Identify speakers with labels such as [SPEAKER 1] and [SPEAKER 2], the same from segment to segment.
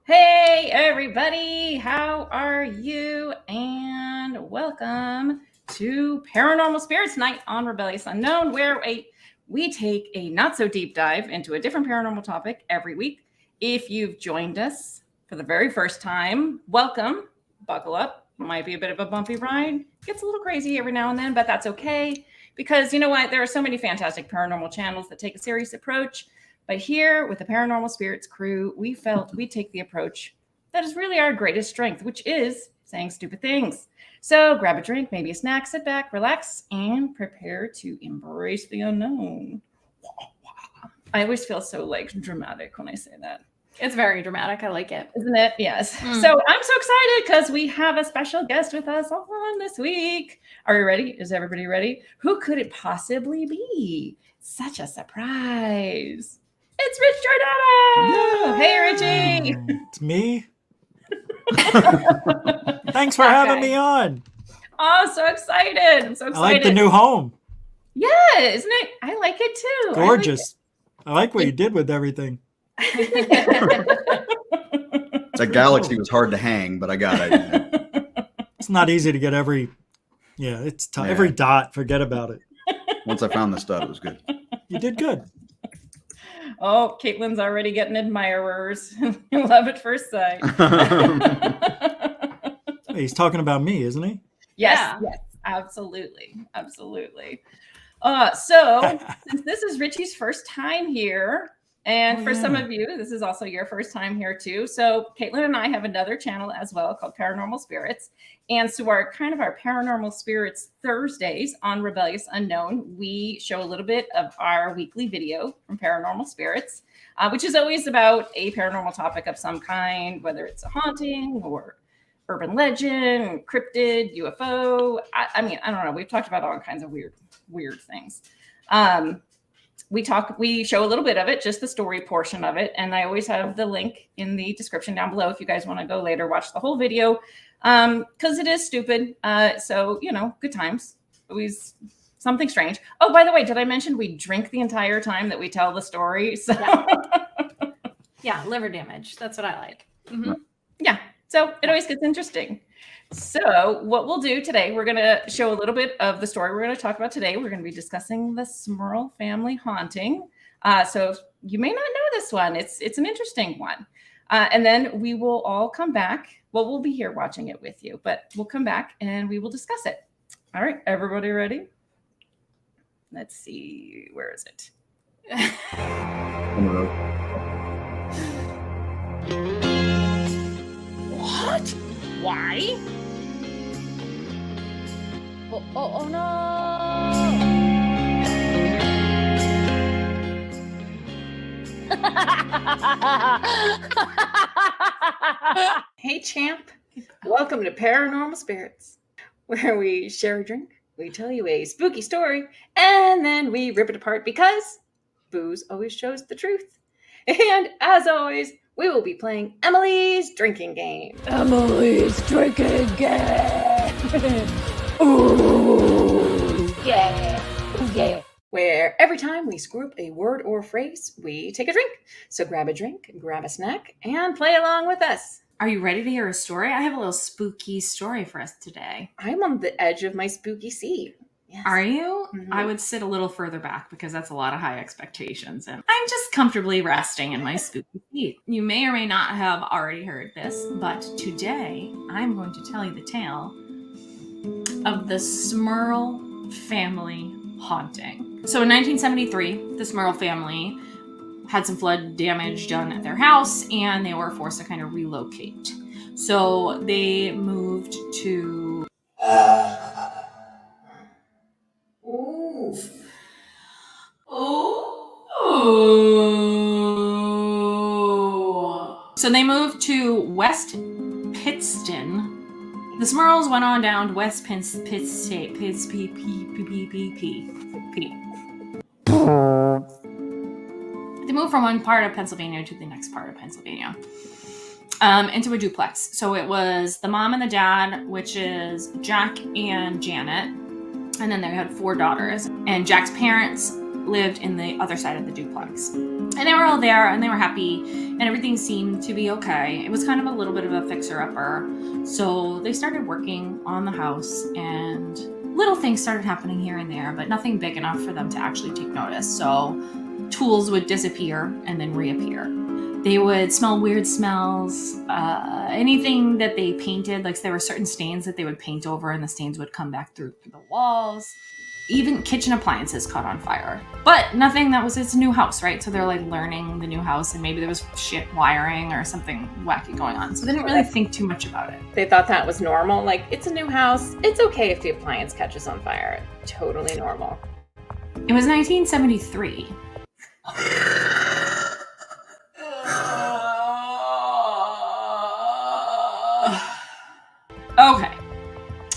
[SPEAKER 1] Hey everybody, how are you? And welcome to Paranormal Spirits Night on Rebellious Unknown, where we take a not so deep dive into a different paranormal topic every week. If you've joined us for the very first time, welcome. Buckle up. Might be a bit of a bumpy ride. Gets a little crazy every now and then, but that's okay. Because you know what? There are so many fantastic paranormal channels that take a serious approach. But here with the Paranormal Spirits crew, we felt we'd take the approach that is really our greatest strength, which is saying stupid things. So grab a drink, maybe a snack, sit back, relax, and prepare to embrace the unknown. I always feel so dramatic when I say that.
[SPEAKER 2] It's very dramatic. I like it.
[SPEAKER 1] Isn't it? Yes. So I'm so excited because we have a special guest with us on this week. Are you ready? Is everybody ready? Who could it possibly be? Such a surprise. It's Rich Giordano. Hey, Richie.
[SPEAKER 3] It's me. Thanks for having me on.
[SPEAKER 1] Oh, so excited. I'm so excited.
[SPEAKER 3] I like the new home.
[SPEAKER 1] Yeah, isn't it? I like it too.
[SPEAKER 3] Gorgeous. I like what you did with everything.
[SPEAKER 4] That galaxy was hard to hang, but I got it.
[SPEAKER 3] It's not easy to get every dot. Forget about it.
[SPEAKER 4] Once I found the stud, it was good.
[SPEAKER 3] You did good.
[SPEAKER 1] Oh, Caitlin's already getting admirers. Love at first sight.
[SPEAKER 3] Hey, he's talking about me, isn't he?
[SPEAKER 1] Yes, absolutely. So since this is Richie's first time here, and for some of you, this is also your first time here too. So Caitlin and I have another channel as well called Paranormal Spirits. And so our Paranormal Spirits Thursdays on Rebellious Unknown, we show a little bit of our weekly video from Paranormal Spirits, which is always about a paranormal topic of some kind, whether it's a haunting or urban legend, cryptid, UFO. I mean, I don't know. We've talked about all kinds of weird things. We show a little bit of it, just the story portion of it. And I always have the link in the description down below if you guys want to go later, watch the whole video. Because it is stupid. So, good times. Always something strange. Oh, by the way, did I mention we drink the entire time that we tell the story? So
[SPEAKER 2] yeah, liver damage. That's what I like. Mm-hmm.
[SPEAKER 1] Yeah. So it always gets interesting. So what we'll do today, we're going to show a little bit of the story we're going to talk about today. We're going to be discussing the Smurl Family Haunting. So you may not know this one. It's an interesting one. And then we will all come back. Well, we'll be here watching it with you, but we'll come back and we will discuss it. All right. Everybody ready? Let's see. Where is it? What? Why? Oh no! Hey, champ. Welcome to Paranormal Spirits, where we share a drink, we tell you a spooky story, and then we rip it apart because booze always shows the truth. And as always, we will be playing Emily's drinking game. Emily's drinking game. Ooh, yeah. Where every time we screw up a word or phrase, we take a drink. So grab a drink, grab a snack, and play along with us.
[SPEAKER 5] Are you ready to hear a story? I have a little spooky story for us today.
[SPEAKER 1] I'm on the edge of my spooky seat. Yes.
[SPEAKER 5] Are you?
[SPEAKER 1] Mm-hmm.
[SPEAKER 5] I would sit a little further back because that's a lot of high expectations. And I'm just comfortably resting in my spooky seat. You may or may not have already heard this, but today I'm going to tell you the tale of the Smurl Family Haunting. So in 1973, the Smurl family had some flood damage done at their house and they were forced to kind of relocate. So they moved to... So they moved to West Pittston. The Smurls went on down to West Pittston. They moved from one part of Pennsylvania to the next part of Pennsylvania, into a duplex. So it was the mom and the dad, which is Jack and Janet, and then they had 4 daughters. And Jack's parents lived in the other side of the duplex. And they were all there and they were happy and everything seemed to be okay. It was kind of a little bit of a fixer-upper. So they started working on the house and little things started happening here and there, but nothing big enough for them to actually take notice. So tools would disappear and then reappear. They would smell weird smells. Anything that they painted, like there were certain stains that they would paint over and the stains would come back through the walls. Even kitchen appliances caught on fire. But nothing that was, it's a new house, right? So they're like learning the new house and maybe there was shit wiring or something wacky going on. So they didn't really think too much about it.
[SPEAKER 1] They thought that was normal. Like, it's a new house. It's okay if the appliance catches on fire. Totally normal.
[SPEAKER 5] It was 1973. Okay.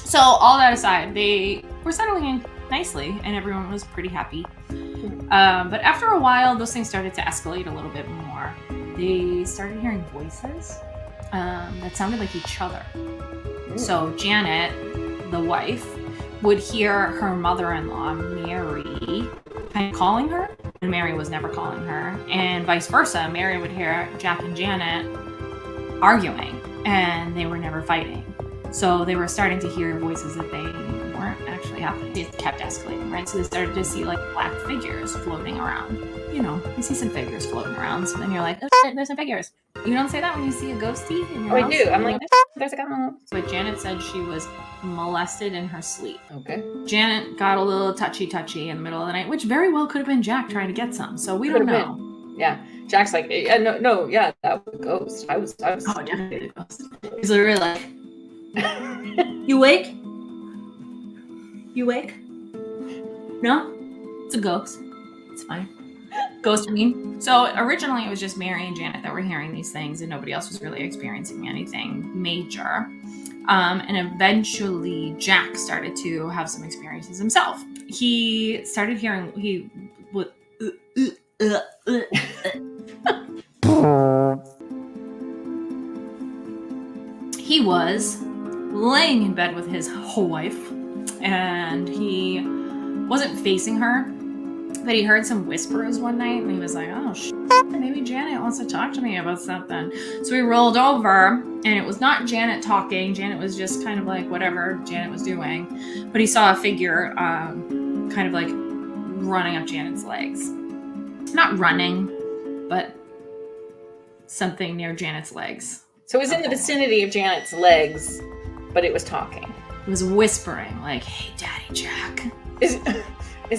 [SPEAKER 5] So all that aside, they were settling in nicely and everyone was pretty happy. But after a while, those things started to escalate a little bit more. They started hearing voices that sounded like each other. So Janet, the wife, would hear her mother-in-law, Mary, kind of calling her, and Mary was never calling her. And vice versa, Mary would hear Jack and Janet arguing, and they were never fighting. So they were starting to hear voices that they weren't actually happening. It kept escalating, right? So they started to see like black figures floating around. You know, you see some figures floating around, so then you're like, oh shit, there's some figures. You don't say that when you see a ghostie in your house?
[SPEAKER 1] I do. I'm like, there's a ghost.
[SPEAKER 5] But Janet said she was molested in her sleep.
[SPEAKER 1] Okay.
[SPEAKER 5] Janet got a little touchy in the middle of the night, which very well could have been Jack trying to get some. So we don't know.
[SPEAKER 1] Yeah. Jack's like, no, yeah, that was a ghost. I was.
[SPEAKER 5] Oh, definitely a ghost. He's literally like, you awake? You awake? No? It's a ghost. It's fine. Ghost mean. So originally it was just Mary and Janet that were hearing these things and nobody else was really experiencing anything major. And eventually Jack started to have some experiences himself. He started hearing, he was laying in bed with his wife and he wasn't facing her, but he heard some whispers one night and he was like, oh shit, maybe Janet wants to talk to me about something. So he rolled over and it was not Janet talking. Janet was just kind of like whatever Janet was doing, but he saw a figure kind of like running up Janet's legs. Not running, but something near Janet's legs.
[SPEAKER 1] So it was in the vicinity of Janet's legs, but it was talking.
[SPEAKER 5] It was whispering like, hey, Daddy Jack.
[SPEAKER 1] Is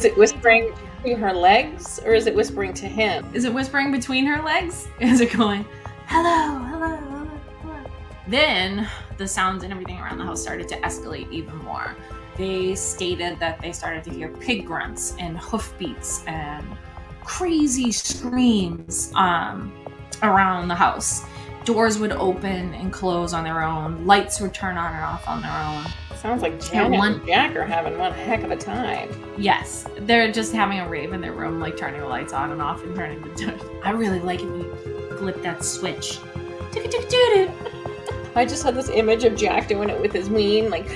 [SPEAKER 1] it whispering to her legs or is it whispering to him?
[SPEAKER 5] Is it whispering between her legs? Is it going, hello, hello, hello, hello? Then the sounds and everything around the house started to escalate even more. They stated that they started to hear pig grunts and hoofbeats and crazy screams around the house. Doors would open and close on their own. Lights would turn on and off on their own.
[SPEAKER 1] Sounds like Janet and Jack are having one heck of a time.
[SPEAKER 5] Yes, they're just having a rave in their room, like turning the lights on and off and turning the. I really like it when you flip that switch.
[SPEAKER 1] I just had this image of Jack doing it with his ween, like.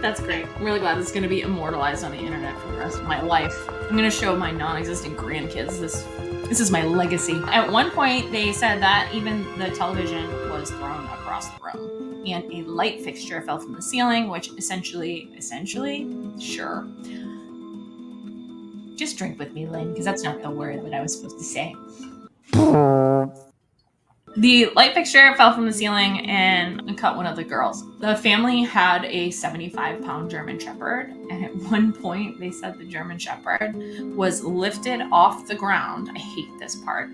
[SPEAKER 5] That's great. I'm really glad this is going to be immortalized on the internet for the rest of my life. I'm going to show my non-existent grandkids this. This is my legacy. At one point, they said that even the television was thrown across the room, and a light fixture fell from the ceiling, which essentially, sure. Just drink with me, Lynn, because that's not the word that I was supposed to say. The light fixture fell from the ceiling and cut one of the girls. The family had a 75-pound German Shepherd, and at one point they said the German Shepherd was lifted off the ground, I hate this part,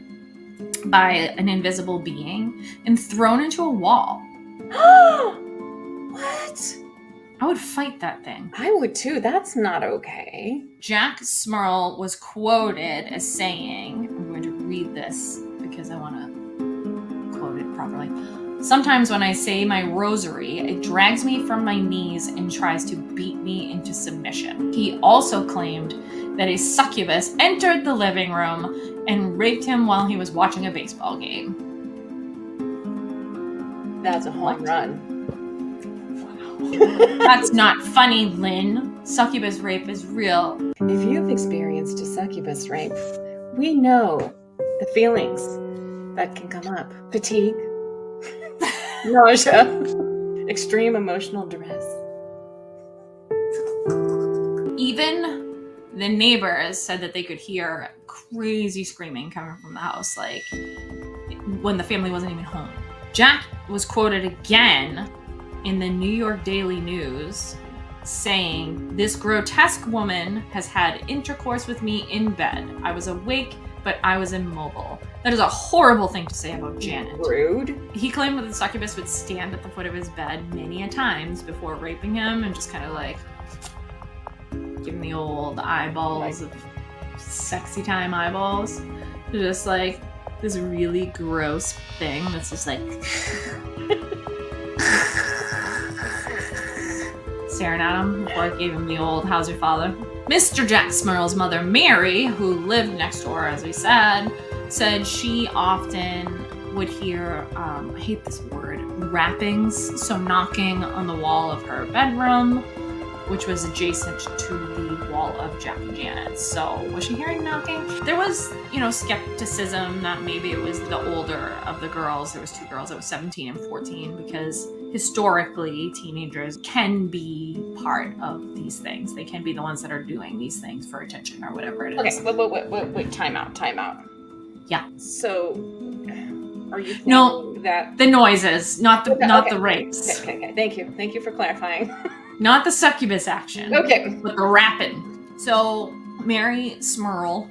[SPEAKER 5] by an invisible being and thrown into a wall.
[SPEAKER 1] What?
[SPEAKER 5] I would fight that thing.
[SPEAKER 1] I would too. That's not okay.
[SPEAKER 5] Jack Smurl was quoted as saying, I'm going to read this because I want to quote it properly. Sometimes when I say my rosary, it drags me from my knees and tries to beat me into submission. He also claimed that a succubus entered the living room and raped him while he was watching a baseball game.
[SPEAKER 1] That's a home run.
[SPEAKER 5] Wow. That's not funny, Lynn. Succubus rape is real.
[SPEAKER 1] If you've experienced a succubus rape, we know the feelings that can come up. Fatigue, nausea, extreme emotional duress.
[SPEAKER 5] Even the neighbors said that they could hear crazy screaming coming from the house, like when the family wasn't even home. Jack was quoted again in the New York Daily News saying, "This grotesque woman has had intercourse with me in bed. I was awake, but I was immobile." That is a horrible thing to say about Janet.
[SPEAKER 1] Rude.
[SPEAKER 5] He claimed that the succubus would stand at the foot of his bed many a times before raping him and just kind of like give him the old eyeballs of sexy time eyeballs. Just like this really gross thing that's just like staring at him before I gave him the old "how's your father?" Mr. Jack Smurl's mother, Mary, who lived next door, as we said she often would hear, I hate this word, rappings, so knocking on the wall of her bedroom, which was adjacent to the wall of Jack and Janet's. So was she hearing knocking? There was, skepticism that maybe it was the older of the girls. There was two girls that were 17 and 14, because historically teenagers can be part of these things. They can be the ones that are doing these things for attention or whatever it is.
[SPEAKER 1] Okay, wait, time out.
[SPEAKER 5] Yeah.
[SPEAKER 1] So, are you
[SPEAKER 5] No,
[SPEAKER 1] that
[SPEAKER 5] the noises, not the
[SPEAKER 1] Okay.
[SPEAKER 5] rapes.
[SPEAKER 1] Okay, thank you for clarifying.
[SPEAKER 5] Not the succubus action.
[SPEAKER 1] Okay.
[SPEAKER 5] But the rapping. So Mary Smurl,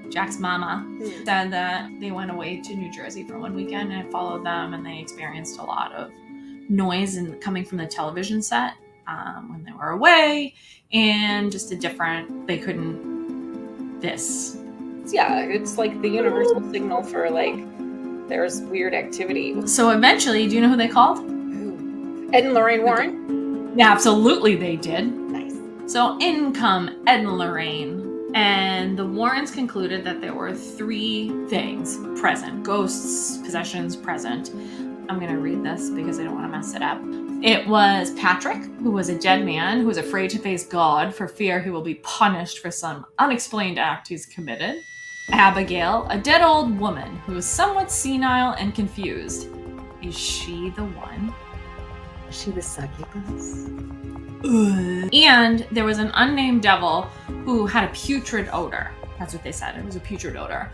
[SPEAKER 5] Jack's mama, said that they went away to New Jersey for one weekend and it followed them, and they experienced a lot of noise and coming from the television set when they were away, and just they couldn't
[SPEAKER 1] Yeah, it's like the universal signal for like there's weird activity.
[SPEAKER 5] So eventually, do you know who they called?
[SPEAKER 1] Who? Ed and Lorraine Warren?
[SPEAKER 5] Yeah, absolutely they did.
[SPEAKER 1] Nice.
[SPEAKER 5] So in come Ed and Lorraine, and the Warrens concluded that there were three things present. Ghosts, possessions present. I'm going to read this because I don't want to mess it up. It was Patrick, who was a dead man who was afraid to face God for fear he will be punished for some unexplained act he's committed. Abigail, a dead old woman who is somewhat senile and confused. Is she the one?
[SPEAKER 1] She was succubus.
[SPEAKER 5] And there was an unnamed devil who had a putrid odor. That's what they said. It was a putrid odor.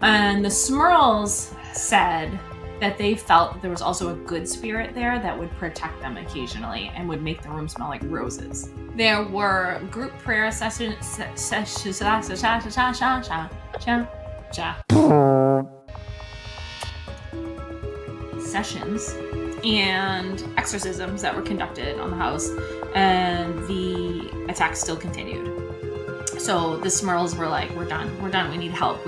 [SPEAKER 5] And the Smurls said that they felt that there was also a good spirit there that would protect them occasionally and would make the room smell like roses. There were group prayer sessions and exorcisms that were conducted on the house, and the attacks still continued. So the Smurls were like, we're done, we need help.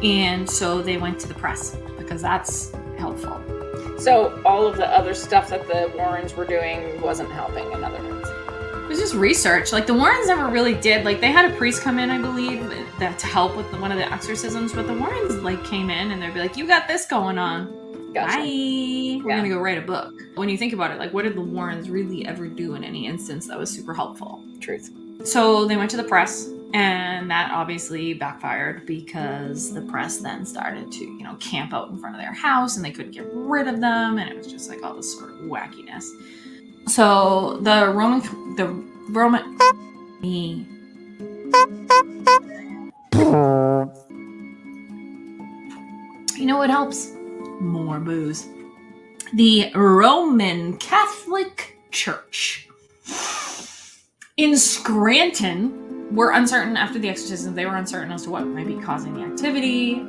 [SPEAKER 5] And so they went to the press because that's helpful.
[SPEAKER 1] So all of the other stuff that the Warrens were doing wasn't helping, in other words.
[SPEAKER 5] It was just research. Like the Warrens never really did. Like they had a priest come in, I believe, that to help with one of the exorcisms. But the Warrens like came in and they'd be like, "You got this going on.
[SPEAKER 1] Gotcha.
[SPEAKER 5] Bye. We're gonna go write a book." When you think about it, like what did the Warrens really ever do in any instance that was super helpful?
[SPEAKER 1] Truth.
[SPEAKER 5] So they went to the press, and that obviously backfired because the press then started to, camp out in front of their house, and they couldn't get rid of them, and it was just like all this sort of wackiness. So the Roman, you know what helps? More booze. The Roman Catholic Church in Scranton were uncertain after the exorcism. They were uncertain as to what might be causing the activity.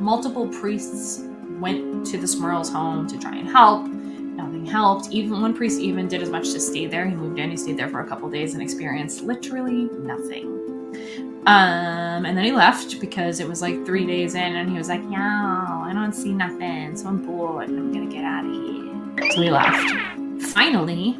[SPEAKER 5] Multiple priests went to the Smurls' home to try and help. Nothing helped. Even one priest even did as much to stay there. He moved in, he stayed there for a couple days and experienced literally nothing. And then he left because it was like 3 days in, and he was like, "No, I don't see nothing, so I'm bored and I'm gonna get out of here." So he left. Finally,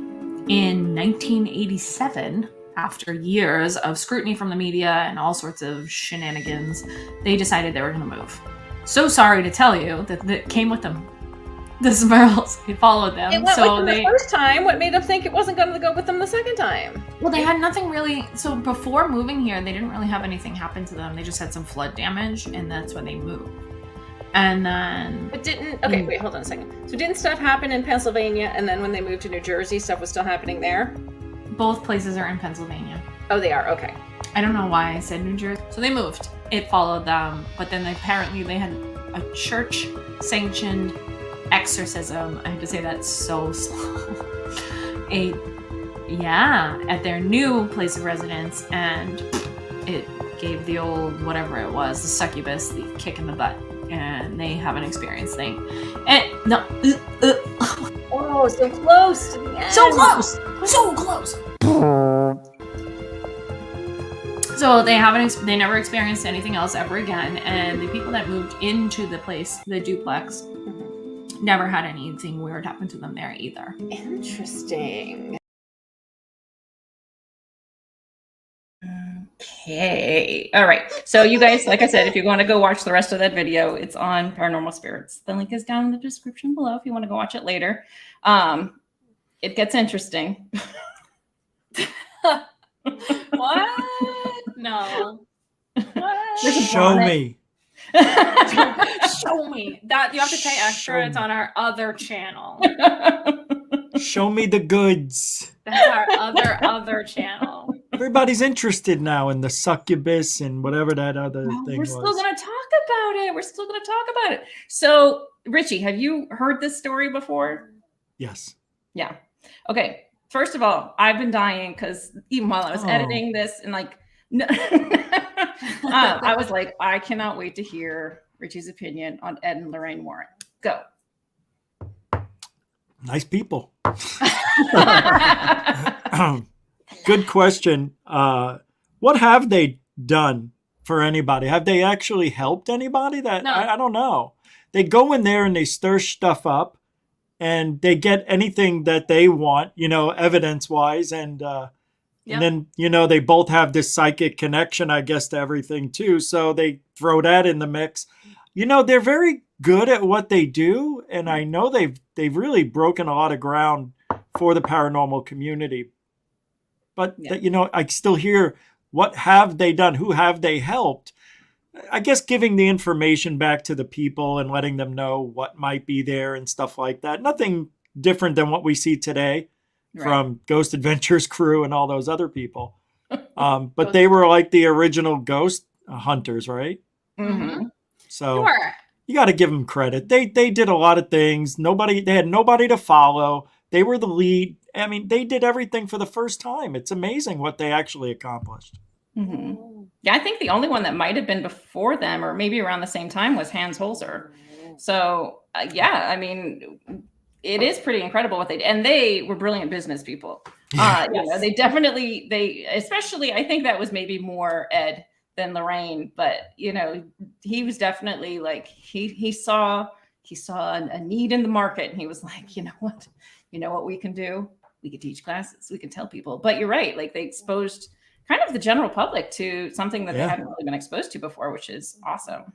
[SPEAKER 5] in 1987, after years of scrutiny from the media and all sorts of shenanigans, they decided they were gonna move. So sorry to tell you that came with them. the Smurls. He followed them.
[SPEAKER 2] It went
[SPEAKER 5] So
[SPEAKER 2] with them
[SPEAKER 5] they
[SPEAKER 2] the first time. What made them think it wasn't going to go with them the second time?
[SPEAKER 5] Well, they had nothing really. So before moving here, they didn't really have anything happen to them. They just had some flood damage, and that's when they moved. And then,
[SPEAKER 2] But didn't. Okay, wait, hold on a second. So didn't stuff happen in Pennsylvania, and then when they moved to New Jersey, stuff was still happening there?
[SPEAKER 5] both places are in Pennsylvania.
[SPEAKER 2] Oh, they are. Okay.
[SPEAKER 5] I don't know why I said New Jersey. So they moved. It followed them, but then apparently they had a church-sanctioned exorcism. I have to say that so slow. At their new place of residence, and it gave the old whatever it was, the succubus, the kick in the butt, and they haven't experienced thing. And no,
[SPEAKER 2] Oh, so close to the end.
[SPEAKER 5] so close, so close. So they never experienced anything else ever again, and the people that moved into the place, the duplex, never had anything weird happen to them there either.
[SPEAKER 2] Interesting.
[SPEAKER 1] Okay. All right. So you guys, like I said, if you want to go watch the rest of that video, it's on Paranormal Spirits. The link is down in the description below if you want to go watch it later. It gets interesting.
[SPEAKER 2] What? No. What?
[SPEAKER 3] Show me.
[SPEAKER 2] Show me. That you have to pay extra.
[SPEAKER 3] Show
[SPEAKER 2] It's
[SPEAKER 3] me.
[SPEAKER 2] on our other channel.
[SPEAKER 3] Show me the goods.
[SPEAKER 2] That's our other channel.
[SPEAKER 3] Everybody's interested now in the succubus and whatever that other thing
[SPEAKER 1] We're
[SPEAKER 3] was.
[SPEAKER 1] still going to talk about it. We're still going to talk about it. So, Richie, have you heard this story before?
[SPEAKER 3] Yes.
[SPEAKER 1] Yeah. Okay. First of all, I've been dying because even while I was editing this and no, I was like, I cannot wait to hear Richie's opinion on Ed and Lorraine Warren. Go.
[SPEAKER 3] Nice people. Good question. What have they done for anybody? Have they actually helped anybody?
[SPEAKER 2] No.
[SPEAKER 3] I don't know. They go in there and they stir stuff up, and they get anything that they want, evidence-wise, and then they both have this psychic connection, I guess, to everything too. So they throw that in the mix. They're very good at what they do, and I know they've really broken a lot of ground for the paranormal community. But I still hear, what have they done? Who have they helped? I guess giving the information back to the people and letting them know what might be there and stuff like that. Nothing different than what we see today from Ghost Adventures crew and all those other people. But they were like the original ghost hunters, right?
[SPEAKER 1] Mm-hmm.
[SPEAKER 3] So
[SPEAKER 2] Sure.
[SPEAKER 3] you got to give them credit. They did a lot of things. They had nobody to follow. They were the lead. I mean, they did everything for the first time. It's amazing what they actually accomplished.
[SPEAKER 1] Mm-hmm. Yeah, I think the only one that might have been before them or maybe around the same time was Hans Holzer. So, I mean, it is pretty incredible what they did. And they were brilliant business people. They definitely, especially, I think that was maybe more Ed than Lorraine, but he was definitely like, he saw a need in the market, and he was like, you know what we can do? We could teach classes, we can tell people. But you're right, like they exposed kind of the general public to something that they hadn't really been exposed to before, which is awesome.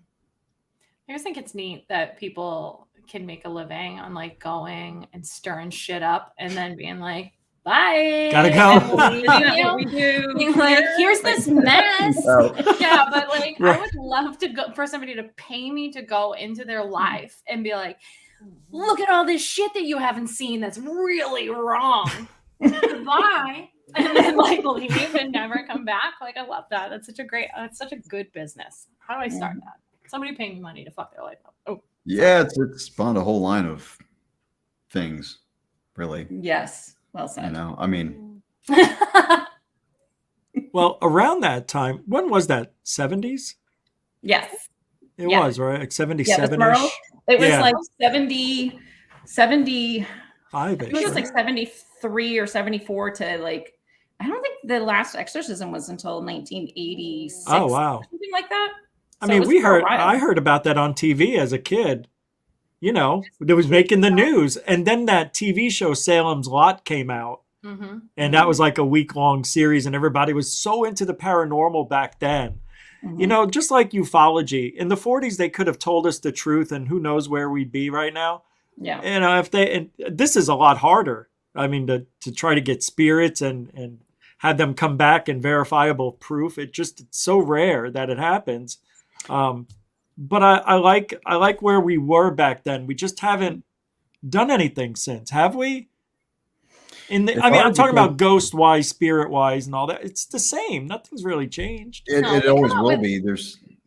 [SPEAKER 2] I just think it's neat that people can make a living on going and stirring shit up and then being like, bye.
[SPEAKER 3] Gotta go.
[SPEAKER 2] And
[SPEAKER 1] We do.
[SPEAKER 2] being like, here's this mess.
[SPEAKER 4] Oh.
[SPEAKER 2] Yeah, but I
[SPEAKER 3] Right.
[SPEAKER 2] would love to go for somebody to pay me to go into their life and be like, look at all this shit that you haven't seen that's really wrong. Goodbye. And then leave and never come back. I love that. That's such a good business. How do I start that? Somebody pay me money to fuck their life up. Oh,
[SPEAKER 4] Yeah, it's spawned a whole line of things, really.
[SPEAKER 1] Yes, well said.
[SPEAKER 4] I mean,
[SPEAKER 3] Well, around that time, when was that? 70s?
[SPEAKER 1] Yes.
[SPEAKER 3] It
[SPEAKER 1] Yeah.
[SPEAKER 3] was, right? Like
[SPEAKER 1] Yeah, the
[SPEAKER 3] 77-ish?
[SPEAKER 1] Smurl, it was
[SPEAKER 3] Yeah.
[SPEAKER 1] like 70, I
[SPEAKER 3] Five-ish,
[SPEAKER 1] think it was
[SPEAKER 3] right?
[SPEAKER 1] like 73 or 74 to I don't think the last exorcism was until 1986.
[SPEAKER 3] Oh, wow.
[SPEAKER 1] Something like that.
[SPEAKER 3] I
[SPEAKER 1] So it
[SPEAKER 3] mean,
[SPEAKER 1] was for a while.
[SPEAKER 3] I heard about that on TV as a kid. It was making the news. And then that TV show Salem's Lot came out.
[SPEAKER 2] mm-hmm.
[SPEAKER 3] And that was like a week-long series. And everybody was so into the paranormal back then.
[SPEAKER 1] Mhm.
[SPEAKER 3] Just like ufology. In the 40s, they could have told us the truth. And who knows where we'd be right now.
[SPEAKER 1] Yeah.
[SPEAKER 3] You know, and this is a lot harder. I mean, to try to get spirits and have them come back and verifiable proof. It's so rare that it happens. But I like where we were back then. We just haven't done anything since, have we? I'm talking about ghost wise, spirit wise, and all that. It's the same. Nothing's really changed.
[SPEAKER 4] It always will be.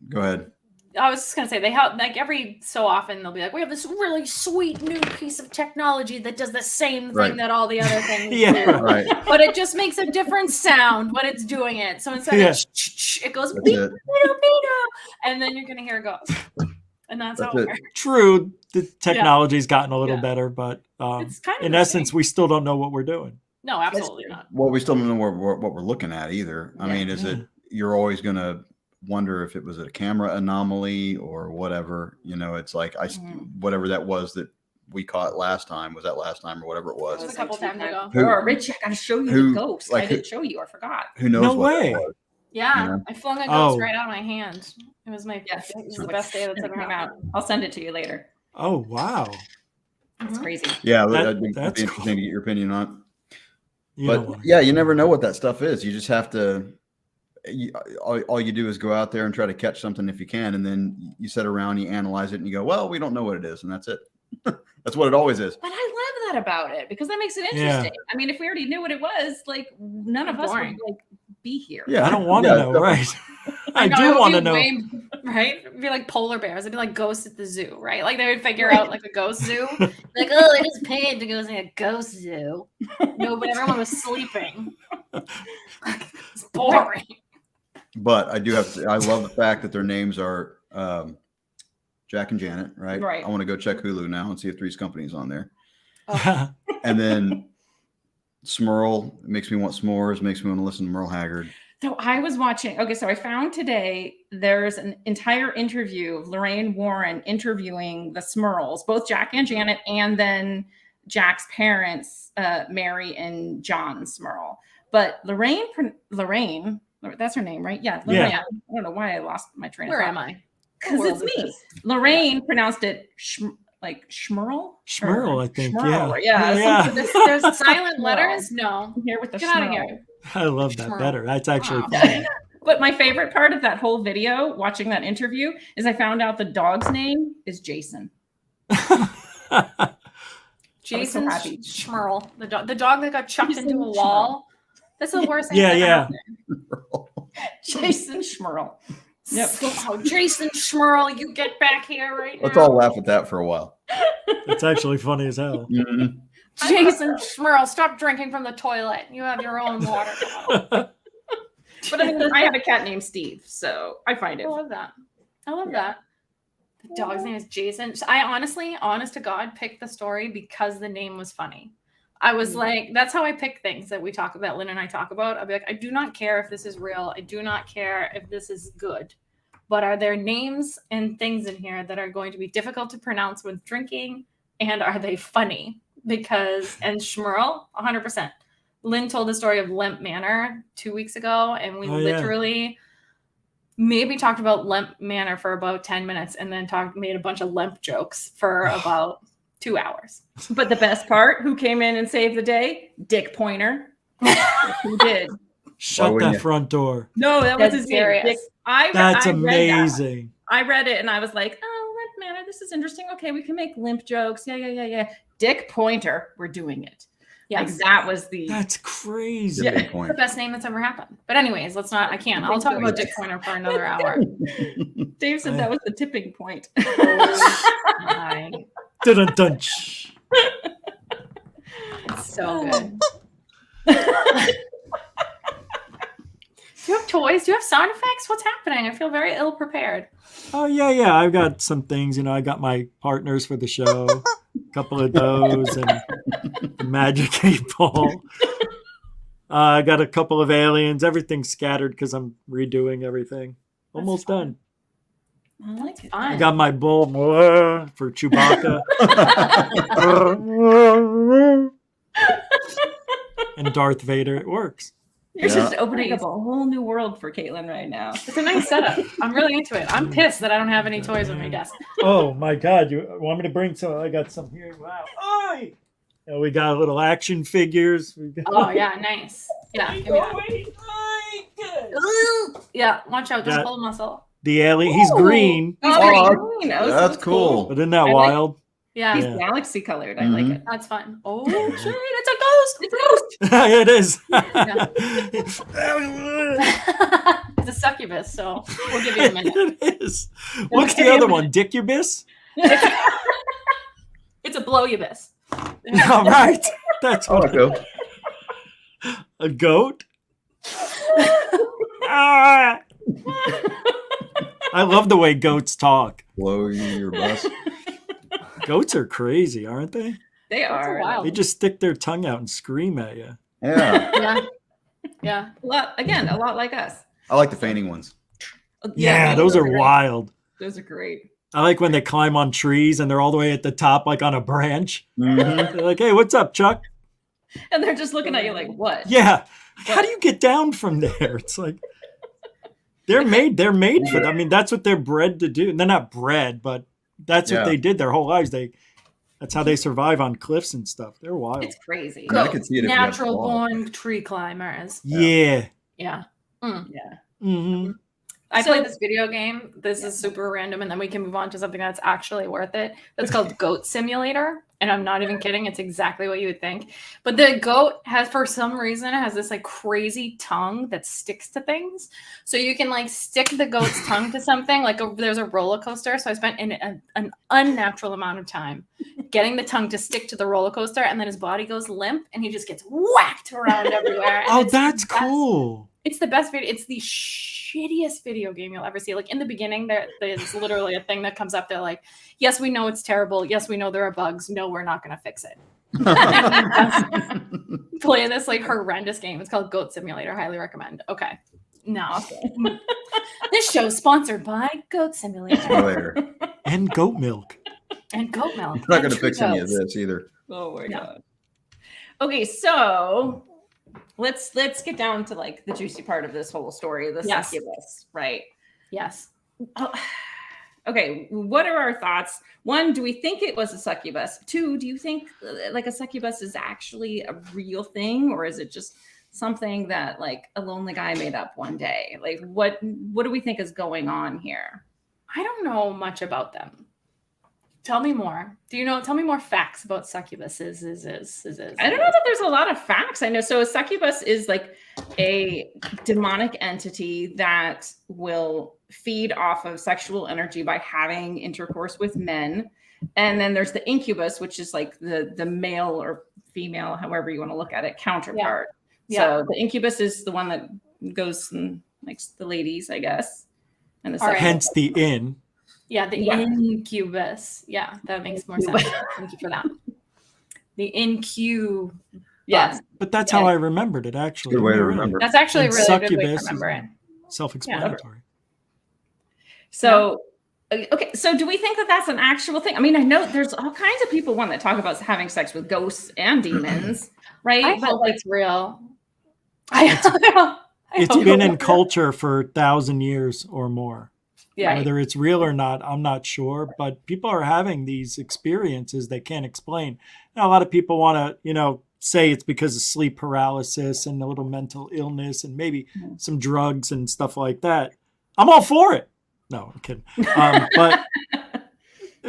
[SPEAKER 4] Go ahead.
[SPEAKER 2] I was just gonna say they have like every so often they'll be like, we have this really sweet new piece of technology that does the same thing that all the other things
[SPEAKER 3] Yeah.
[SPEAKER 2] do.
[SPEAKER 4] Right.
[SPEAKER 2] But it just makes a different sound when it's doing it. So instead of it goes beep, beep, beep, and then you're gonna hear it go. And that's how it works.
[SPEAKER 3] True, the technology's gotten a little better, but
[SPEAKER 2] It's kind of
[SPEAKER 3] in
[SPEAKER 2] the
[SPEAKER 3] essence,
[SPEAKER 2] same.
[SPEAKER 3] we still don't know what we're doing.
[SPEAKER 2] No, absolutely not.
[SPEAKER 4] Well, we still don't know what we're looking at either. I mean, you're always going to wonder if it was a camera anomaly or whatever. You know, it's like whatever that was that we caught last time. Was that last time or whatever it was?
[SPEAKER 2] It was a couple times ago.
[SPEAKER 1] Rich, I gotta show you the ghost. I didn't show you. I forgot.
[SPEAKER 4] Who knows?
[SPEAKER 3] No
[SPEAKER 4] what
[SPEAKER 3] way.
[SPEAKER 4] that was?
[SPEAKER 2] Yeah,
[SPEAKER 4] You know?
[SPEAKER 2] I flung a ghost right out of my hand. It was it was the best day that's ever
[SPEAKER 1] Came
[SPEAKER 2] happened.
[SPEAKER 1] out. I'll send it to you later.
[SPEAKER 3] Oh, wow.
[SPEAKER 1] It's crazy.
[SPEAKER 4] Yeah,
[SPEAKER 3] That's
[SPEAKER 4] that'd be interesting
[SPEAKER 3] cool.
[SPEAKER 4] to get your opinion on.
[SPEAKER 3] You
[SPEAKER 4] But
[SPEAKER 3] don't wanna-
[SPEAKER 4] yeah, you never know what that stuff is. You just have to. All you do is go out there and try to catch something if you can, and then you sit around, you analyze it, and you go, "Well, we don't know what it is," and that's it. That's what it always is.
[SPEAKER 1] But I love that about it because that makes it interesting. I mean, if we already knew what it was, like none of us would like be here.
[SPEAKER 4] Yeah,
[SPEAKER 3] I don't want to know, right? I
[SPEAKER 2] know, it
[SPEAKER 3] do
[SPEAKER 2] would
[SPEAKER 3] want
[SPEAKER 2] be
[SPEAKER 3] to know.
[SPEAKER 2] right? It'd be like polar bears. It'd be like ghosts at the zoo, right? Like they would figure out like a ghost zoo. Like, oh, I just paid to go see a ghost zoo. No, but everyone was sleeping. It's boring.
[SPEAKER 4] But I do have to. I love the fact that their names are Jack and Janet, right?
[SPEAKER 1] Right.
[SPEAKER 4] I want to go check Hulu now and see if Three's Company's on there.
[SPEAKER 3] Oh.
[SPEAKER 4] And then Smurl makes me want s'mores, makes me want to listen to Merle Haggard.
[SPEAKER 1] So I was watching. Okay, so I found today there's an entire interview of Lorraine Warren interviewing the Smurls, both Jack and Janet, and then Jack's parents, Mary and John Smurl. But Lorraine, that's her name, right? Yeah, Lorraine.
[SPEAKER 3] Yeah.
[SPEAKER 1] I don't know why I lost my train of
[SPEAKER 2] Where
[SPEAKER 1] thought.
[SPEAKER 2] am I?
[SPEAKER 1] Because it's me. Lorraine pronounced it like Schmurl.
[SPEAKER 3] Schmurl, I think.
[SPEAKER 1] Schmurl,
[SPEAKER 3] Yeah.
[SPEAKER 2] There's silent letters? No.
[SPEAKER 1] I'm here with the
[SPEAKER 2] Get out of
[SPEAKER 1] Schmurl.
[SPEAKER 2] here.
[SPEAKER 3] I love that
[SPEAKER 2] Schmurl.
[SPEAKER 3] better. That's actually
[SPEAKER 2] Wow.
[SPEAKER 3] funny.
[SPEAKER 1] But my favorite part of that whole video, watching that interview, is I found out the dog's name is Jason.
[SPEAKER 2] Jason
[SPEAKER 1] happy.
[SPEAKER 2] Schmurl, the dog that got chucked
[SPEAKER 1] Jason
[SPEAKER 2] into a wall. That's the worst thing.
[SPEAKER 3] Yeah,
[SPEAKER 2] that
[SPEAKER 3] yeah.
[SPEAKER 2] happened.
[SPEAKER 1] Jason Schmurl. Yep.
[SPEAKER 2] Oh, Jason Schmurl, you get back here right
[SPEAKER 4] Let's
[SPEAKER 2] now.
[SPEAKER 4] all laugh at that for a while.
[SPEAKER 3] It's actually funny as hell.
[SPEAKER 4] Mhm.
[SPEAKER 2] Jason Schmurl, stop drinking from the toilet. You have your own water bottle.
[SPEAKER 1] But I mean, I have a cat named Steve, so I find
[SPEAKER 2] I
[SPEAKER 1] it.
[SPEAKER 2] love that. I love that. The dog's name is Jason. I honestly, honest to God, picked the story because the name was funny. I was like, that's how I pick things that we talk about, Lynn and I talk about. I'll be like, I do not care if this is real. I do not care if this is good. But are there names and things in here that are going to be difficult to pronounce when drinking? And are they funny? Because, and Schmurl, 100%. Lynn told the story of Lemp Manor 2 weeks ago, and we literally maybe talked about Lemp Manor for about 10 minutes and then made a bunch of Lemp jokes for about 2 hours.
[SPEAKER 1] But the best part, who came in and saved the day? Dick Pointer. Who did?
[SPEAKER 3] Shut that front door.
[SPEAKER 1] No, that was
[SPEAKER 2] That's
[SPEAKER 1] his name.
[SPEAKER 2] serious.
[SPEAKER 1] Dick.
[SPEAKER 3] That's
[SPEAKER 1] I read that.
[SPEAKER 3] amazing.
[SPEAKER 1] I read it and I was like, oh, Limp Manor, this is interesting. Okay, we can make limp jokes. Yeah. Dick Pointer, we're doing it.
[SPEAKER 2] Yes.
[SPEAKER 1] Like that was the
[SPEAKER 3] That's crazy.
[SPEAKER 4] Good
[SPEAKER 1] Yeah.
[SPEAKER 4] point.
[SPEAKER 2] the best name that's ever happened. But anyways, let's not. I can't. I'll talk about Dick Pointer for another hour.
[SPEAKER 1] Dave said that was the tipping point.
[SPEAKER 3] Dun-dun-dun.
[SPEAKER 2] It's so good. Do you have toys? Do you have sound effects? What's happening? I feel very ill prepared.
[SPEAKER 3] Oh yeah. I've got some things. I got my partners for the show. A couple of those and the Magic 8 Ball. I got a couple of aliens. Everything's scattered because I'm redoing everything. Almost done.
[SPEAKER 1] I like it.
[SPEAKER 3] I
[SPEAKER 2] Fun.
[SPEAKER 3] got my bull for Chewbacca. And Darth Vader. It works.
[SPEAKER 1] You're
[SPEAKER 4] Yeah.
[SPEAKER 1] just opening up a whole new world for Caitlin right now.
[SPEAKER 2] It's a nice setup. I'm really into it. I'm pissed that I don't have any toys on my desk.
[SPEAKER 3] Oh my God! You want me to bring some? I got some here. Wow! Oi! Yeah, we got little action figures. We got...
[SPEAKER 2] Oh yeah, nice. Yeah, give me that. Yeah, watch out, don't
[SPEAKER 3] Got-
[SPEAKER 2] pull a muscle.
[SPEAKER 3] The alien. He's
[SPEAKER 1] Ooh.
[SPEAKER 3] green,
[SPEAKER 1] Oh,
[SPEAKER 4] Oh,
[SPEAKER 1] green.
[SPEAKER 4] that's cool.
[SPEAKER 3] but isn't that
[SPEAKER 1] I like-
[SPEAKER 3] wild?
[SPEAKER 2] Yeah,
[SPEAKER 1] He's
[SPEAKER 3] Yeah.
[SPEAKER 1] galaxy colored. I like it.
[SPEAKER 2] that's fun. Oh shit, it's a ghost.
[SPEAKER 1] It's a ghost.
[SPEAKER 3] It is.
[SPEAKER 2] It's a succubus, so we'll give you a minute.
[SPEAKER 3] It is. What's the other one? Dicubus?
[SPEAKER 2] It's a blowubus.
[SPEAKER 3] All right. That's
[SPEAKER 4] I
[SPEAKER 3] what
[SPEAKER 4] like those.
[SPEAKER 3] a goat. Ah! I love the way goats talk.
[SPEAKER 4] Blow your bus.
[SPEAKER 3] Goats are crazy, aren't they?
[SPEAKER 1] They are.
[SPEAKER 2] wild.
[SPEAKER 3] They just stick their tongue out and scream at you.
[SPEAKER 4] Yeah.
[SPEAKER 2] Yeah, yeah.
[SPEAKER 1] A lot like us.
[SPEAKER 4] I like the fainting ones.
[SPEAKER 3] Yeah, those are
[SPEAKER 1] great.
[SPEAKER 3] wild.
[SPEAKER 1] Those are great.
[SPEAKER 3] I like when they climb on trees and they're all the way at the top, like on a branch.
[SPEAKER 4] Mhm.
[SPEAKER 3] They're like, "Hey, what's up, Chuck?"
[SPEAKER 1] And they're just looking at you like, what?
[SPEAKER 3] Yeah. How do you get down from there? It's like they're made for that. I mean, that's what they're bred to do. They're not bred, but that's what
[SPEAKER 4] Yeah.
[SPEAKER 3] they did their whole lives. That's how they survive on cliffs and stuff. They're wild.
[SPEAKER 1] It's crazy.
[SPEAKER 4] I mean, I could see it if you had
[SPEAKER 2] Natural
[SPEAKER 4] claws.
[SPEAKER 2] born tree climbers.
[SPEAKER 3] Yeah.
[SPEAKER 2] Yeah.
[SPEAKER 1] Yeah.
[SPEAKER 3] Hmm.
[SPEAKER 2] I
[SPEAKER 1] So-
[SPEAKER 2] played this video game. This is super random, and then we can move on to something that's actually worth it. That's called Goat Simulator. And I'm not even kidding. It's exactly what you would think. But the goat has, for some reason, has this like crazy tongue that sticks to things. So you can like stick the goat's tongue to something. Like there's a roller coaster. So I spent an unnatural amount of time getting the tongue to stick to the roller coaster, and then his body goes limp, and he just gets whacked around everywhere. And
[SPEAKER 3] Oh,
[SPEAKER 2] it's the
[SPEAKER 3] that's
[SPEAKER 2] best.
[SPEAKER 3] cool.
[SPEAKER 2] It's the best video. It's the shittiest video game you'll ever see. Like in the beginning, there's literally a thing that comes up. They're like, "Yes, we know it's terrible. Yes, we know there are bugs. No, we're not going to fix it." Play this like horrendous game. It's called Goat Simulator. Highly recommend. Okay, now this show's sponsored by Goat Simulator
[SPEAKER 4] Later.
[SPEAKER 3] And goat milk.
[SPEAKER 2] and goat milk.
[SPEAKER 4] I'm not going
[SPEAKER 2] and
[SPEAKER 4] to fix any of
[SPEAKER 2] Tritos.
[SPEAKER 4] this either.
[SPEAKER 1] Oh my
[SPEAKER 2] No.
[SPEAKER 1] god. Okay, so let's get down to like the juicy part of this whole story, the
[SPEAKER 2] Yes.
[SPEAKER 1] succubus, right?
[SPEAKER 2] Yes.
[SPEAKER 1] Oh, okay, what are our thoughts? One, do we think it was a succubus? Two, do you think like a succubus is actually a real thing, or is it just something that like a lonely guy made up one day? Like what do we think is going on here?
[SPEAKER 2] I don't know much about them. Tell me more. Tell me more facts about succubuses.
[SPEAKER 1] I don't know that there's a lot of facts. I know. So a succubus is like a demonic entity that will feed off of sexual energy by having intercourse with men. And then there's the incubus, which is like the male or female, however you want to look at it, counterpart.
[SPEAKER 2] Yeah.
[SPEAKER 1] So the incubus is the one that goes and likes the ladies, I guess. And the
[SPEAKER 2] All right.
[SPEAKER 3] Hence the inn.
[SPEAKER 2] Yeah, the
[SPEAKER 1] Yeah.
[SPEAKER 2] incubus. Yeah, that makes more sense. Thank you for that. The incubus.
[SPEAKER 1] yes.
[SPEAKER 3] But that's how I remembered it, actually.
[SPEAKER 4] Good way to
[SPEAKER 3] Really.
[SPEAKER 4] remember.
[SPEAKER 2] That's actually a
[SPEAKER 3] And
[SPEAKER 2] really good way to
[SPEAKER 3] succubus is
[SPEAKER 2] remember it.
[SPEAKER 3] Self-explanatory.
[SPEAKER 1] So, okay. So do we think that that's an actual thing? I mean, I know there's all kinds of people that talk about having sex with ghosts and demons, right?
[SPEAKER 2] I
[SPEAKER 1] But
[SPEAKER 2] hope
[SPEAKER 1] like,
[SPEAKER 2] it's real. I
[SPEAKER 3] It's
[SPEAKER 2] hope
[SPEAKER 3] been
[SPEAKER 2] it's
[SPEAKER 3] in
[SPEAKER 2] real.
[SPEAKER 3] culture for 1,000 years or more.
[SPEAKER 2] Yeah.
[SPEAKER 3] Whether it's real or not, I'm not sure. But people are having these experiences they can't explain. Now, a lot of people want to, say it's because of sleep paralysis and a little mental illness and maybe some drugs and stuff like that. I'm all for it. No, I'm kidding.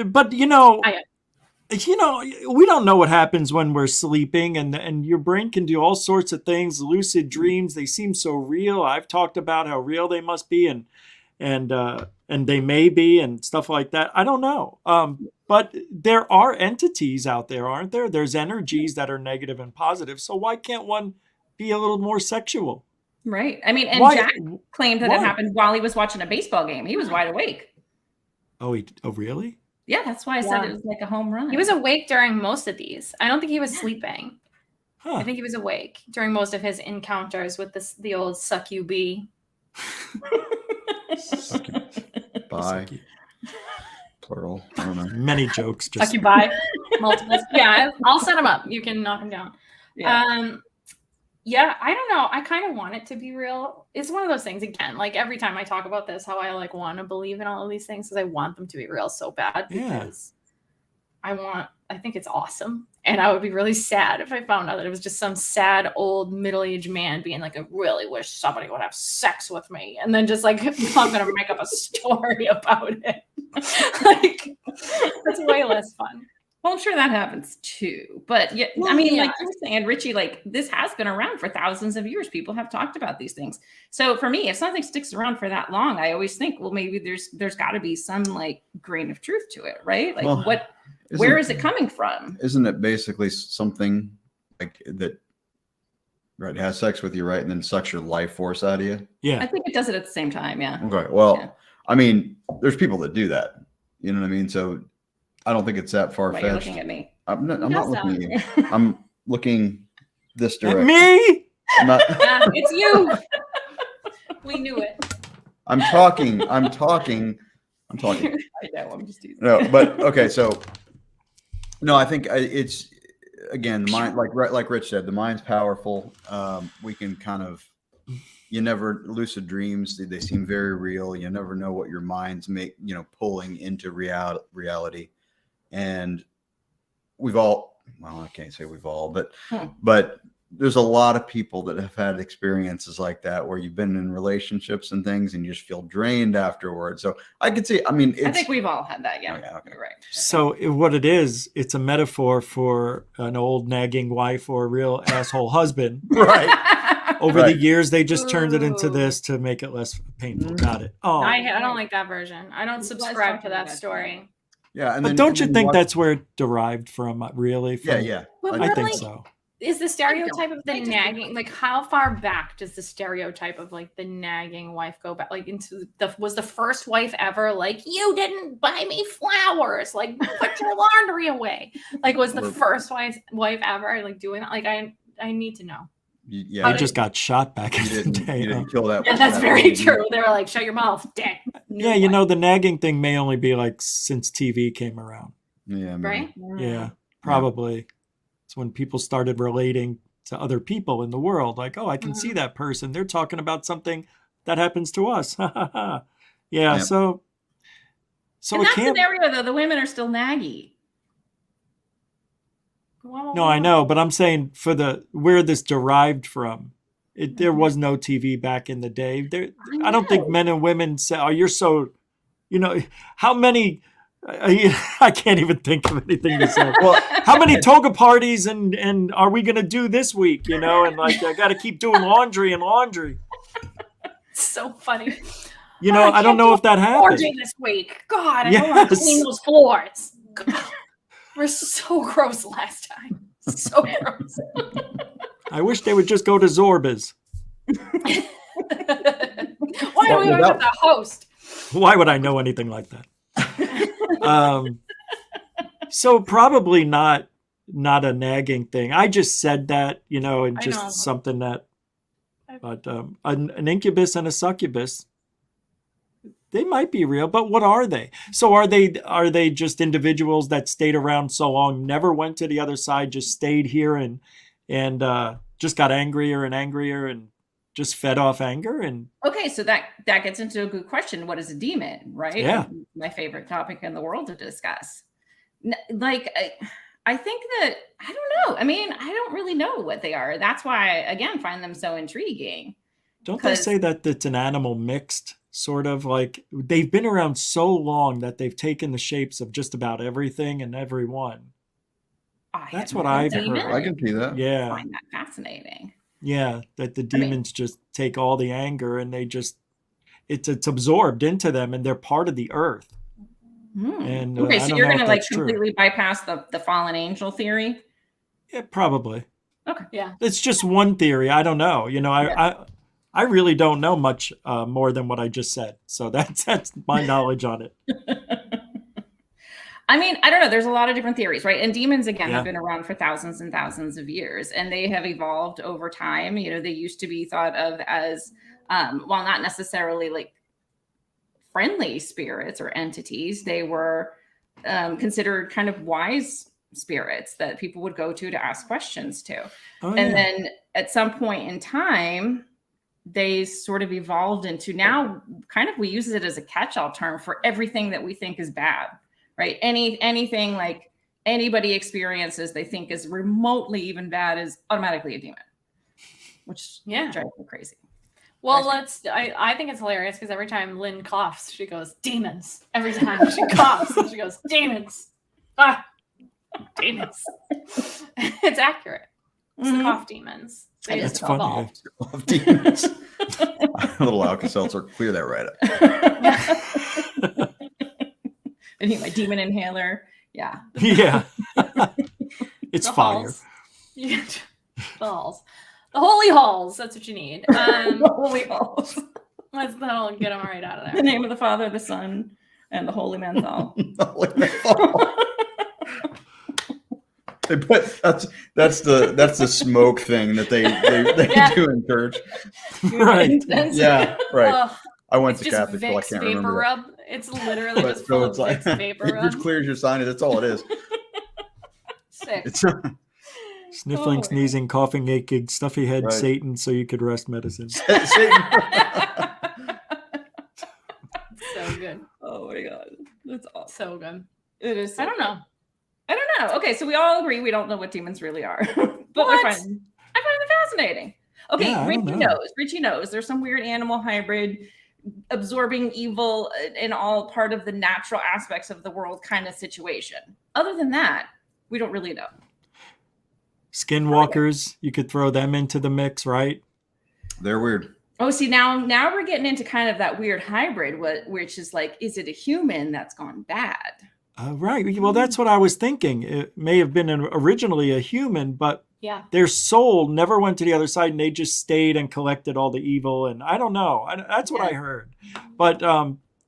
[SPEAKER 3] But we don't know what happens when we're sleeping, and your brain can do all sorts of things. Lucid dreams, they seem so real. I've talked about how real they must be, and they may be, and stuff like that. I don't know. But there are entities out there, aren't there? There's energies that are negative and positive. So why can't one be a little more sexual?
[SPEAKER 1] right. I mean, and
[SPEAKER 3] Why-
[SPEAKER 1] Jack claimed that
[SPEAKER 3] why?
[SPEAKER 1] it happened while he was watching a baseball game. He was wide awake.
[SPEAKER 3] Oh, really?
[SPEAKER 1] Yeah, that's why I said
[SPEAKER 2] Yeah.
[SPEAKER 1] it was like a home run.
[SPEAKER 2] He was awake during most of these. I don't think he was sleeping.
[SPEAKER 3] Huh.
[SPEAKER 2] I think he was awake during most of his encounters with the old succubus.
[SPEAKER 4] Bye. Plural. I don't know.
[SPEAKER 3] Many jokes. Just
[SPEAKER 2] Succubi. Multiples. Yeah, I'll set him up. You can knock him down.
[SPEAKER 1] Yeah.
[SPEAKER 2] Yeah, I don't know. I kind of want it to be real. It's one of those things, again, like every time I talk about this, how I like want to believe in all of these things because I want them to be real so bad because I think it's awesome. And I would be really sad if I found out that it was just some sad old middle-aged man being like, I really wish somebody would have sex with me. And then just like, I'm going to make up a story about it. Like, that's way less fun.
[SPEAKER 1] Well, I'm sure that happens too. But yeah,
[SPEAKER 2] Well,
[SPEAKER 1] I mean,
[SPEAKER 2] yeah.
[SPEAKER 1] like you're saying, Richie, like this has been around for thousands of years. People have talked about these things. So for me, if something sticks around for that long, I always think, well, maybe there's got to be some like grain of truth to it, right? Like where is it coming from?
[SPEAKER 4] Isn't it basically something like that, right? Has sex with you, right? And then sucks your life force out of you?
[SPEAKER 3] Yeah.
[SPEAKER 1] I think it does it at the same time. Yeah.
[SPEAKER 4] Okay. Well,
[SPEAKER 1] Yeah.
[SPEAKER 4] I mean, there's people that do that. You know what I mean? So I don't think it's that far
[SPEAKER 1] Why you're
[SPEAKER 4] fetched.
[SPEAKER 1] looking at me?
[SPEAKER 4] I'm not looking at you. I'm looking this
[SPEAKER 3] At
[SPEAKER 4] direction.
[SPEAKER 3] me?
[SPEAKER 4] I'm not,
[SPEAKER 2] Yeah, it's you. We knew it.
[SPEAKER 4] I'm talking.
[SPEAKER 1] I know. I'm just teasing.
[SPEAKER 4] No, but okay. So no, I think it's, again, the mind, like Rich said, the mind's powerful. We can kind of, you never, lucid dreams, they seem very real. You never know what your mind's pulling into reality. And we've all, well, I can't say we've all, but there's a lot of people that have had experiences like that where you've been in relationships and things and you just feel drained afterwards. So I could see, I mean,
[SPEAKER 1] I think we've all had that. Yeah.
[SPEAKER 4] Oh, yeah, okay.
[SPEAKER 1] You're right.
[SPEAKER 3] So what it is, it's a metaphor for an old nagging wife or a real asshole husband.
[SPEAKER 4] right.
[SPEAKER 3] Over
[SPEAKER 4] Right.
[SPEAKER 3] the years, they just turned it into this to make it less painful. Got it. Oh,
[SPEAKER 2] I don't like that version. I don't
[SPEAKER 1] Was
[SPEAKER 2] subscribe to
[SPEAKER 1] talking
[SPEAKER 2] that
[SPEAKER 1] about
[SPEAKER 2] story.
[SPEAKER 4] Yeah. And
[SPEAKER 3] but
[SPEAKER 4] then,
[SPEAKER 3] don't you think
[SPEAKER 4] watch-
[SPEAKER 3] that's where it derived from? Really?
[SPEAKER 4] Yeah.
[SPEAKER 3] From,
[SPEAKER 4] Yeah.
[SPEAKER 2] But
[SPEAKER 3] I
[SPEAKER 2] we're
[SPEAKER 3] think
[SPEAKER 2] like,
[SPEAKER 3] so.
[SPEAKER 2] is the stereotype of the
[SPEAKER 1] I just-
[SPEAKER 2] nagging, like how far back does the stereotype of like the nagging wife go back? Like was the first wife ever like, you didn't buy me flowers, like put your laundry away? Like was the first wife ever like doing that? Like I need to know.
[SPEAKER 4] Yeah.
[SPEAKER 3] They just got shot back
[SPEAKER 4] You
[SPEAKER 3] in the
[SPEAKER 4] didn't,
[SPEAKER 3] day.
[SPEAKER 4] you
[SPEAKER 3] huh?
[SPEAKER 4] didn't kill that.
[SPEAKER 2] Yeah, that's
[SPEAKER 4] that
[SPEAKER 2] very
[SPEAKER 4] lady.
[SPEAKER 2] true. They were like, shut your mouth, dick.
[SPEAKER 3] Yeah, you know, the nagging thing may only be like since TV came around.
[SPEAKER 4] Yeah. Maybe.
[SPEAKER 2] Right?
[SPEAKER 3] Yeah, probably. It's when people started relating to other people in the world. Like, oh, I can see that person. They're talking about something that happens to us. Yeah,
[SPEAKER 4] Yep.
[SPEAKER 3] so
[SPEAKER 1] In
[SPEAKER 3] it
[SPEAKER 1] that
[SPEAKER 3] can't.
[SPEAKER 1] scenario, though, the women are still naggy.
[SPEAKER 3] No, I know, but I'm saying for where this derived from. There was no TV back in the day. I don't think men and women say, "Oh, you're so," how many. I can't even think of anything to say.
[SPEAKER 4] Well,
[SPEAKER 3] How many toga parties and are we going to do this week? And like I got to keep doing laundry.
[SPEAKER 2] It's so funny.
[SPEAKER 3] I don't know if that happened.
[SPEAKER 2] Laundry this week. God, I don't want to
[SPEAKER 3] Yes.
[SPEAKER 2] clean those floors. God, we're so gross last time. So gross.
[SPEAKER 3] I wish they would just go to Zorba's.
[SPEAKER 2] Why do we always have the host?
[SPEAKER 3] Why would I know anything like that? So probably not a nagging thing. I just said that, and
[SPEAKER 2] I
[SPEAKER 3] just
[SPEAKER 2] know.
[SPEAKER 3] something that, but an incubus and a succubus, they might be real, but what are they? So are they just individuals that stayed around so long, never went to the other side, just stayed here and just got angrier and angrier and just fed off anger? And
[SPEAKER 1] Okay, so that gets into a good question. What is a demon, right?
[SPEAKER 3] Yeah.
[SPEAKER 1] My favorite topic in the world to discuss. I think that, I don't know. I mean, I don't really know what they are. That's why I, again, find them so intriguing.
[SPEAKER 3] don't they say that it's an animal mixed, sort of like they've been around so long that they've taken the shapes of just about everything and everyone? That's what I've heard.
[SPEAKER 4] I can see that.
[SPEAKER 1] I
[SPEAKER 3] Yeah.
[SPEAKER 1] find that fascinating.
[SPEAKER 3] Yeah, that the demons just take all the anger and it's absorbed into them and they're part of the earth. And
[SPEAKER 1] Okay,
[SPEAKER 3] I
[SPEAKER 1] so
[SPEAKER 3] don't
[SPEAKER 1] you're
[SPEAKER 3] know
[SPEAKER 1] going to
[SPEAKER 3] if
[SPEAKER 1] like
[SPEAKER 3] that's true.
[SPEAKER 1] completely bypass the fallen angel theory?
[SPEAKER 3] Yeah, probably.
[SPEAKER 1] Okay.
[SPEAKER 2] Yeah.
[SPEAKER 3] It's just one theory. I don't know. I really don't know much more than what I just said. So that's my knowledge on it.
[SPEAKER 1] I mean, I don't know. There's a lot of different theories, right? And demons, again,
[SPEAKER 3] Yeah.
[SPEAKER 1] have been around for thousands and thousands of years, and they have evolved over time. They used to be thought of as, while not necessarily like friendly spirits or entities, they were considered kind of wise spirits that people would go to ask questions to.
[SPEAKER 3] Oh,
[SPEAKER 1] And
[SPEAKER 3] yeah.
[SPEAKER 1] then at some point in time, they sort of evolved into, now kind of we use it as a catch-all term for everything that we think is bad, right? Anything like anybody experiences they think is remotely even bad is automatically a demon, which drives me crazy.
[SPEAKER 2] Well, I think it's hilarious because every time Lynn coughs, she goes, demons. Every time she coughs, she goes, demons. Ah, demons. It's accurate. It's the cough demons.
[SPEAKER 3] That's funny.
[SPEAKER 4] Cough demons. A little Alka-Seltzer, clear that right up.
[SPEAKER 1] I need my demon inhaler. Yeah.
[SPEAKER 3] Yeah. It's fire.
[SPEAKER 2] The halls. The holy halls. That's what you need.
[SPEAKER 1] The holy halls.
[SPEAKER 2] That'll get them right out of there.
[SPEAKER 1] The name of the Father, the Son, and the Holy Menthol.
[SPEAKER 4] That's the smoke thing that they do in church.
[SPEAKER 3] Right.
[SPEAKER 4] Yeah, right. I went to Catholic school. I
[SPEAKER 2] Vicks
[SPEAKER 4] can't
[SPEAKER 2] vapor
[SPEAKER 4] remember.
[SPEAKER 2] rub. It's literally just full of Vicks vapor
[SPEAKER 4] it
[SPEAKER 2] rub.
[SPEAKER 4] just clears your sinus. That's all it is.
[SPEAKER 2] Sick.
[SPEAKER 4] It's
[SPEAKER 3] Sniffling, sneezing, coughing, aching, stuffy head,
[SPEAKER 4] Right.
[SPEAKER 3] Satan, so you could rest medicine.
[SPEAKER 2] So good.
[SPEAKER 1] Oh my God. That's awesome.
[SPEAKER 2] So good.
[SPEAKER 1] It is. So
[SPEAKER 2] I don't know.
[SPEAKER 1] Okay, so we all agree we don't know what demons really are. But
[SPEAKER 2] What?
[SPEAKER 1] I find them fascinating. Okay,
[SPEAKER 3] Yeah, I don't know.
[SPEAKER 1] Richie knows. There's some weird animal hybrid absorbing evil in all part of the natural aspects of the world kind of situation. Other than that, we don't really know.
[SPEAKER 3] Skinwalkers, you could throw them into the mix, right?
[SPEAKER 4] They're weird.
[SPEAKER 1] Oh, see, now we're getting into kind of that weird hybrid, which is like, is it a human that's gone bad?
[SPEAKER 3] Right. Well, that's what I was thinking. It may have been originally a human, but
[SPEAKER 2] Yeah.
[SPEAKER 3] their soul never went to the other side, and they just stayed and collected all the evil. And I don't know. That's what I heard. But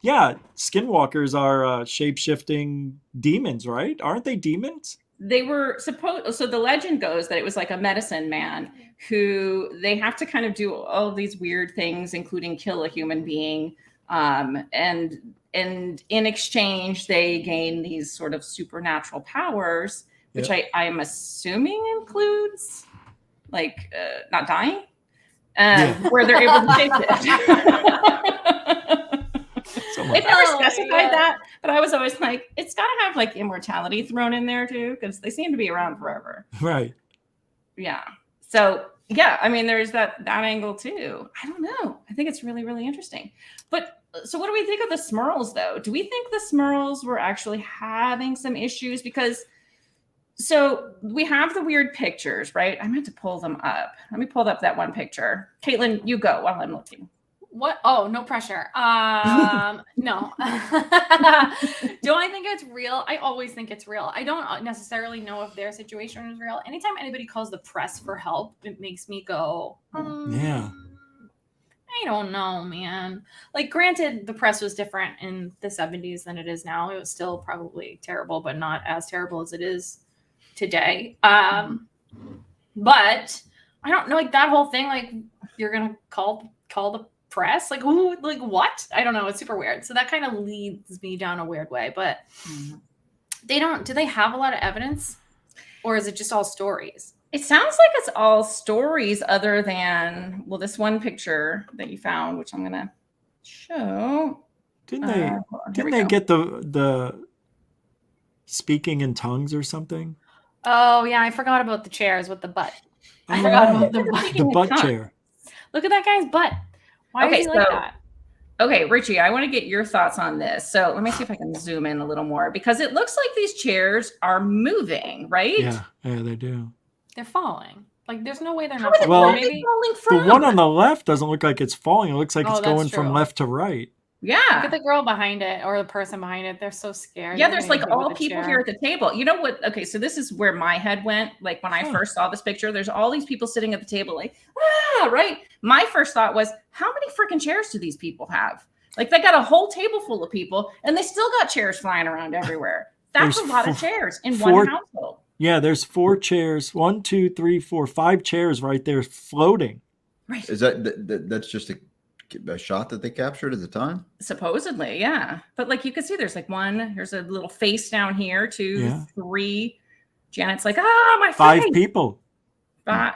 [SPEAKER 3] yeah, skinwalkers are shape-shifting demons, right? Aren't they demons?
[SPEAKER 1] They were supposed, so the legend goes that it was like a medicine man who they have to kind of do all these weird things, including kill a human being. And in exchange, they gain these sort of supernatural powers, which I'm assuming includes like not dying, where they're able to shape it. It never specified that, but I was always like, it's got to have like immortality thrown in there too, because they seem to be around forever.
[SPEAKER 3] Right.
[SPEAKER 1] Yeah. So yeah, I mean, there's that angle too. I don't know. I think it's really, really interesting. But so what do we think of the Smurls though? Do we think the Smurls were actually having some issues? Because so we have the weird pictures, right? I meant to pull them up. Let me pull up that one picture. Caitlin, you go while I'm looking.
[SPEAKER 2] What? Oh, no pressure. No. Do I think it's real? I always think it's real. I don't necessarily know if their situation is real. Anytime anybody calls the press for help, it makes me go,
[SPEAKER 3] Yeah.
[SPEAKER 2] I don't know, man. Like, granted, the press was different in the 70s than it is now. It was still probably terrible, but not as terrible as it is today. But I don't know, like that whole thing, like you're gonna call the press, like who, like what? I don't know. It's super weird. So that kind of leads me down a weird way. But do they have a lot of evidence, or is it just all stories?
[SPEAKER 1] It sounds like it's all stories, other than this one picture that you found, which I'm gonna show.
[SPEAKER 3] Didn't they get the speaking in tongues or something?
[SPEAKER 2] Oh yeah, I forgot about the chairs with the butt. I forgot about the butt.
[SPEAKER 3] The butt chair.
[SPEAKER 2] Look at that guy's butt. Why is he like that?
[SPEAKER 1] Okay, Richie, I want to get your thoughts on this. So let me see if I can zoom in a little more, because it looks like these chairs are moving, right?
[SPEAKER 3] Yeah, they do.
[SPEAKER 2] They're falling. Like there's no way they're not falling.
[SPEAKER 3] Well,
[SPEAKER 2] Maybe
[SPEAKER 1] falling from?
[SPEAKER 3] The one on the left doesn't look like it's falling. It looks like it's
[SPEAKER 2] that's
[SPEAKER 3] going from
[SPEAKER 2] true.
[SPEAKER 3] left to right.
[SPEAKER 1] Yeah.
[SPEAKER 2] Look at the girl behind it, or the person behind it. They're so scared.
[SPEAKER 1] Yeah, there's like all people here at the table. You know what? Okay, so this is where my head went. Like when I first saw this picture, there's all these people sitting at the table, like, right? My first thought was, how many freaking chairs do these people have? Like they got a whole table full of people, and they still got chairs flying around everywhere. That's
[SPEAKER 3] There's
[SPEAKER 1] a lot of chairs in
[SPEAKER 3] four-
[SPEAKER 1] one household.
[SPEAKER 3] Yeah, there's 4 chairs. 1, 2, 3, 4, 5 chairs right there floating.
[SPEAKER 1] Right.
[SPEAKER 4] Is that's just a shot that they captured at the time?
[SPEAKER 1] Supposedly, yeah. But like you can see, there's like one. Here's a little face down here. 2, 3. Janet's like, my
[SPEAKER 3] 5
[SPEAKER 1] face.
[SPEAKER 3] people.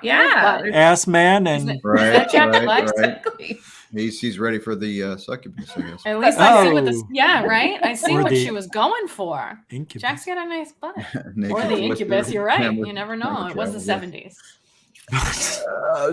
[SPEAKER 1] Yeah.
[SPEAKER 2] But-
[SPEAKER 3] Ass man
[SPEAKER 2] Isn't
[SPEAKER 3] and
[SPEAKER 2] it-
[SPEAKER 4] Right,
[SPEAKER 2] Jack
[SPEAKER 4] right,
[SPEAKER 2] Black?
[SPEAKER 4] right.
[SPEAKER 1] Exactly.
[SPEAKER 4] He's ready for the succubus, I guess.
[SPEAKER 2] At least I see what this.
[SPEAKER 3] Oh.
[SPEAKER 2] Yeah, right. I see
[SPEAKER 3] Or
[SPEAKER 2] what
[SPEAKER 3] the-
[SPEAKER 2] she was going for.
[SPEAKER 3] incubus.
[SPEAKER 2] Jack's got a nice butt.
[SPEAKER 4] Naked
[SPEAKER 2] Or the
[SPEAKER 4] blister,
[SPEAKER 2] incubus. You're right.
[SPEAKER 4] camera-
[SPEAKER 2] You never know.
[SPEAKER 4] camera
[SPEAKER 2] It was the
[SPEAKER 4] travel,
[SPEAKER 2] '70s.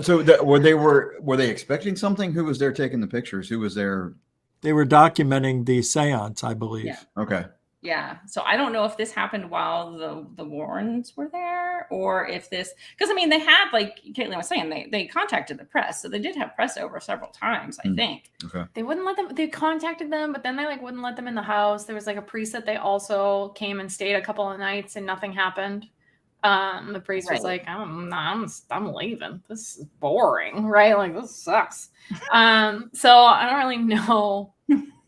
[SPEAKER 4] So were they expecting something? Who was there taking the pictures? Who was there?
[SPEAKER 3] They were documenting the seance, I believe.
[SPEAKER 1] Yeah.
[SPEAKER 4] Okay.
[SPEAKER 1] Yeah. So I don't know if this happened while the Warrens were there, or if this, because I mean, they had, like Caitlin was saying, they contacted the press, so they did have press over several times, I think.
[SPEAKER 4] Okay.
[SPEAKER 2] They wouldn't let them. They contacted them, but then they like wouldn't let them in the house. There was like a priest that they also came and stayed a couple of nights, and nothing happened. The priest was
[SPEAKER 1] Right.
[SPEAKER 2] like, I'm leaving. This is boring, right? Like this sucks. So I don't really know.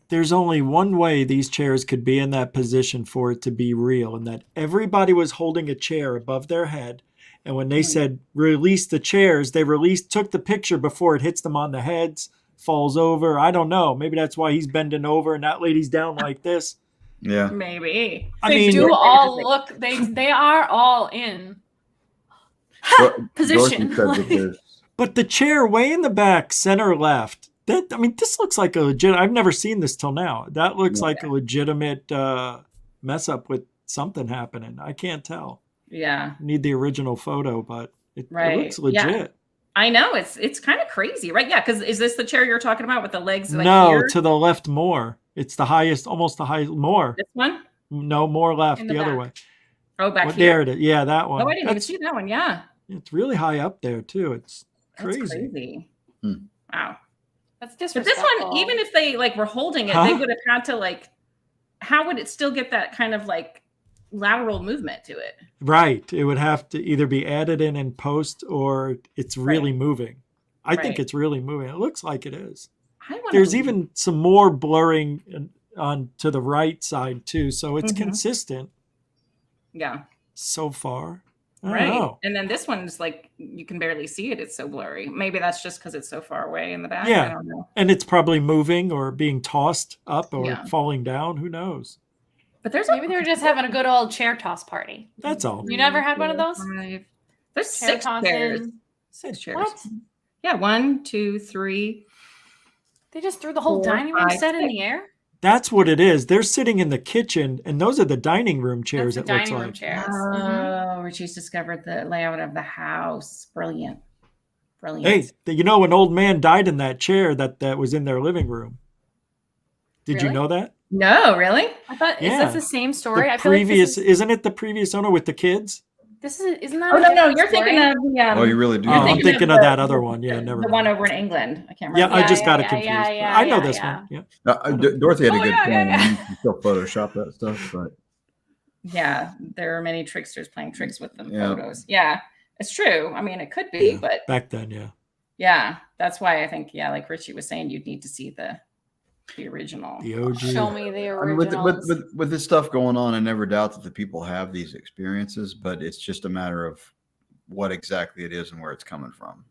[SPEAKER 3] There's only one way these chairs could be in that position for it to be real, and that everybody was holding a chair above their head. And when they said release the chairs, they took the picture before it hits them on the heads, falls over. I don't know. Maybe that's why he's bending over and that lady's down like this.
[SPEAKER 4] Yeah.
[SPEAKER 1] Maybe.
[SPEAKER 3] I
[SPEAKER 2] They
[SPEAKER 3] mean,
[SPEAKER 2] do all look. They are all in position.
[SPEAKER 4] Dorothy said that there's-
[SPEAKER 3] but the chair way in the back, center left. This looks like a legit. I've never seen this till now. That looks like a legitimate mess up with something happening. I can't tell.
[SPEAKER 1] Yeah.
[SPEAKER 3] Need the original photo, but it
[SPEAKER 1] Right.
[SPEAKER 3] looks legit.
[SPEAKER 1] Yeah. I know it's kind of crazy, right? Yeah. Because is this the chair you're talking about with the legs? Like
[SPEAKER 3] No,
[SPEAKER 1] here?
[SPEAKER 3] to the left more. It's the highest, almost the highest. More.
[SPEAKER 1] This one?
[SPEAKER 3] No, more left.
[SPEAKER 2] In
[SPEAKER 3] The
[SPEAKER 2] the
[SPEAKER 3] other
[SPEAKER 2] back.
[SPEAKER 3] way.
[SPEAKER 1] Oh, back
[SPEAKER 3] Well,
[SPEAKER 1] here.
[SPEAKER 3] there it is. Yeah, that one.
[SPEAKER 1] Oh, I didn't even see that one. Yeah.
[SPEAKER 3] It's really high up there too. It's
[SPEAKER 1] That's
[SPEAKER 3] crazy.
[SPEAKER 1] crazy.
[SPEAKER 4] Hmm.
[SPEAKER 1] Wow.
[SPEAKER 2] That's
[SPEAKER 1] But this
[SPEAKER 2] disrespectful.
[SPEAKER 1] one, even if they like were holding it,
[SPEAKER 3] Huh?
[SPEAKER 1] they would have had to like, how would it still get that kind of like lateral movement to it?
[SPEAKER 3] Right. It would have to either be added in post or it's really moving. I think
[SPEAKER 1] Right.
[SPEAKER 3] it's really moving. It looks like it is.
[SPEAKER 1] I wanna
[SPEAKER 3] There's
[SPEAKER 1] believe-
[SPEAKER 3] even some more blurring on to the right side too. So it's
[SPEAKER 1] Mhm.
[SPEAKER 3] consistent
[SPEAKER 1] yeah.
[SPEAKER 3] so far. I don't
[SPEAKER 1] Right.
[SPEAKER 3] know.
[SPEAKER 1] And then this one's like you can barely see it. It's so blurry. Maybe that's just because it's so far away in the back.
[SPEAKER 3] Yeah.
[SPEAKER 1] I don't know.
[SPEAKER 3] And it's probably moving or being tossed up or
[SPEAKER 1] Yeah.
[SPEAKER 3] falling down. Who knows?
[SPEAKER 1] But there's
[SPEAKER 2] Maybe they were just having a good old chair toss party.
[SPEAKER 3] That's all.
[SPEAKER 2] You never had one of those?
[SPEAKER 1] Five. There's
[SPEAKER 2] Chair
[SPEAKER 1] 6 chairs.
[SPEAKER 2] tossing.
[SPEAKER 1] 6 chairs.
[SPEAKER 2] What?
[SPEAKER 1] Yeah, 1, 2, 3.
[SPEAKER 2] They just threw the whole
[SPEAKER 1] 4,
[SPEAKER 2] dining room
[SPEAKER 1] 5,
[SPEAKER 2] set in
[SPEAKER 1] 6.
[SPEAKER 2] the air.
[SPEAKER 3] That's what it is. They're sitting in the kitchen, and those are the dining room chairs.
[SPEAKER 2] That's
[SPEAKER 3] It
[SPEAKER 2] the
[SPEAKER 3] looks
[SPEAKER 2] dining room
[SPEAKER 3] like.
[SPEAKER 2] chairs.
[SPEAKER 1] Oh, Richie's discovered the layout of the house. Brilliant. Brilliant.
[SPEAKER 3] Hey, you know, an old man died in that chair that was in their living room. Did you
[SPEAKER 2] Really?
[SPEAKER 3] know that?
[SPEAKER 1] No, really?
[SPEAKER 2] I thought is
[SPEAKER 3] Yeah.
[SPEAKER 2] this the same story?
[SPEAKER 3] The
[SPEAKER 2] I feel like
[SPEAKER 3] previous,
[SPEAKER 2] this
[SPEAKER 3] isn't it the previous owner with the kids?
[SPEAKER 2] isn't that?
[SPEAKER 1] Oh,
[SPEAKER 2] a
[SPEAKER 1] no,
[SPEAKER 2] different
[SPEAKER 1] you're thinking
[SPEAKER 2] story?
[SPEAKER 1] of the
[SPEAKER 4] Oh, you really do.
[SPEAKER 3] Oh, I'm
[SPEAKER 1] thinking
[SPEAKER 3] thinking
[SPEAKER 1] of
[SPEAKER 3] of
[SPEAKER 1] the-
[SPEAKER 3] that other one. Yeah, never
[SPEAKER 1] the
[SPEAKER 3] mind.
[SPEAKER 1] one over in England. I can't
[SPEAKER 3] Yeah,
[SPEAKER 1] remember.
[SPEAKER 3] I just got it
[SPEAKER 2] yeah,
[SPEAKER 3] confused.
[SPEAKER 2] yeah,
[SPEAKER 3] I know
[SPEAKER 2] yeah,
[SPEAKER 3] this
[SPEAKER 2] yeah.
[SPEAKER 3] one. Yeah.
[SPEAKER 4] Dorothy had a
[SPEAKER 2] Oh,
[SPEAKER 4] good
[SPEAKER 2] yeah,
[SPEAKER 4] point.
[SPEAKER 2] yeah,
[SPEAKER 4] You can still Photoshop that stuff, but
[SPEAKER 1] Yeah, there are many tricksters playing tricks with the
[SPEAKER 4] Yeah.
[SPEAKER 1] photos. Yeah, it's true. I mean, it could be,
[SPEAKER 3] Yeah.
[SPEAKER 1] but
[SPEAKER 3] Back then, yeah.
[SPEAKER 1] yeah, that's why I think, yeah, like Richie was saying, you'd need to see the original.
[SPEAKER 3] The OG.
[SPEAKER 2] Show me the
[SPEAKER 4] I mean, with,
[SPEAKER 2] originals.
[SPEAKER 4] with this stuff going on, I never doubt that the people have these experiences, but it's just a matter of what exactly it is and where it's coming from.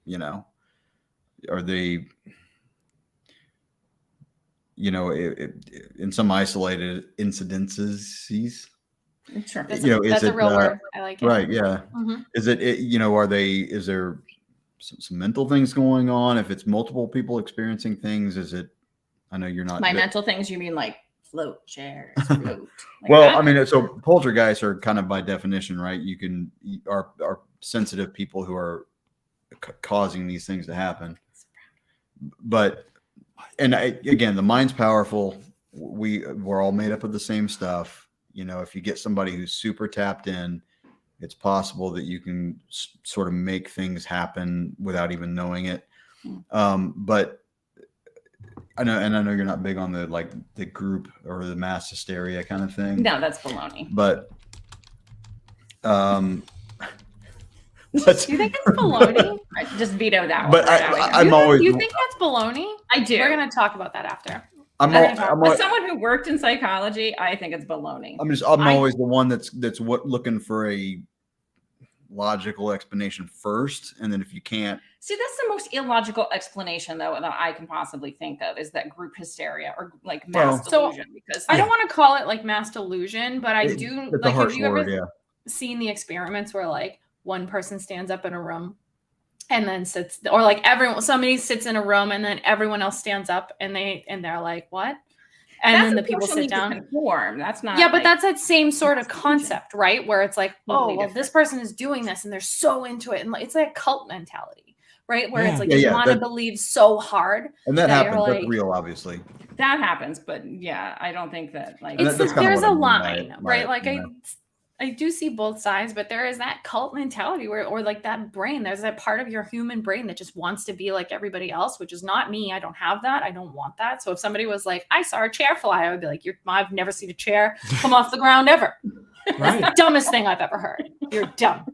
[SPEAKER 4] You know, are they, you know, in some isolated incidences,
[SPEAKER 1] Sure.
[SPEAKER 2] That's,
[SPEAKER 4] you know, is
[SPEAKER 2] that's a
[SPEAKER 4] it,
[SPEAKER 2] real word. I like it.
[SPEAKER 4] right? Yeah.
[SPEAKER 2] Mhm.
[SPEAKER 4] Is it, you know, is there some mental things going on? If it's multiple people experiencing things, is it, I know you're not.
[SPEAKER 1] My
[SPEAKER 4] but-
[SPEAKER 1] mental things, you mean like float chairs, float. like
[SPEAKER 4] Well,
[SPEAKER 1] that?
[SPEAKER 4] I mean, so poltergeists are kind of by definition, right? Are sensitive people who are causing these things to happen. But, and again, the mind's powerful. We're all made up of the same stuff. You know, if you get somebody who's super tapped in, it's possible that you can sort of make things happen without even knowing it. But I know you're not big on the group or the mass hysteria kind of thing.
[SPEAKER 1] No, that's baloney.
[SPEAKER 4] But
[SPEAKER 2] Do you think it's baloney?
[SPEAKER 1] I just veto that one.
[SPEAKER 4] But
[SPEAKER 1] right out of here.
[SPEAKER 4] I'm always
[SPEAKER 2] You think that's baloney?
[SPEAKER 1] I do.
[SPEAKER 2] We're gonna talk about that after.
[SPEAKER 4] I'm
[SPEAKER 2] As
[SPEAKER 1] someone who worked in psychology, I think it's baloney.
[SPEAKER 4] I'm always the one that's looking for a logical explanation first, and then if you can't,
[SPEAKER 1] See, that's the most illogical explanation, though, that I can possibly think of is that group hysteria or like mass
[SPEAKER 2] Well,
[SPEAKER 1] delusion. Because
[SPEAKER 2] I don't want to call it like mass delusion, but I
[SPEAKER 4] It-
[SPEAKER 2] do
[SPEAKER 4] it's a
[SPEAKER 2] like.
[SPEAKER 4] harsh
[SPEAKER 2] Have you
[SPEAKER 4] word,
[SPEAKER 2] ever
[SPEAKER 4] yeah.
[SPEAKER 2] seen the experiments where like one person stands up in a room and then sits, or like somebody sits in a room and then everyone else stands up and they're like, what? And
[SPEAKER 1] That's
[SPEAKER 2] then the
[SPEAKER 1] a
[SPEAKER 2] people
[SPEAKER 1] social
[SPEAKER 2] sit
[SPEAKER 1] need to
[SPEAKER 2] down.
[SPEAKER 1] conform. That's not.
[SPEAKER 2] Yeah, but
[SPEAKER 1] like,
[SPEAKER 2] that's that same sort of
[SPEAKER 1] exclusion.
[SPEAKER 2] concept, right? Where it's like,
[SPEAKER 1] Totally
[SPEAKER 2] oh, well,
[SPEAKER 1] different.
[SPEAKER 2] this person is doing this and they're so into it. And it's like a cult mentality, right? Where
[SPEAKER 3] Yeah.
[SPEAKER 2] it's like
[SPEAKER 4] Yeah,
[SPEAKER 2] you
[SPEAKER 4] yeah,
[SPEAKER 2] want to
[SPEAKER 4] that-
[SPEAKER 2] believe so hard.
[SPEAKER 4] And that
[SPEAKER 2] that you're
[SPEAKER 4] happens. That's
[SPEAKER 2] like-
[SPEAKER 4] real, obviously.
[SPEAKER 1] that happens, but yeah, I don't think that like
[SPEAKER 4] And
[SPEAKER 2] It's
[SPEAKER 4] that's kinda
[SPEAKER 2] there's
[SPEAKER 4] what I
[SPEAKER 2] a
[SPEAKER 4] mean by
[SPEAKER 2] line,
[SPEAKER 4] it,
[SPEAKER 2] right?
[SPEAKER 4] by it,
[SPEAKER 2] Like
[SPEAKER 4] you know.
[SPEAKER 2] I do see both sides, but there is that cult mentality or like that brain. There's that part of your human brain that just wants to be like everybody else, which is not me. I don't have that. I don't want that. So if somebody was like, I saw a chair fly, I would be like, I've never seen a chair come off the ground ever.
[SPEAKER 3] Right.
[SPEAKER 2] The dumbest thing I've ever heard. You're dumb.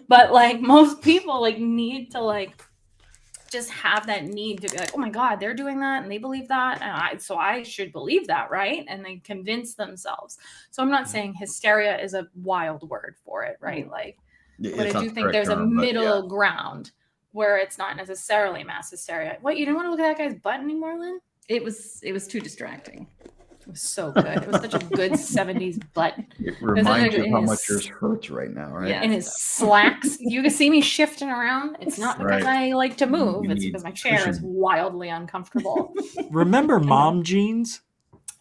[SPEAKER 2] But like most people like need to like just have that need to be like, oh my God, they're doing that and they believe that. And so I should believe that, right? And they convince themselves. So I'm not saying hysteria is a wild word for it, right? Like,
[SPEAKER 4] Yeah,
[SPEAKER 2] but
[SPEAKER 4] it's
[SPEAKER 2] I
[SPEAKER 4] not
[SPEAKER 2] do
[SPEAKER 4] the
[SPEAKER 2] think
[SPEAKER 4] correct
[SPEAKER 2] there's a
[SPEAKER 4] term, but
[SPEAKER 2] middle
[SPEAKER 4] yeah.
[SPEAKER 2] ground where it's not necessarily mass hysteria. What, you didn't want to look at that guy's butt anymore, Lynn?
[SPEAKER 1] it was too distracting.
[SPEAKER 2] It was so good. It was such a good 70s butt.
[SPEAKER 4] It reminds you
[SPEAKER 2] in
[SPEAKER 4] how
[SPEAKER 2] his-
[SPEAKER 4] much yours hurts right now, right?
[SPEAKER 1] Yeah.
[SPEAKER 2] In his slacks. You can see me shifting around. It's not because
[SPEAKER 4] Right.
[SPEAKER 2] I like to move.
[SPEAKER 4] You
[SPEAKER 2] It's
[SPEAKER 4] need
[SPEAKER 2] because my chair is
[SPEAKER 4] cushion.
[SPEAKER 2] wildly uncomfortable.
[SPEAKER 3] Remember mom jeans?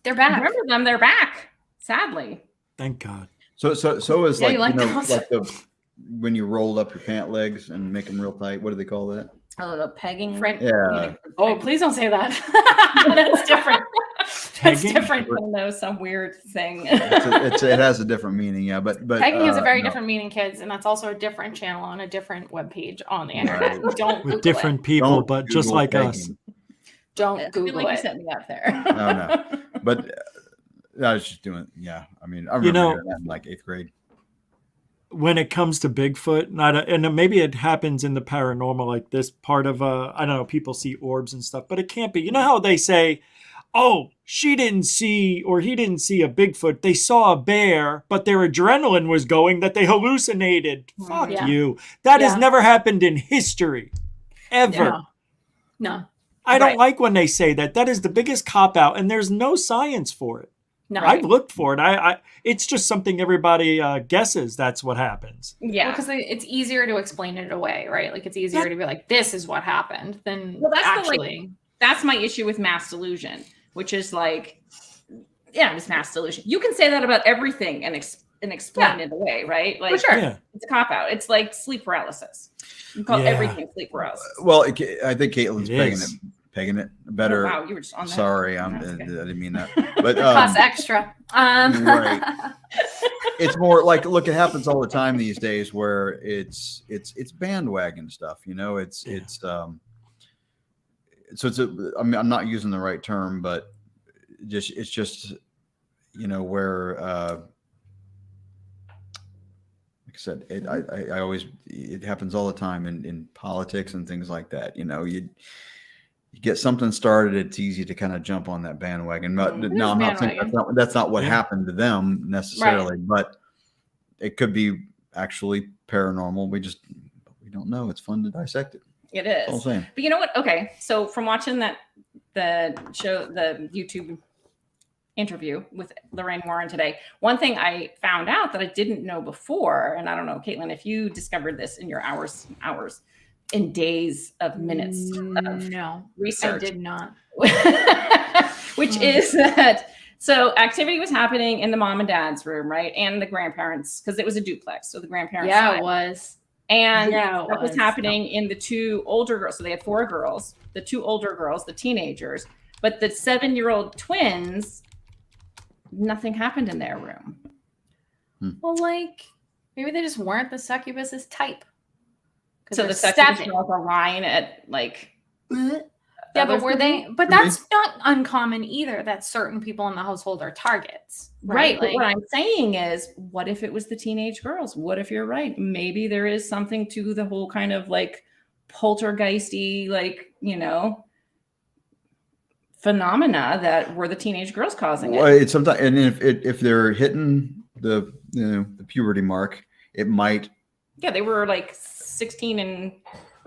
[SPEAKER 2] They're back.
[SPEAKER 1] Remember them? They're back. Sadly.
[SPEAKER 3] Thank God.
[SPEAKER 4] So is
[SPEAKER 1] Yeah,
[SPEAKER 4] like,
[SPEAKER 1] you like
[SPEAKER 4] like
[SPEAKER 1] those?
[SPEAKER 4] the when you rolled up your pant legs and make them real tight. What do they call that?
[SPEAKER 1] A little pegging.
[SPEAKER 2] Friend-
[SPEAKER 4] Yeah.
[SPEAKER 2] Oh, please don't say that. That's different. That's
[SPEAKER 3] Pegging?
[SPEAKER 2] different.
[SPEAKER 1] I don't know, some weird thing.
[SPEAKER 4] It has a different meaning, yeah. But
[SPEAKER 2] Pegging has a very
[SPEAKER 4] no.
[SPEAKER 2] different meaning, kids, and that's also a different channel on a different webpage on the internet.
[SPEAKER 4] Right.
[SPEAKER 2] Don't Google
[SPEAKER 3] With different people,
[SPEAKER 4] Don't
[SPEAKER 3] but just
[SPEAKER 4] Google
[SPEAKER 3] like
[SPEAKER 4] pegging.
[SPEAKER 3] us.
[SPEAKER 2] it. Don't
[SPEAKER 1] I feel
[SPEAKER 2] Google
[SPEAKER 1] like you
[SPEAKER 2] it.
[SPEAKER 1] set me up there.
[SPEAKER 4] No. But I was just doing, yeah. I mean, I remember
[SPEAKER 3] know-
[SPEAKER 4] doing that in like 8th grade.
[SPEAKER 3] When it comes to Bigfoot, and maybe it happens in the paranormal, like this part of I don't know, people see orbs and stuff, but it can't be. You know how they say, oh, she didn't see or he didn't see a Bigfoot. They saw a bear, but their adrenaline was going that they hallucinated. Fuck
[SPEAKER 2] Yeah.
[SPEAKER 3] you. That has
[SPEAKER 2] Yeah.
[SPEAKER 3] never happened in history. Ever.
[SPEAKER 2] No.
[SPEAKER 3] I don't
[SPEAKER 2] Right.
[SPEAKER 3] like when they say that. That is the biggest cop out, and there's no science for it.
[SPEAKER 2] No.
[SPEAKER 3] I've looked for it. I it's just something everybody guesses that's what happens.
[SPEAKER 1] Yeah.
[SPEAKER 2] Because it's easier to explain it away, right? Like it's easier to be like, this is what happened than
[SPEAKER 1] Well, that's the, like,
[SPEAKER 2] actually.
[SPEAKER 1] That's my issue with mass delusion, which is like, yeah, it's mass delusion. You can say that about everything and explain it away, right? Like,
[SPEAKER 2] sure.
[SPEAKER 3] Yeah.
[SPEAKER 1] it's a cop out. It's like sleep paralysis. You call
[SPEAKER 3] Yeah.
[SPEAKER 1] everything sleep paralysis.
[SPEAKER 4] Well, I think Caitlin's
[SPEAKER 3] It
[SPEAKER 4] pegging
[SPEAKER 3] is.
[SPEAKER 4] it. Pegging it better.
[SPEAKER 1] Oh, wow, you were just on that.
[SPEAKER 4] Sorry, I
[SPEAKER 1] That's okay.
[SPEAKER 4] didn't mean that. But
[SPEAKER 2] Costs extra.
[SPEAKER 4] right. It's more like, look, it happens all the time these days where it's bandwagon stuff. You know, so I mean, I'm not using the right term, but it's just you know where. Like I said, I always it happens all the time in politics and things like that. You know, you get something started, it's easy to kind of jump on that bandwagon. But no, I'm not saying that's not what happened to them necessarily, but it could be actually paranormal. We don't know. It's fun to dissect it.
[SPEAKER 1] It
[SPEAKER 4] That's all I'm
[SPEAKER 1] is.
[SPEAKER 4] saying.
[SPEAKER 1] But you know what? Okay. So from watching the YouTube interview with Lorraine Warren today, one thing I found out that I didn't know before, and I don't know, Caitlin, if you discovered this in your hours in days of minutes of
[SPEAKER 2] No,
[SPEAKER 1] research.
[SPEAKER 2] I did not.
[SPEAKER 1] Which is that so activity was happening in the mom and dad's room, right? And the grandparents, because it was a duplex. So the grandparents
[SPEAKER 2] Yeah,
[SPEAKER 1] side.
[SPEAKER 2] it was.
[SPEAKER 1] And
[SPEAKER 2] Yeah, it
[SPEAKER 1] that was
[SPEAKER 2] was.
[SPEAKER 1] happening in the two older girls. So they had 4 girls, the 2 older girls, the teenagers, but the 7-year-old twins, nothing happened in their room.
[SPEAKER 2] Well, like maybe they just weren't the succubus's type.
[SPEAKER 1] So the
[SPEAKER 2] they're
[SPEAKER 1] succubus
[SPEAKER 2] seven.
[SPEAKER 1] girls are lying at like.
[SPEAKER 2] Yeah, but were they? But that's not uncommon either. That certain people in the household are targets,
[SPEAKER 1] Right. But
[SPEAKER 2] Like,
[SPEAKER 1] what I'm saying is, what if it was the teenage girls? What if you're right? Maybe there is something to the whole kind of like poltergeisty, like, you know, phenomena that were the teenage girls causing
[SPEAKER 4] Well,
[SPEAKER 1] it.
[SPEAKER 4] it's sometimes, and if they're hitting the the puberty mark, it might.
[SPEAKER 1] Yeah, they were like 16 and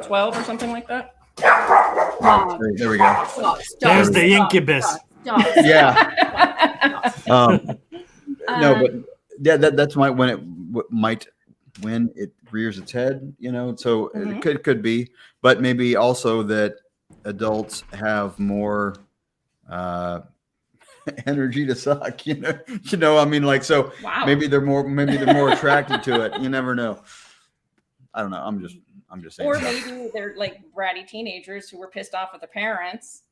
[SPEAKER 1] 12 or something like that.
[SPEAKER 4] There we go.
[SPEAKER 3] There's the incubus.
[SPEAKER 4] Yeah. No, but yeah, that's when it might when it rears its head, so
[SPEAKER 1] Mhm.
[SPEAKER 4] it could be, but maybe also that adults have more energy to suck, I mean, like, so
[SPEAKER 1] Wow.
[SPEAKER 4] maybe they're more attracted to it. You never know. I don't know. I'm just saying.
[SPEAKER 1] Or maybe they're like bratty teenagers who were pissed off with their parents.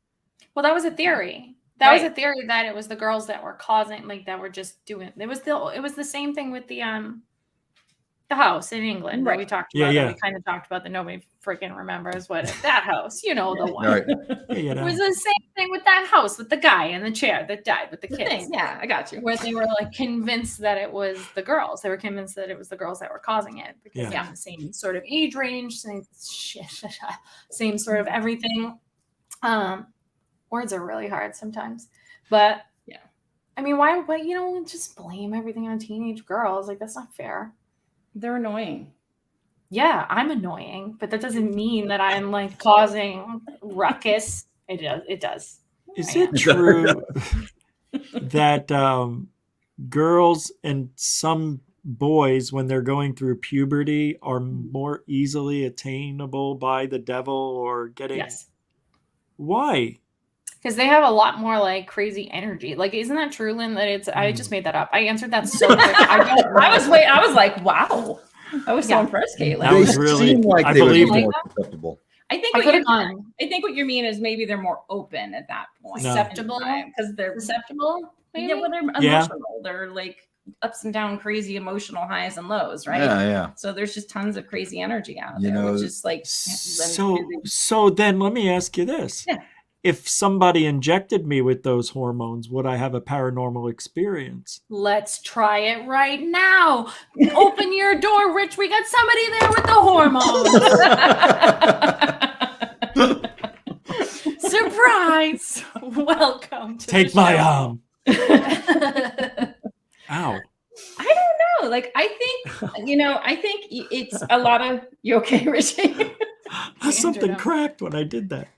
[SPEAKER 2] Well, that was a theory. That was
[SPEAKER 1] Right.
[SPEAKER 2] a theory that it was the girls that were causing, like, that were just doing. It was the same thing with the house in England that we
[SPEAKER 1] Right.
[SPEAKER 2] talked
[SPEAKER 3] Yeah,
[SPEAKER 2] about.
[SPEAKER 3] yeah.
[SPEAKER 2] That we kind of talked about that nobody freaking remembers what that house. You know, the one.
[SPEAKER 4] Right.
[SPEAKER 3] Yeah,
[SPEAKER 2] It was the same thing with that house with the guy in the chair that died with the
[SPEAKER 1] The
[SPEAKER 2] kids.
[SPEAKER 1] thing. Yeah, I got you.
[SPEAKER 2] Where they were like convinced that it was the girls. They were convinced that it was the girls that were causing it because
[SPEAKER 3] Yeah.
[SPEAKER 2] they have the same sort of age range, same same sort of everything. Words are really hard sometimes, but
[SPEAKER 1] Yeah.
[SPEAKER 2] I mean, why just blame everything on teenage girls? Like, that's not fair.
[SPEAKER 1] They're annoying.
[SPEAKER 2] Yeah, I'm annoying, but that doesn't mean that I'm like causing ruckus. It does.
[SPEAKER 3] Is
[SPEAKER 2] I
[SPEAKER 3] it true that girls and some boys, when they're going through puberty, are more easily attainable by the devil or getting?
[SPEAKER 2] Yes.
[SPEAKER 3] Why?
[SPEAKER 2] Because they have a lot more like crazy energy. Like, isn't that true, Lynn? That it's I just made that up. I answered that so quick.
[SPEAKER 1] I was like, wow. I was so
[SPEAKER 2] Yeah.
[SPEAKER 1] impressed, Caitlin.
[SPEAKER 3] That was
[SPEAKER 4] They
[SPEAKER 3] really-
[SPEAKER 4] seem like
[SPEAKER 3] I
[SPEAKER 4] they would be
[SPEAKER 3] believed
[SPEAKER 4] more
[SPEAKER 2] it.
[SPEAKER 4] susceptible.
[SPEAKER 1] I think
[SPEAKER 2] I
[SPEAKER 1] what
[SPEAKER 2] could
[SPEAKER 1] you're,
[SPEAKER 2] have gone
[SPEAKER 1] I think what you mean is maybe they're more open at that point.
[SPEAKER 3] No.
[SPEAKER 2] Susceptible?
[SPEAKER 1] Because they're
[SPEAKER 2] susceptible. Maybe?
[SPEAKER 1] Yeah, well, they're
[SPEAKER 3] Yeah.
[SPEAKER 1] emotional. They're like ups and down, crazy emotional highs and lows, right?
[SPEAKER 4] Yeah.
[SPEAKER 1] So there's just tons of crazy energy out
[SPEAKER 4] You
[SPEAKER 1] there,
[SPEAKER 4] know,
[SPEAKER 1] which is like
[SPEAKER 3] So then let me ask you this.
[SPEAKER 1] Yeah.
[SPEAKER 3] If somebody injected me with those hormones, would I have a paranormal experience?
[SPEAKER 2] Let's try it right now. Open your door, Rich. We got somebody there with the hormones. Surprise! Welcome to
[SPEAKER 3] Take
[SPEAKER 2] the
[SPEAKER 3] my
[SPEAKER 2] show.
[SPEAKER 3] arm. Ow.
[SPEAKER 1] I don't know. Like, I think it's a lot of. You okay, Richie?
[SPEAKER 3] Something cracked when I did that.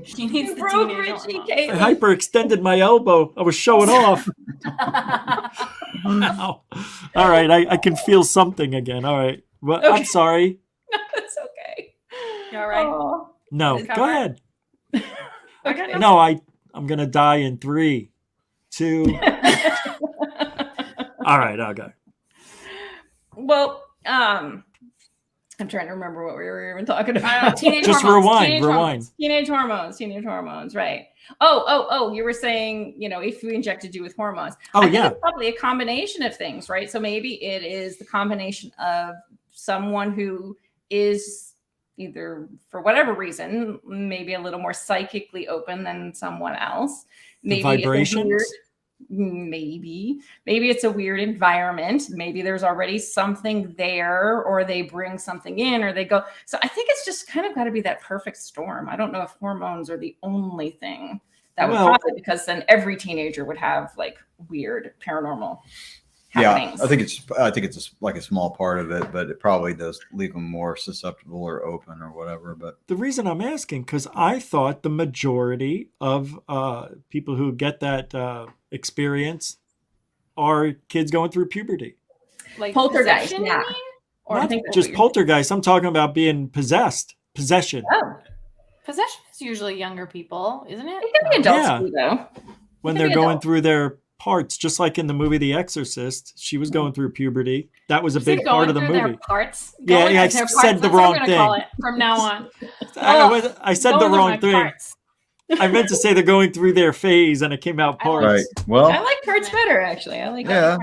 [SPEAKER 2] He needs
[SPEAKER 1] You
[SPEAKER 2] the
[SPEAKER 1] broke
[SPEAKER 2] teenage
[SPEAKER 1] Richie,
[SPEAKER 2] hormones.
[SPEAKER 3] I
[SPEAKER 1] Caitlin.
[SPEAKER 3] hyperextended my elbow. I was showing off. Ow. All right, I can feel something again. All right. Well, I'm
[SPEAKER 1] Okay.
[SPEAKER 3] sorry.
[SPEAKER 1] That's okay.
[SPEAKER 2] You all right?
[SPEAKER 1] Oh,
[SPEAKER 3] No,
[SPEAKER 1] Is
[SPEAKER 3] go
[SPEAKER 2] that right?
[SPEAKER 3] ahead.
[SPEAKER 1] okay.
[SPEAKER 3] No, I'm gonna die in 3, 2. All right, I'll go.
[SPEAKER 1] Well, I'm trying to remember what we were even talking
[SPEAKER 2] I don't know,
[SPEAKER 1] about.
[SPEAKER 2] teenage
[SPEAKER 3] Just
[SPEAKER 2] hormones.
[SPEAKER 3] rewind,
[SPEAKER 2] Teenage
[SPEAKER 3] rewind.
[SPEAKER 2] hormones.
[SPEAKER 1] Teenage hormones, right. Oh, you were saying, if we injected you with hormones.
[SPEAKER 3] Oh,
[SPEAKER 1] I think
[SPEAKER 3] yeah.
[SPEAKER 1] it's probably a combination of things, right? So maybe it is the combination of someone who is either, for whatever reason, maybe a little more psychically open than someone else.
[SPEAKER 3] The
[SPEAKER 1] Maybe it's a
[SPEAKER 3] vibrations?
[SPEAKER 1] weird- maybe it's a weird environment. Maybe there's already something there, or they bring something in, or they go. So I think it's just kind of got to be that perfect storm. I don't know if hormones are the only thing that would
[SPEAKER 3] Well-
[SPEAKER 1] cause it, because then every teenager would have like weird paranormal
[SPEAKER 4] Yeah,
[SPEAKER 1] happenings.
[SPEAKER 4] I think it's like a small part of it, but it probably does leave them more susceptible or open or whatever. But
[SPEAKER 3] The reason I'm asking, because I thought the majority of people who get that experience are kids going through puberty.
[SPEAKER 2] Like
[SPEAKER 1] Poltergeist,
[SPEAKER 2] possession,
[SPEAKER 1] yeah.
[SPEAKER 2] you mean? Or
[SPEAKER 1] I
[SPEAKER 3] Not
[SPEAKER 1] think that's
[SPEAKER 3] just
[SPEAKER 1] what you're-
[SPEAKER 3] poltergeist. I'm talking about being possessed. Possession.
[SPEAKER 1] Oh,
[SPEAKER 2] possession is usually younger people, isn't it?
[SPEAKER 1] it can be adults
[SPEAKER 3] Yeah.
[SPEAKER 1] too, though.
[SPEAKER 3] When
[SPEAKER 1] It
[SPEAKER 3] they're
[SPEAKER 1] can be
[SPEAKER 3] going
[SPEAKER 1] adult.
[SPEAKER 3] through their parts, just like in the movie The Exorcist, she was going through puberty. That was a
[SPEAKER 2] Say
[SPEAKER 3] big part of the
[SPEAKER 2] going through
[SPEAKER 3] movie.
[SPEAKER 2] Their parts.
[SPEAKER 3] Yeah,
[SPEAKER 2] Going
[SPEAKER 3] yeah, I
[SPEAKER 2] through their
[SPEAKER 3] said
[SPEAKER 2] parts.
[SPEAKER 3] the
[SPEAKER 2] That's what
[SPEAKER 3] wrong
[SPEAKER 2] I'm gonna call
[SPEAKER 3] thing.
[SPEAKER 2] it from now on.
[SPEAKER 3] I said the
[SPEAKER 2] Going through
[SPEAKER 3] wrong
[SPEAKER 2] my
[SPEAKER 3] thing.
[SPEAKER 2] parts.
[SPEAKER 3] I meant to say they're going through their phase, and it came out
[SPEAKER 2] I like-
[SPEAKER 3] parts.
[SPEAKER 4] right, well,
[SPEAKER 1] I like parts better, actually. I like
[SPEAKER 4] yeah,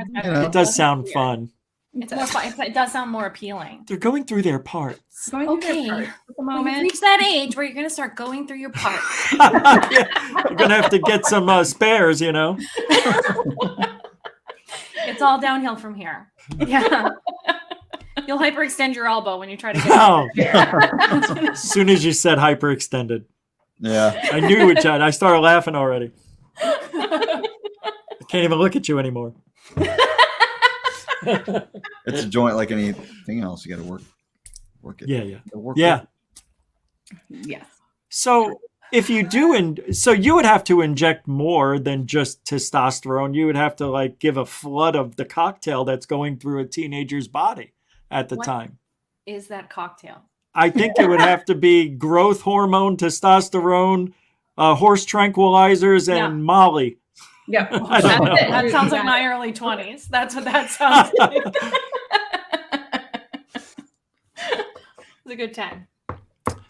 [SPEAKER 3] It does sound
[SPEAKER 2] Weird.
[SPEAKER 3] fun.
[SPEAKER 2] It's more fun. It does sound more appealing.
[SPEAKER 3] They're going through their parts.
[SPEAKER 1] Going through
[SPEAKER 2] Okay.
[SPEAKER 1] their parts at the
[SPEAKER 2] When you
[SPEAKER 1] moment.
[SPEAKER 2] reach that age where you're going to start going through your parts.
[SPEAKER 3] Yeah, you're gonna have to get some spares,
[SPEAKER 2] It's all downhill from here. Yeah. You'll hyperextend your elbow when you try to get
[SPEAKER 3] Oh,
[SPEAKER 2] it.
[SPEAKER 3] as soon as you said hyperextended,
[SPEAKER 4] yeah.
[SPEAKER 3] I knew it, Chad. I started laughing already. I can't even look at you anymore.
[SPEAKER 4] It's a joint like anything else. You got to work it.
[SPEAKER 3] Yeah.
[SPEAKER 4] Work
[SPEAKER 3] Yeah.
[SPEAKER 4] it.
[SPEAKER 1] Yes.
[SPEAKER 3] So if you do, so you would have to inject more than just testosterone. You would have to like give a flood of the cocktail that's going through a teenager's body at the
[SPEAKER 2] What?
[SPEAKER 3] time.
[SPEAKER 2] Is that cocktail?
[SPEAKER 3] I think it would have to be growth hormone, testosterone, horse tranquilizers, and
[SPEAKER 1] Yeah.
[SPEAKER 3] Molly.
[SPEAKER 1] Yeah.
[SPEAKER 3] I don't know.
[SPEAKER 2] That sounds like my early 20s. That's what that sounds like. It's a good time.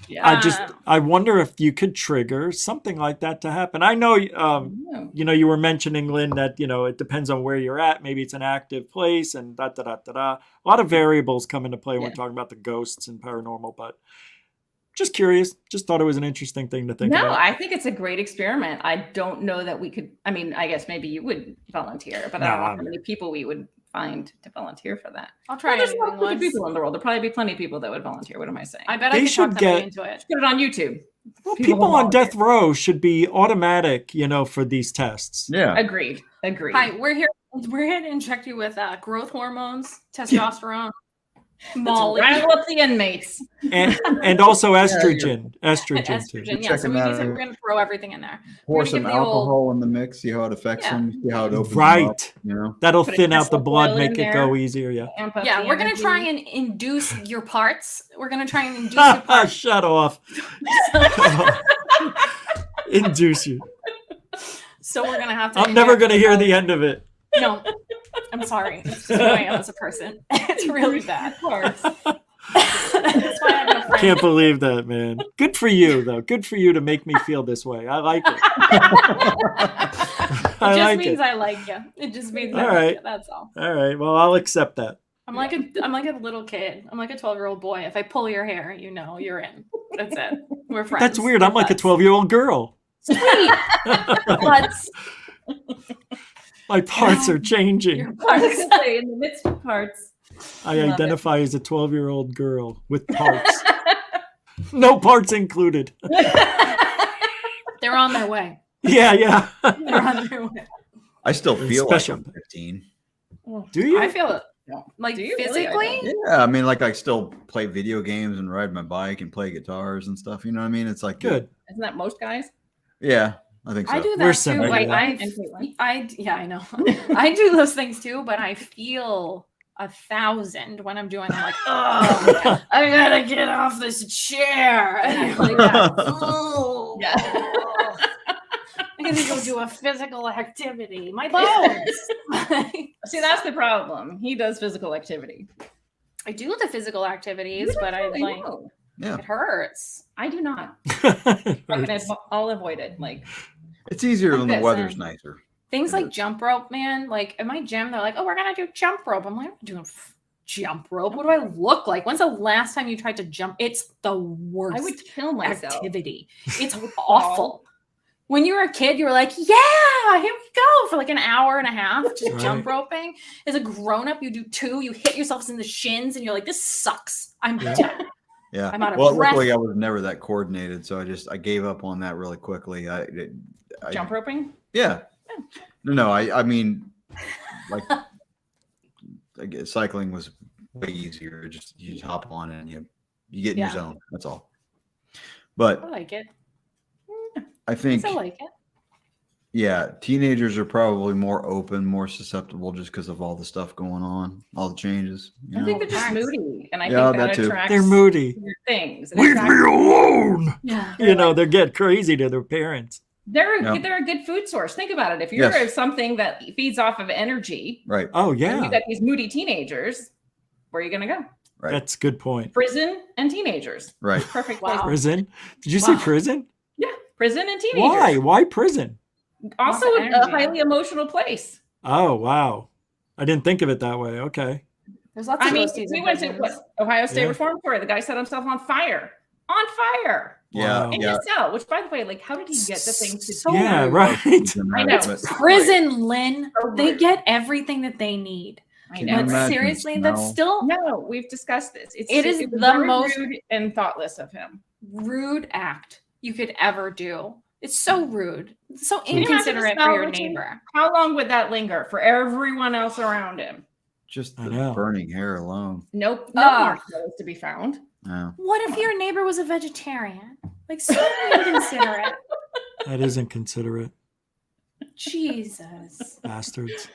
[SPEAKER 1] Yeah.
[SPEAKER 3] I wonder if you could trigger something like that to happen. I know, you were mentioning, Lynn, that, it depends on where you're at. Maybe it's an active place and da-da-da-da-da. A lot of variables come into play when we're talking about the ghosts and paranormal, but just curious. Just thought it was an interesting thing to think about.
[SPEAKER 1] No, I think it's a great experiment. I don't know that we could, I mean, I guess maybe you would volunteer, but I don't know how many people we would find to volunteer for that.
[SPEAKER 2] I'll try
[SPEAKER 1] There's
[SPEAKER 2] anything
[SPEAKER 1] lots of
[SPEAKER 2] once.
[SPEAKER 1] people in the world. There'll probably be plenty of people that would volunteer. What am I saying?
[SPEAKER 2] I bet
[SPEAKER 3] They
[SPEAKER 2] I could
[SPEAKER 3] should
[SPEAKER 2] talk somebody
[SPEAKER 3] get-
[SPEAKER 2] into it.
[SPEAKER 1] Put it on YouTube.
[SPEAKER 3] Well,
[SPEAKER 1] People
[SPEAKER 3] people on
[SPEAKER 1] volunteer.
[SPEAKER 3] death row should be automatic, for these tests.
[SPEAKER 4] Yeah.
[SPEAKER 1] Agreed.
[SPEAKER 2] Hi, we're here to inject you with growth hormones, testosterone, Molly,
[SPEAKER 1] Rattle up the inmates.
[SPEAKER 3] And also estrogen. Estrogen too.
[SPEAKER 2] estrogen. Yeah, so
[SPEAKER 4] Checking
[SPEAKER 2] we're
[SPEAKER 4] out
[SPEAKER 2] going to throw everything in there.
[SPEAKER 4] Pour
[SPEAKER 2] We're gonna
[SPEAKER 4] some
[SPEAKER 2] give the old-
[SPEAKER 4] alcohol in the mix, see how it affects
[SPEAKER 2] Yeah.
[SPEAKER 4] them, see how it opens them up,
[SPEAKER 3] Right.
[SPEAKER 4] you know?
[SPEAKER 3] That'll
[SPEAKER 1] Put a
[SPEAKER 3] thin out the
[SPEAKER 1] Tesla
[SPEAKER 3] blood,
[SPEAKER 1] coil
[SPEAKER 3] make
[SPEAKER 1] in
[SPEAKER 3] it go
[SPEAKER 1] there.
[SPEAKER 3] easier, yeah.
[SPEAKER 1] Amp up
[SPEAKER 2] Yeah,
[SPEAKER 1] the
[SPEAKER 2] we're going to
[SPEAKER 1] energy.
[SPEAKER 2] try and induce your parts. We're going to try and induce your parts.
[SPEAKER 3] Shut off. Induce you.
[SPEAKER 2] So we're going to have to.
[SPEAKER 3] I'm never
[SPEAKER 2] inject
[SPEAKER 3] going to hear
[SPEAKER 2] yourself.
[SPEAKER 3] the end of it.
[SPEAKER 2] No, I'm sorry. It's just who I am as a person. It's really bad.
[SPEAKER 1] Parts.
[SPEAKER 2] That's why I have no friends.
[SPEAKER 3] Can't believe that, man. Good for you, though. Good for you to make me feel this way. I like it.
[SPEAKER 2] It
[SPEAKER 3] I
[SPEAKER 2] just
[SPEAKER 3] like
[SPEAKER 2] means
[SPEAKER 3] it.
[SPEAKER 2] I like you. It just means I
[SPEAKER 3] All
[SPEAKER 2] like
[SPEAKER 3] right.
[SPEAKER 2] you. That's all.
[SPEAKER 3] All right. Well, I'll accept that.
[SPEAKER 2] I'm like a little kid. I'm like a 12-year-old boy. If I pull your hair, you're in. That's it. We're friends.
[SPEAKER 3] That's weird. I'm like a 12-year-old girl.
[SPEAKER 2] Sweet. Let's.
[SPEAKER 3] My parts are changing.
[SPEAKER 2] Your
[SPEAKER 1] I was
[SPEAKER 2] parts.
[SPEAKER 1] gonna say, in the midst of parts.
[SPEAKER 3] I
[SPEAKER 1] Love it.
[SPEAKER 3] identify as a 12-year-old girl with parts. No parts included.
[SPEAKER 2] They're on their way.
[SPEAKER 3] Yeah.
[SPEAKER 2] They're on their way.
[SPEAKER 4] I still feel
[SPEAKER 3] Special.
[SPEAKER 4] like I'm 15.
[SPEAKER 3] Do you?
[SPEAKER 2] I feel it.
[SPEAKER 1] No.
[SPEAKER 2] Like
[SPEAKER 1] Do you really? I
[SPEAKER 2] physically?
[SPEAKER 4] Yeah, I mean, like I still play video games and ride my bike and play guitars and stuff. You know what I mean? It's like
[SPEAKER 3] Good.
[SPEAKER 1] Isn't that most guys?
[SPEAKER 4] Yeah, I think so.
[SPEAKER 2] I do
[SPEAKER 3] We're
[SPEAKER 2] that too.
[SPEAKER 3] similar
[SPEAKER 2] Like
[SPEAKER 3] to that.
[SPEAKER 1] And Caitlin.
[SPEAKER 2] yeah, I know. I do those things too, but I feel 1,000 when I'm doing. I'm like, oh, I gotta get off this chair. And I'm like that. Oh,
[SPEAKER 1] Yeah.
[SPEAKER 2] I gotta go do a physical activity. My bones.
[SPEAKER 1] See, that's the problem. He does physical activity.
[SPEAKER 2] I do the physical activities,
[SPEAKER 1] You don't
[SPEAKER 2] but I
[SPEAKER 1] really
[SPEAKER 2] like
[SPEAKER 1] know.
[SPEAKER 4] Yeah,
[SPEAKER 2] it hurts.
[SPEAKER 1] I do not. I'll avoid it. Like,
[SPEAKER 4] it's easier when the
[SPEAKER 1] Okay,
[SPEAKER 4] weather's
[SPEAKER 1] so-
[SPEAKER 4] nicer.
[SPEAKER 2] Things
[SPEAKER 4] It
[SPEAKER 2] like
[SPEAKER 4] is.
[SPEAKER 2] jump rope, man. Like at my gym, they're like, "Oh, we're gonna do jump rope." I'm like, "I'm doing jump rope. What do I look like?" When's the last time you tried to jump? It's the worst
[SPEAKER 1] I would kill myself.
[SPEAKER 2] activity. It's awful. When you were a kid, you were like, "Yeah, here we go," for like an hour and a half, just
[SPEAKER 3] Right.
[SPEAKER 2] jump roping. As a grown up, you do 2. You hit yourselves in the shins, and you're like, "This sucks. I'm
[SPEAKER 3] Yeah.
[SPEAKER 2] done."
[SPEAKER 4] Yeah.
[SPEAKER 2] I'm out of
[SPEAKER 4] Well,
[SPEAKER 2] breath.
[SPEAKER 4] luckily I was never that coordinated, so I gave up on that really quickly. I
[SPEAKER 1] Jump roping?
[SPEAKER 4] Yeah. No, I mean, like, I guess cycling was way easier. You just hop on and you get in your
[SPEAKER 2] Yeah.
[SPEAKER 4] zone. That's all. But
[SPEAKER 2] I like it.
[SPEAKER 4] I think,
[SPEAKER 2] I like it.
[SPEAKER 4] yeah, teenagers are probably more open, more susceptible just because of all the stuff going on, all the changes. You
[SPEAKER 1] I
[SPEAKER 4] know?
[SPEAKER 1] think they're just
[SPEAKER 2] Parents.
[SPEAKER 1] moody. And I
[SPEAKER 4] Yeah,
[SPEAKER 1] think that
[SPEAKER 4] that too.
[SPEAKER 1] attracts
[SPEAKER 3] They're moody.
[SPEAKER 1] weird things. It
[SPEAKER 3] Leave
[SPEAKER 1] attracts-
[SPEAKER 3] me alone.
[SPEAKER 2] Yeah.
[SPEAKER 3] They get crazy to their parents.
[SPEAKER 1] They're
[SPEAKER 4] Yeah.
[SPEAKER 1] a good food source. Think about it. If you're
[SPEAKER 4] Yes.
[SPEAKER 1] something that feeds off of energy,
[SPEAKER 4] Right.
[SPEAKER 3] Oh,
[SPEAKER 1] and
[SPEAKER 3] yeah.
[SPEAKER 1] you got these moody teenagers, where are you going to go?
[SPEAKER 4] Right.
[SPEAKER 3] That's a good point.
[SPEAKER 1] Prison and teenagers.
[SPEAKER 4] Right.
[SPEAKER 1] Perfect
[SPEAKER 2] Wow.
[SPEAKER 1] place.
[SPEAKER 3] Prison? Did you say
[SPEAKER 2] Wow.
[SPEAKER 3] prison?
[SPEAKER 1] Yeah, prison and teenagers.
[SPEAKER 3] Why? Why prison?
[SPEAKER 1] Also,
[SPEAKER 2] Lots of
[SPEAKER 1] a
[SPEAKER 2] energy.
[SPEAKER 1] highly emotional place.
[SPEAKER 3] Oh, wow. I didn't think of it that way. Okay.
[SPEAKER 2] There's lots
[SPEAKER 1] I
[SPEAKER 2] of
[SPEAKER 1] mean,
[SPEAKER 2] ghosties
[SPEAKER 1] we
[SPEAKER 2] in
[SPEAKER 1] went to
[SPEAKER 2] prisons.
[SPEAKER 1] Ohio State
[SPEAKER 3] Yeah.
[SPEAKER 1] Reformatory. The guy set himself on fire. On fire.
[SPEAKER 4] Yeah.
[SPEAKER 3] Wow.
[SPEAKER 1] In
[SPEAKER 4] Yeah.
[SPEAKER 1] his cell, which, by the way, like, how did he get the things to
[SPEAKER 2] So
[SPEAKER 1] do?
[SPEAKER 3] Yeah,
[SPEAKER 2] rude.
[SPEAKER 3] right.
[SPEAKER 1] I know.
[SPEAKER 4] But
[SPEAKER 2] Prison, Lynn.
[SPEAKER 1] So
[SPEAKER 2] They
[SPEAKER 1] rude.
[SPEAKER 2] get everything that they need.
[SPEAKER 1] I
[SPEAKER 4] Can
[SPEAKER 1] know.
[SPEAKER 4] you
[SPEAKER 2] But
[SPEAKER 4] imagine
[SPEAKER 2] seriously,
[SPEAKER 4] the
[SPEAKER 2] that's
[SPEAKER 4] smell?
[SPEAKER 2] still
[SPEAKER 1] No, we've discussed this.
[SPEAKER 2] It is
[SPEAKER 1] was
[SPEAKER 2] the
[SPEAKER 1] very
[SPEAKER 2] most-
[SPEAKER 1] rude and thoughtless of him.
[SPEAKER 2] rude act you could ever do. It's so rude. It's so
[SPEAKER 1] Can you imagine the
[SPEAKER 2] inconsiderate
[SPEAKER 1] smell,
[SPEAKER 2] for your
[SPEAKER 1] Richie?
[SPEAKER 2] neighbor.
[SPEAKER 1] How long would that linger for everyone else around him?
[SPEAKER 4] Just
[SPEAKER 3] I
[SPEAKER 4] the
[SPEAKER 3] know.
[SPEAKER 4] burning hair alone.
[SPEAKER 1] Nope, no
[SPEAKER 2] Ugh.
[SPEAKER 1] marshmallows to be found.
[SPEAKER 4] Yeah.
[SPEAKER 2] What if your neighbor was a vegetarian? Like, so inconsiderate.
[SPEAKER 3] That is inconsiderate,
[SPEAKER 2] Jesus.
[SPEAKER 3] bastards.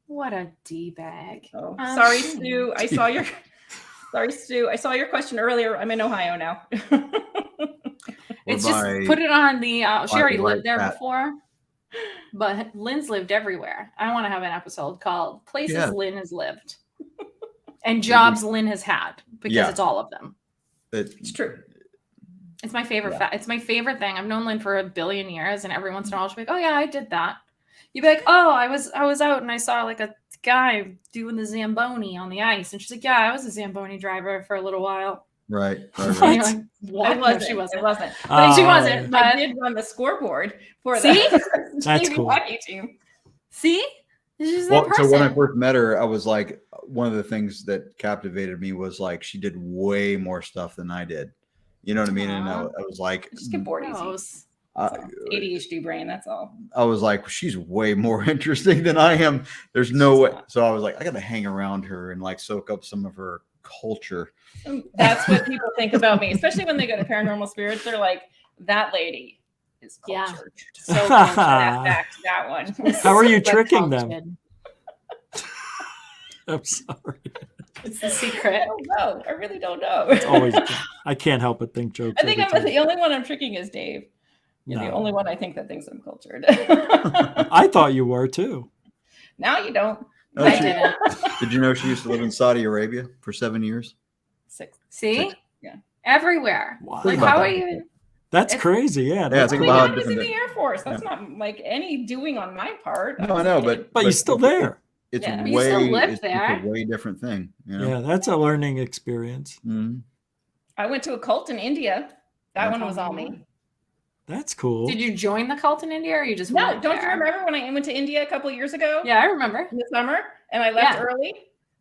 [SPEAKER 2] What a D-bag.
[SPEAKER 1] Oh, sorry, Stu. I saw your question earlier. I'm in Ohio now.
[SPEAKER 2] It's just put it on the. She already lived there
[SPEAKER 4] that.
[SPEAKER 2] before, but Lynn's lived everywhere. I want to have an episode called "Places Lynn Has Lived" and jobs Lynn has had, because it's all of them.
[SPEAKER 1] It's true.
[SPEAKER 2] It's my favorite. It's my favorite thing. I've known Lynn for a billion years, and every once in a while she'll be like, "Oh yeah, I did that." You'd be like, "Oh, I was out and I saw like a guy doing the Zamboni on the ice," and she's like, "Yeah, I was a Zamboni driver for a little while."
[SPEAKER 4] Right.
[SPEAKER 2] And you're like, what?
[SPEAKER 1] It wasn't.
[SPEAKER 2] No, she wasn't.
[SPEAKER 1] It wasn't.
[SPEAKER 2] She wasn't. But
[SPEAKER 1] I did run the scoreboard for
[SPEAKER 2] See?
[SPEAKER 1] the
[SPEAKER 3] That's
[SPEAKER 1] TV
[SPEAKER 3] cool.
[SPEAKER 1] hockey team.
[SPEAKER 2] See? It's just that
[SPEAKER 4] Well,
[SPEAKER 2] person.
[SPEAKER 4] so when I first met her, I was like, one of the things that captivated me was like she did way more stuff than I did. You know what I mean? And I was like,
[SPEAKER 1] Just get bored easy.
[SPEAKER 2] Gross.
[SPEAKER 1] ADHD brain. That's all.
[SPEAKER 4] I was like, she's way more interesting than I am. There's no way. So I was like, I got to hang around her and like soak up some of her culture.
[SPEAKER 1] That's what people think about me, especially when they go to Paranormal Spirits. They're like, that lady is cultured. So that one.
[SPEAKER 3] How are you
[SPEAKER 2] But
[SPEAKER 3] tricking them?
[SPEAKER 2] cultured.
[SPEAKER 3] I'm sorry.
[SPEAKER 2] It's the secret.
[SPEAKER 1] I don't know. I really don't know.
[SPEAKER 3] It's always. I can't help but think jokes.
[SPEAKER 1] I think
[SPEAKER 3] every time.
[SPEAKER 1] the only one I'm tricking is Dave. You're the
[SPEAKER 3] No.
[SPEAKER 1] only one I think that thinks I'm cultured.
[SPEAKER 3] I thought you were too.
[SPEAKER 1] Now you don't.
[SPEAKER 4] Oh,
[SPEAKER 2] I
[SPEAKER 4] she-
[SPEAKER 2] didn't.
[SPEAKER 4] Did you know she used to live in Saudi Arabia for 7 years?
[SPEAKER 1] 6.
[SPEAKER 2] See?
[SPEAKER 1] Yeah.
[SPEAKER 2] Everywhere.
[SPEAKER 3] Wow.
[SPEAKER 2] Like, how are you?
[SPEAKER 3] That's
[SPEAKER 2] It's-
[SPEAKER 3] crazy. Yeah.
[SPEAKER 4] Yeah,
[SPEAKER 3] That's
[SPEAKER 4] think
[SPEAKER 3] cool.
[SPEAKER 4] about
[SPEAKER 1] I was in
[SPEAKER 4] different
[SPEAKER 1] the Air Force. That's not like any doing on my part.
[SPEAKER 4] No, I know, but
[SPEAKER 3] But you're still there.
[SPEAKER 4] It's
[SPEAKER 1] Yeah.
[SPEAKER 2] You still live
[SPEAKER 4] it's
[SPEAKER 2] there.
[SPEAKER 4] a way different thing. You know?
[SPEAKER 3] Yeah, that's a learning experience.
[SPEAKER 4] Mhm.
[SPEAKER 1] I went to a cult in India. That one was all me.
[SPEAKER 3] That's cool.
[SPEAKER 2] Did you join the cult in India, or you just
[SPEAKER 1] No,
[SPEAKER 2] went
[SPEAKER 1] don't you
[SPEAKER 2] there?
[SPEAKER 1] remember when I went to India a couple years ago?
[SPEAKER 2] Yeah, I remember.
[SPEAKER 1] In the summer, and I left
[SPEAKER 2] Yeah.
[SPEAKER 1] early.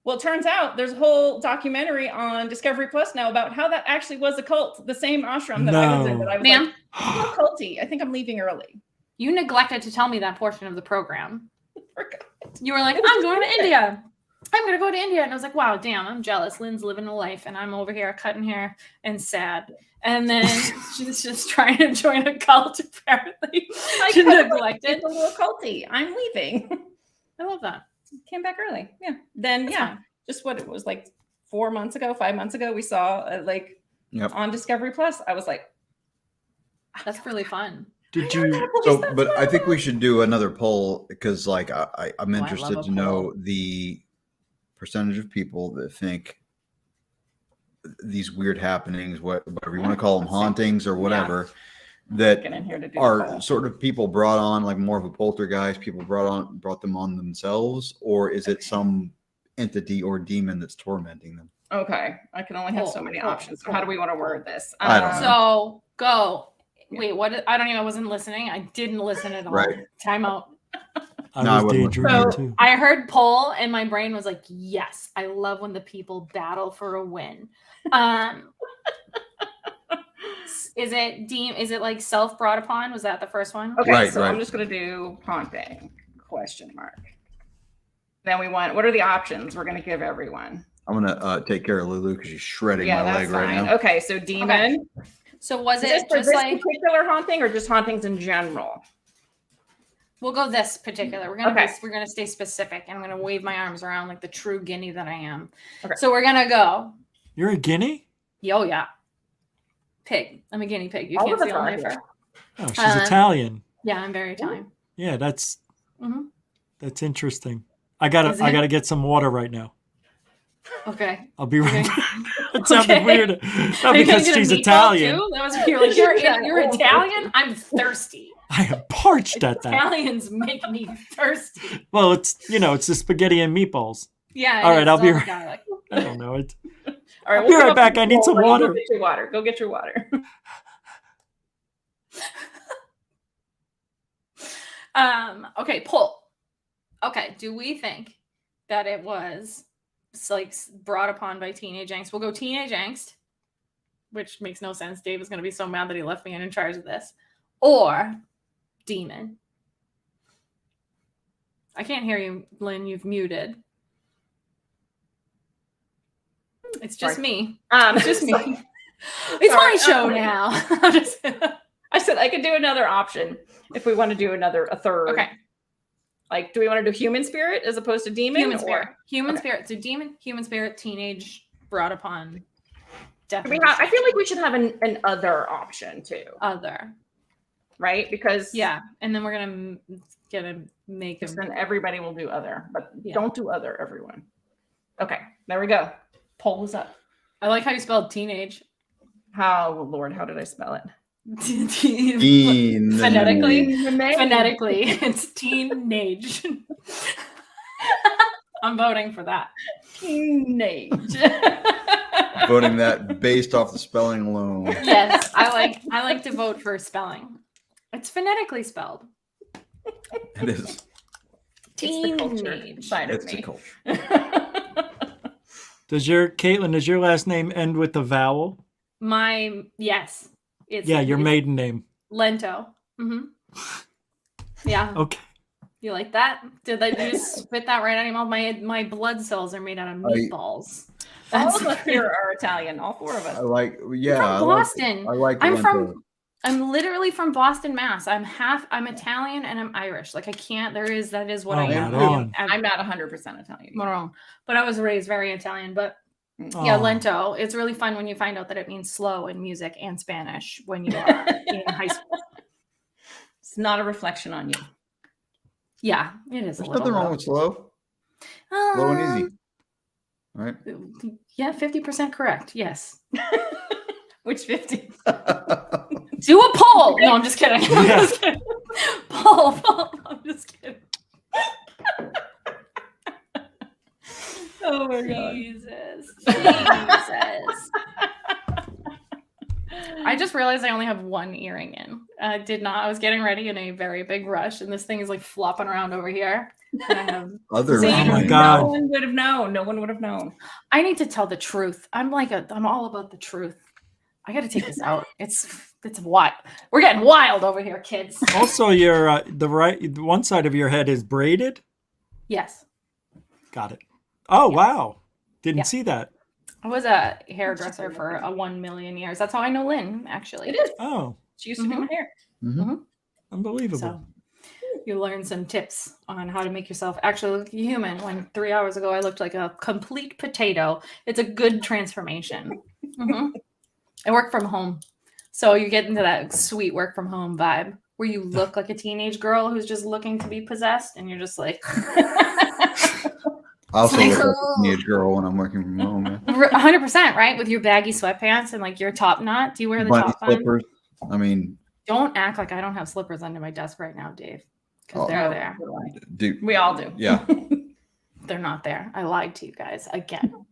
[SPEAKER 1] Well, it turns out there's a whole documentary on Discovery Plus now about how that actually was a cult, the same ashram that I was in. That I was
[SPEAKER 2] Ma'am,
[SPEAKER 1] like, "Oh, culty. I think I'm leaving early.
[SPEAKER 2] you neglected to tell me that portion of the program.
[SPEAKER 1] Forgot.
[SPEAKER 2] You were like, I'm going to India. I'm going to go to India. And I was like, wow, damn, I'm jealous. Lynn's living a life, and I'm over here cutting hair and sad. And then she's just trying to join a cult, apparently. She neglected.
[SPEAKER 1] It's a little culty. I'm leaving.
[SPEAKER 2] I love that.
[SPEAKER 1] Came back early. Yeah. Then just what it was like 5 months ago, we saw like on Discovery Plus. I was like,
[SPEAKER 2] That's really fun.
[SPEAKER 3] Did you?
[SPEAKER 4] So, but I think we should do another poll because, like, I'm
[SPEAKER 2] love
[SPEAKER 4] interested
[SPEAKER 2] a
[SPEAKER 4] to know the percentage of people that think these weird happenings, whatever you want to call them, hauntings or whatever, that
[SPEAKER 1] get in here to do
[SPEAKER 4] are sort of people brought on, like more of a poltergeist. People brought them on themselves, or is it some entity or demon that's tormenting them?
[SPEAKER 1] Okay, I can only have so many options. So how do we want to word this?
[SPEAKER 4] I don't know.
[SPEAKER 2] So go. Wait, what? I don't even. I wasn't listening. I didn't listen at all.
[SPEAKER 4] Right.
[SPEAKER 2] Time out.
[SPEAKER 3] I
[SPEAKER 4] No, I
[SPEAKER 3] was
[SPEAKER 4] wouldn't
[SPEAKER 3] daydreaming
[SPEAKER 1] So-
[SPEAKER 3] too.
[SPEAKER 2] I heard poll, and my brain was like, "Yes, I love when the people battle for a win." Is it Is it like self brought upon? Was that the first one?
[SPEAKER 1] Okay,
[SPEAKER 4] Right,
[SPEAKER 1] so
[SPEAKER 4] right.
[SPEAKER 1] I'm just gonna do haunting ? Then we want. What are the options we're gonna give everyone?
[SPEAKER 4] I'm gonna take care of Lulu because she's shredding
[SPEAKER 1] Yeah,
[SPEAKER 4] my
[SPEAKER 1] that's
[SPEAKER 4] leg right
[SPEAKER 1] fine.
[SPEAKER 4] now.
[SPEAKER 1] Okay, so demon.
[SPEAKER 2] So was
[SPEAKER 1] Is this
[SPEAKER 2] it
[SPEAKER 1] for
[SPEAKER 2] just
[SPEAKER 1] this
[SPEAKER 2] like
[SPEAKER 1] particular haunting or just hauntings in general?
[SPEAKER 2] we'll go this particular? We're gonna stay specific. I'm gonna wave my arms around like the true guinea that I am.
[SPEAKER 1] Okay.
[SPEAKER 2] So we're gonna go.
[SPEAKER 3] You're a guinea?
[SPEAKER 2] Yo, yeah. Pig. I'm a guinea pig. You
[SPEAKER 1] All
[SPEAKER 2] can't
[SPEAKER 1] of us
[SPEAKER 2] see all
[SPEAKER 1] are
[SPEAKER 2] my
[SPEAKER 1] here.
[SPEAKER 2] fur.
[SPEAKER 3] Oh, she's Italian.
[SPEAKER 2] Yeah, I'm very Italian.
[SPEAKER 3] Yeah, that's
[SPEAKER 2] Mhm.
[SPEAKER 3] interesting. I
[SPEAKER 2] Is
[SPEAKER 3] gotta
[SPEAKER 2] it?
[SPEAKER 3] get some water right now.
[SPEAKER 2] Okay.
[SPEAKER 3] I'll be right
[SPEAKER 2] Okay.
[SPEAKER 3] back. That sounded
[SPEAKER 2] Okay.
[SPEAKER 3] weird.
[SPEAKER 2] Are
[SPEAKER 3] Not
[SPEAKER 2] you gonna
[SPEAKER 3] because
[SPEAKER 2] get a
[SPEAKER 3] she's
[SPEAKER 2] meatball
[SPEAKER 3] Italian.
[SPEAKER 2] too? That was you're Italian. I'm thirsty.
[SPEAKER 3] I am parched at that.
[SPEAKER 2] Italians make me thirsty.
[SPEAKER 3] Well, it's the spaghetti and meatballs.
[SPEAKER 2] Yeah.
[SPEAKER 3] All right,
[SPEAKER 2] it's
[SPEAKER 3] I'll be
[SPEAKER 2] the
[SPEAKER 3] right-
[SPEAKER 2] garlic.
[SPEAKER 3] I don't know it.
[SPEAKER 1] All right,
[SPEAKER 3] I'll be
[SPEAKER 1] come
[SPEAKER 3] right
[SPEAKER 1] up
[SPEAKER 3] back.
[SPEAKER 1] with a
[SPEAKER 3] I need some
[SPEAKER 1] poll.
[SPEAKER 3] water.
[SPEAKER 1] Go get your water. Go get your water.
[SPEAKER 2] Okay, pull. Okay, do we think that it was like brought upon by teenage angst? We'll go teenage angst, which makes no sense. Dave is going to be so mad that he left me in charge of this. Or demon. I can't hear you, Lynn. You've muted. It's just
[SPEAKER 1] Sorry.
[SPEAKER 2] me. It's just me. It's my
[SPEAKER 1] Sorry.
[SPEAKER 2] show now. I'm just-
[SPEAKER 1] I said I could do another option if we want to do a third.
[SPEAKER 2] okay.
[SPEAKER 1] Like, do we want to do human spirit as opposed to demon?
[SPEAKER 2] Human
[SPEAKER 1] or-
[SPEAKER 2] spirit. Human
[SPEAKER 1] Okay.
[SPEAKER 2] spirit. So demon, human spirit, teenage, brought upon.
[SPEAKER 1] I mean,
[SPEAKER 2] Definitely.
[SPEAKER 1] I feel like we should have an other option too,
[SPEAKER 2] other.
[SPEAKER 1] right? Because
[SPEAKER 2] Yeah. And then we're gonna make
[SPEAKER 1] because
[SPEAKER 2] them.
[SPEAKER 1] then everybody will do other, but
[SPEAKER 2] Yeah.
[SPEAKER 1] don't do other, everyone. Okay, there we go. Poll is up.
[SPEAKER 2] I like how you spelled teenage.
[SPEAKER 1] How, Lord, how did I spell it?
[SPEAKER 2] Phonetically.
[SPEAKER 1] Phonetically.
[SPEAKER 2] Phonetically, it's teenage. I'm voting for that.
[SPEAKER 1] Teenage.
[SPEAKER 4] Voting that based off the spelling alone.
[SPEAKER 2] Yes, I like to vote for spelling. It's phonetically spelled.
[SPEAKER 4] It is.
[SPEAKER 1] It's the culture
[SPEAKER 2] Teenage.
[SPEAKER 1] side of
[SPEAKER 4] It's the
[SPEAKER 1] me.
[SPEAKER 4] culture.
[SPEAKER 3] Does your last name end with a vowel?
[SPEAKER 2] Yes. It's
[SPEAKER 3] Your
[SPEAKER 2] it's
[SPEAKER 3] maiden name.
[SPEAKER 2] Lento. Mm-hmm. Yeah.
[SPEAKER 3] Okay.
[SPEAKER 2] You like that? Did you just spit that right out of your mouth? My blood cells are made out of meatballs.
[SPEAKER 1] All
[SPEAKER 2] That's
[SPEAKER 1] of us here are Italian, all four of us.
[SPEAKER 4] I like,
[SPEAKER 2] I'm
[SPEAKER 4] yeah.
[SPEAKER 2] from
[SPEAKER 4] I
[SPEAKER 2] Boston.
[SPEAKER 4] like
[SPEAKER 2] I'm
[SPEAKER 4] Lento.
[SPEAKER 2] I'm literally from Boston, Mass. I'm Italian and I'm Irish. Like I can't. That is what
[SPEAKER 3] Oh,
[SPEAKER 2] I am.
[SPEAKER 3] right on.
[SPEAKER 1] I'm not 100% Italian.
[SPEAKER 2] I'm wrong, but I was raised very Italian. But
[SPEAKER 3] Oh.
[SPEAKER 2] yeah, lento. It's really fun when you find out that it means slow in music and Spanish when you are in high school.
[SPEAKER 1] It's not a reflection on you.
[SPEAKER 2] Yeah, it is.
[SPEAKER 4] There's
[SPEAKER 2] a little
[SPEAKER 4] nothing wrong
[SPEAKER 2] though.
[SPEAKER 4] with slow. Slow and easy. Right?
[SPEAKER 2] Yeah, 50% correct. Yes.
[SPEAKER 1] Which 50?
[SPEAKER 2] Do a poll. No, I'm just kidding. I'm
[SPEAKER 3] Yeah.
[SPEAKER 2] just kidding. Poll. I'm just kidding.
[SPEAKER 1] Oh my god.
[SPEAKER 2] Jesus. I just realized I only have one earring in. I did not. I was getting ready in a very big rush, and this thing is like flopping around over here. And I have.
[SPEAKER 4] Other
[SPEAKER 1] See,
[SPEAKER 3] Oh my
[SPEAKER 4] than-
[SPEAKER 3] God.
[SPEAKER 1] No one would have known. No one would have known.
[SPEAKER 2] I need to tell the truth. I'm all about the truth. I got to take this out. It's wild. We're getting wild over here, kids.
[SPEAKER 3] Also, your the one side of your head is braided.
[SPEAKER 2] Yes.
[SPEAKER 3] Got it. Oh wow, didn't
[SPEAKER 2] Yeah.
[SPEAKER 3] see that.
[SPEAKER 2] I was a hairdresser for 1 million years. That's how I know Lynn, actually.
[SPEAKER 1] It is.
[SPEAKER 3] Oh,
[SPEAKER 1] She used to do my hair.
[SPEAKER 4] Mhm.
[SPEAKER 3] unbelievable.
[SPEAKER 2] So you learn some tips on how to make yourself actually look human. When 3 hours ago I looked like a complete potato. It's a good transformation. Mhm. I work from home. So you get into that sweet work from home vibe where you look like a teenage girl who's just looking to be possessed and you're just like
[SPEAKER 4] I also
[SPEAKER 2] Like,
[SPEAKER 4] look like a teenage girl when I'm working from home. Man.
[SPEAKER 2] 100%, right? With your baggy sweatpants and like your top knot. Do you wear the
[SPEAKER 4] Bunny
[SPEAKER 2] top on?
[SPEAKER 4] slippers. I mean,
[SPEAKER 2] Don't act like I don't have slippers under my desk right now, Dave. Because
[SPEAKER 4] Oh.
[SPEAKER 2] they're there.
[SPEAKER 4] dude,
[SPEAKER 1] We all do.
[SPEAKER 4] yeah.
[SPEAKER 2] They're not there. I lied to you guys again.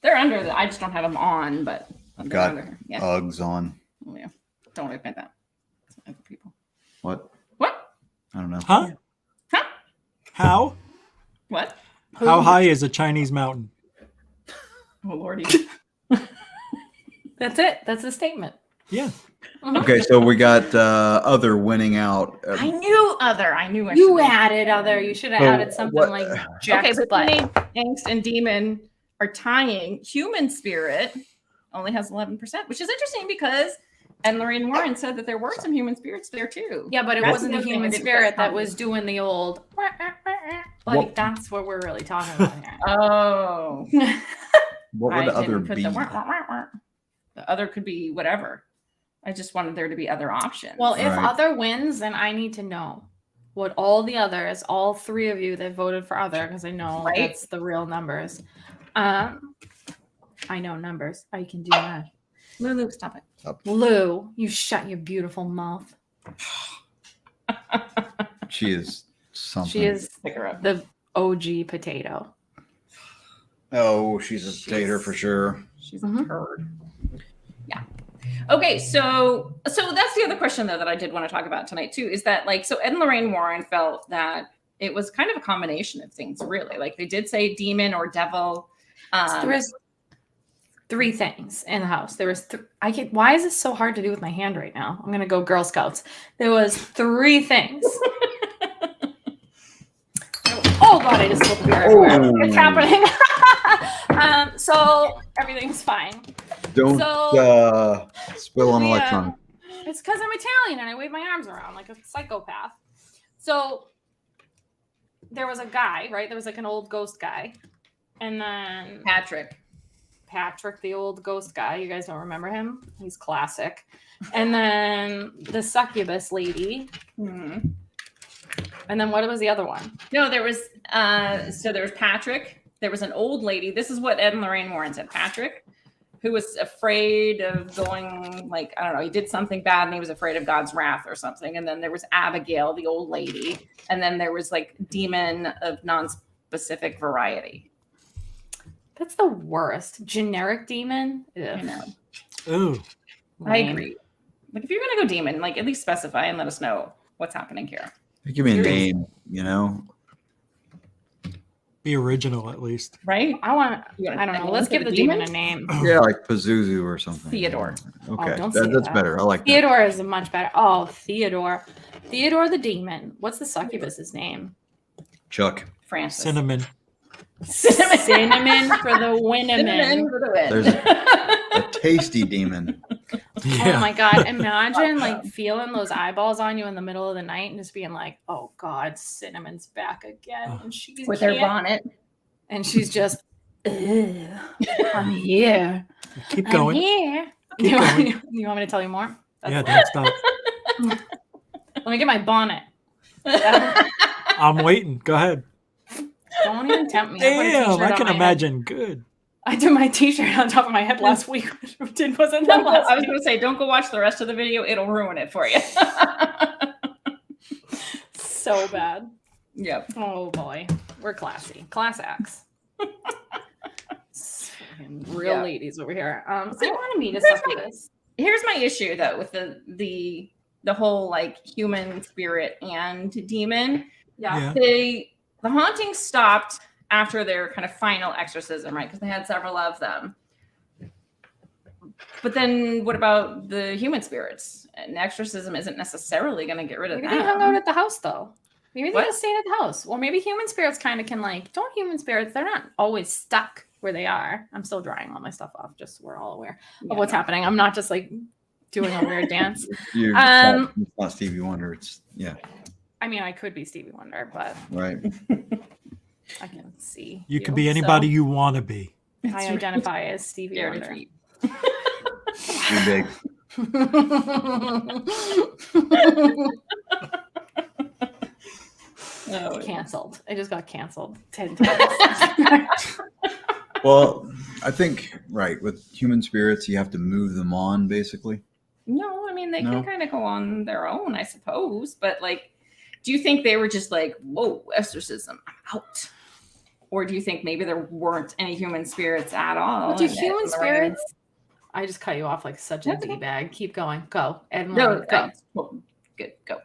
[SPEAKER 1] They're under the. I just don't have them on, but
[SPEAKER 4] I've
[SPEAKER 1] they're
[SPEAKER 4] got
[SPEAKER 1] under here. Yeah.
[SPEAKER 4] Uggs on.
[SPEAKER 1] Oh, yeah. Don't admit that. It's other people.
[SPEAKER 4] What?
[SPEAKER 1] What?
[SPEAKER 4] I don't know.
[SPEAKER 3] Huh?
[SPEAKER 1] Huh?
[SPEAKER 3] How?
[SPEAKER 1] What?
[SPEAKER 3] How high is a Chinese mountain?
[SPEAKER 1] Oh lordy.
[SPEAKER 2] That's it. That's the statement.
[SPEAKER 3] Yeah.
[SPEAKER 4] Okay, so we got other winning out.
[SPEAKER 1] I knew other. I knew. I
[SPEAKER 2] You
[SPEAKER 1] should've.
[SPEAKER 2] added other. You should have
[SPEAKER 4] So
[SPEAKER 2] added something
[SPEAKER 4] what-
[SPEAKER 2] like
[SPEAKER 1] Okay,
[SPEAKER 2] Jack's
[SPEAKER 1] but
[SPEAKER 2] butt.
[SPEAKER 1] teenage angst and demon are tying. Human spirit only has 11%, which is interesting because and Lorraine Warren said that there were some human spirits there too.
[SPEAKER 2] Yeah, but it
[SPEAKER 1] That's
[SPEAKER 2] wasn't
[SPEAKER 1] the
[SPEAKER 2] the
[SPEAKER 1] other thing I
[SPEAKER 2] human
[SPEAKER 1] didn't
[SPEAKER 2] spirit
[SPEAKER 1] catch
[SPEAKER 2] that
[SPEAKER 1] on.
[SPEAKER 2] was doing the old. Like
[SPEAKER 4] What-
[SPEAKER 2] that's what we're really talking about here.
[SPEAKER 1] Oh.
[SPEAKER 4] What
[SPEAKER 1] I
[SPEAKER 4] would the other
[SPEAKER 1] didn't put
[SPEAKER 4] be?
[SPEAKER 1] the wah, wah, wah, wah. The other could be whatever. I just wanted there to be other options.
[SPEAKER 2] Well, if
[SPEAKER 4] Right.
[SPEAKER 2] other wins, then I need to know what all the others, all three of you that voted for other, because I know
[SPEAKER 1] Right.
[SPEAKER 2] that's the real numbers. I know numbers. I can do that.
[SPEAKER 1] Lulu, stop it.
[SPEAKER 2] Lou, you shut your beautiful mouth.
[SPEAKER 4] She is something.
[SPEAKER 2] She is
[SPEAKER 1] Pick her up.
[SPEAKER 2] the OG potato.
[SPEAKER 4] Oh, she's a potato for sure.
[SPEAKER 1] She's
[SPEAKER 2] Mhm.
[SPEAKER 1] a turd. Yeah. Okay, so that's the other question though that I did want to talk about tonight too, is that like so Ed and Lorraine Warren felt that it was kind of a combination of things, really. Like they did say demon or devil.
[SPEAKER 2] There was three things in the house. There was why is this so hard to do with my hand right now? I'm gonna go Girl Scouts. There was three things. Oh god, I just spilled beer everywhere.
[SPEAKER 4] Oh.
[SPEAKER 2] It's happening. So everything's fine.
[SPEAKER 4] Don't spill on
[SPEAKER 2] Yeah.
[SPEAKER 4] electronic.
[SPEAKER 2] It's because I'm Italian and I wave my arms around like a psychopath. So there was a guy, right? There was like an old ghost guy. And then
[SPEAKER 1] Patrick,
[SPEAKER 2] the old ghost guy. You guys don't remember him? He's classic. And then the succubus lady.
[SPEAKER 1] Mhm.
[SPEAKER 2] And then what was the other one?
[SPEAKER 1] No, there was there was Patrick. There was an old lady. This is what Ed and Lorraine Warren said. Patrick, who was afraid of going, like, I don't know, he did something bad and he was afraid of God's wrath or something. And then there was Abigail, the old lady. And then there was like demon of non-specific variety.
[SPEAKER 2] That's the worst. Generic demon. Ugh.
[SPEAKER 1] I know.
[SPEAKER 3] Ooh.
[SPEAKER 1] I agree. Like, if you're gonna go demon, like, at least specify and let us know what's happening here.
[SPEAKER 4] Give me a name, you know.
[SPEAKER 3] Be original at least.
[SPEAKER 1] Right?
[SPEAKER 2] I don't know. Let's give the demon a name.
[SPEAKER 4] Yeah, like Pazuzu or something.
[SPEAKER 1] Theodore.
[SPEAKER 4] Okay,
[SPEAKER 2] don't say
[SPEAKER 4] that's
[SPEAKER 2] that.
[SPEAKER 4] better. I like that.
[SPEAKER 2] Theodore is much better. Oh, Theodore. Theodore the demon. What's the succubus's name?
[SPEAKER 4] Chuck.
[SPEAKER 1] Francis.
[SPEAKER 3] Cinnamon.
[SPEAKER 2] Cinnamon for the Winneman.
[SPEAKER 1] Cinnamon for the win.
[SPEAKER 4] There's a tasty demon.
[SPEAKER 3] Yeah.
[SPEAKER 2] Oh my God. Imagine like feeling those eyeballs on you in the middle of the night and just being like, oh God, Cinnamon's back again. And she's
[SPEAKER 1] with her bonnet.
[SPEAKER 2] And she's just, "Ugh, I'm here.
[SPEAKER 3] Keep
[SPEAKER 2] I'm
[SPEAKER 3] going.
[SPEAKER 2] here.
[SPEAKER 3] Keep
[SPEAKER 2] You want
[SPEAKER 3] going.
[SPEAKER 2] me to tell you more?
[SPEAKER 3] Yeah, don't stop.
[SPEAKER 2] Let me get my bonnet.
[SPEAKER 3] I'm waiting. Go ahead.
[SPEAKER 2] Don't even tempt me.
[SPEAKER 3] Damn, I can
[SPEAKER 2] imagine.
[SPEAKER 3] imagine. Good.
[SPEAKER 2] I did my t-shirt on top of my head last week. Wasn't that last
[SPEAKER 1] I was
[SPEAKER 2] week?
[SPEAKER 1] going to say, don't go watch the rest of the video. It'll ruin it for you.
[SPEAKER 2] So bad.
[SPEAKER 1] Yep.
[SPEAKER 2] Oh boy. We're classy. Class acts. Real ladies over here. I want to meet a succubus.
[SPEAKER 1] Here's my issue, though, with the whole, like, human spirit and demon.
[SPEAKER 2] Yeah.
[SPEAKER 1] The haunting stopped after their kind of final exorcism, right? Because they had several of them. But then what about the human spirits? An exorcism isn't necessarily going to get rid of
[SPEAKER 2] Maybe
[SPEAKER 1] them.
[SPEAKER 2] they hung out at the house though. Maybe they
[SPEAKER 1] What?
[SPEAKER 2] just stayed at the house. Or maybe human spirits kind of can don't human spirits, they're not always stuck where they are. I'm still drying all my stuff off, just so we're all aware of what's happening. I'm not just like doing a weird dance.
[SPEAKER 4] It's not Stevie Wonder. It's
[SPEAKER 2] I mean, I could be Stevie Wonder, but
[SPEAKER 4] right.
[SPEAKER 2] I can see.
[SPEAKER 3] You could be anybody you want to be.
[SPEAKER 2] I identify as Stevie
[SPEAKER 1] Dare to
[SPEAKER 2] Wonder.
[SPEAKER 1] treat.
[SPEAKER 4] Too big.
[SPEAKER 1] Oh,
[SPEAKER 2] Canceled. I just got canceled 10 times.
[SPEAKER 4] Well, I think with human spirits, you have to move them on, basically.
[SPEAKER 1] no, I mean, they
[SPEAKER 4] No.
[SPEAKER 1] can kind of go on their own, I suppose. But, like, do you think they were just like, whoa, exorcism, I'm out? Or do you think maybe there weren't any human spirits at all?
[SPEAKER 2] Well, do
[SPEAKER 1] and that
[SPEAKER 2] human
[SPEAKER 1] Lorraine-
[SPEAKER 2] spirits? I just cut you off like such a
[SPEAKER 1] That's okay.
[SPEAKER 2] D-bag. Keep going. Go. Ed,
[SPEAKER 1] No,
[SPEAKER 2] go.
[SPEAKER 1] thanks. Well, good, go.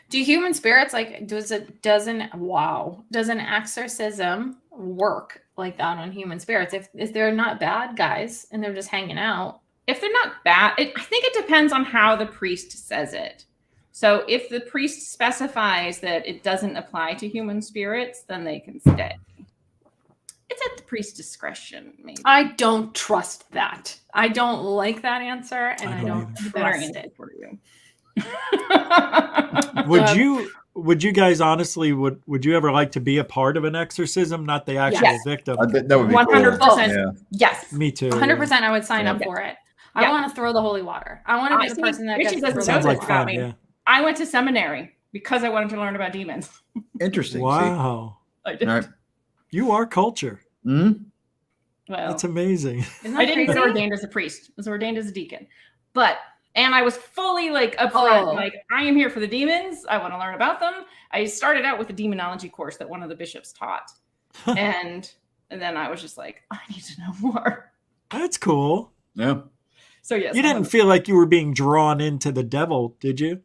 [SPEAKER 2] Do human spirits does an exorcism work like that on human spirits? If they're not bad guys and they're just hanging out.
[SPEAKER 1] If they're not bad, I think it depends on how the priest says it. So if the priest specifies that it doesn't apply to human spirits, then they can stay. It's at the priest's discretion, maybe.
[SPEAKER 2] I don't trust that. I don't like that answer, and I don't
[SPEAKER 1] Better
[SPEAKER 2] trust
[SPEAKER 1] answer
[SPEAKER 2] it.
[SPEAKER 1] for you.
[SPEAKER 3] Would you guys honestly would you ever like to be a part of an exorcism, not the actual
[SPEAKER 1] Yes.
[SPEAKER 3] victim?
[SPEAKER 4] That would be
[SPEAKER 1] 100%.
[SPEAKER 4] cool. Yeah.
[SPEAKER 1] Yes.
[SPEAKER 3] Me too.
[SPEAKER 2] 100%, I would sign up
[SPEAKER 1] Yeah.
[SPEAKER 2] for it.
[SPEAKER 1] Yeah.
[SPEAKER 2] I want to throw the holy water. I want to be the person that
[SPEAKER 1] Richie
[SPEAKER 2] gets to
[SPEAKER 1] doesn't
[SPEAKER 2] throw
[SPEAKER 1] know
[SPEAKER 3] Sounds
[SPEAKER 2] the
[SPEAKER 3] like
[SPEAKER 1] this
[SPEAKER 2] water.
[SPEAKER 1] about
[SPEAKER 3] fun.
[SPEAKER 1] me.
[SPEAKER 3] Yeah.
[SPEAKER 1] I went to seminary because I wanted to learn about demons.
[SPEAKER 4] Interesting.
[SPEAKER 3] Wow.
[SPEAKER 1] I did.
[SPEAKER 4] All right.
[SPEAKER 3] You are culture.
[SPEAKER 4] Hmm?
[SPEAKER 1] Well,
[SPEAKER 3] That's amazing.
[SPEAKER 2] Isn't
[SPEAKER 1] I
[SPEAKER 2] that
[SPEAKER 1] didn't get
[SPEAKER 2] crazy?
[SPEAKER 1] ordained as a priest. I was ordained as a deacon. And I was fully like upfront,
[SPEAKER 2] Oh.
[SPEAKER 1] like, I am here for the demons. I want to learn about them. I started out with a demonology course that one of the bishops taught. and then I was just like, I need to know more.
[SPEAKER 3] That's cool.
[SPEAKER 4] Yeah.
[SPEAKER 1] So yes.
[SPEAKER 3] You didn't feel like you were being drawn into the devil, did you?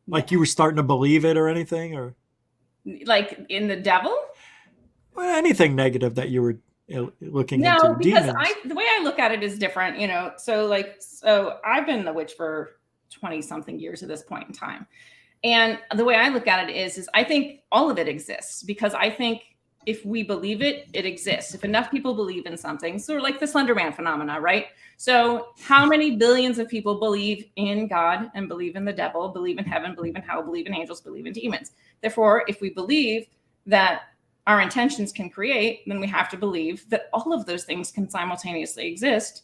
[SPEAKER 3] Like you were starting to believe it or anything, or
[SPEAKER 1] like in the devil?
[SPEAKER 3] anything negative that you were looking
[SPEAKER 1] No,
[SPEAKER 3] into?
[SPEAKER 1] because
[SPEAKER 3] Demons.
[SPEAKER 1] the way I look at it is different, you know. So I've been the witch for 20 something years at this point in time. And the way I look at it is I think all of it exists, because I think if we believe it, it exists. If enough people believe in something, so like the Slender Man phenomena, right? So how many billions of people believe in God and believe in the devil, believe in heaven, believe in hell, believe in angels, believe in demons? Therefore, if we believe that our intentions can create, then we have to believe that all of those things can simultaneously exist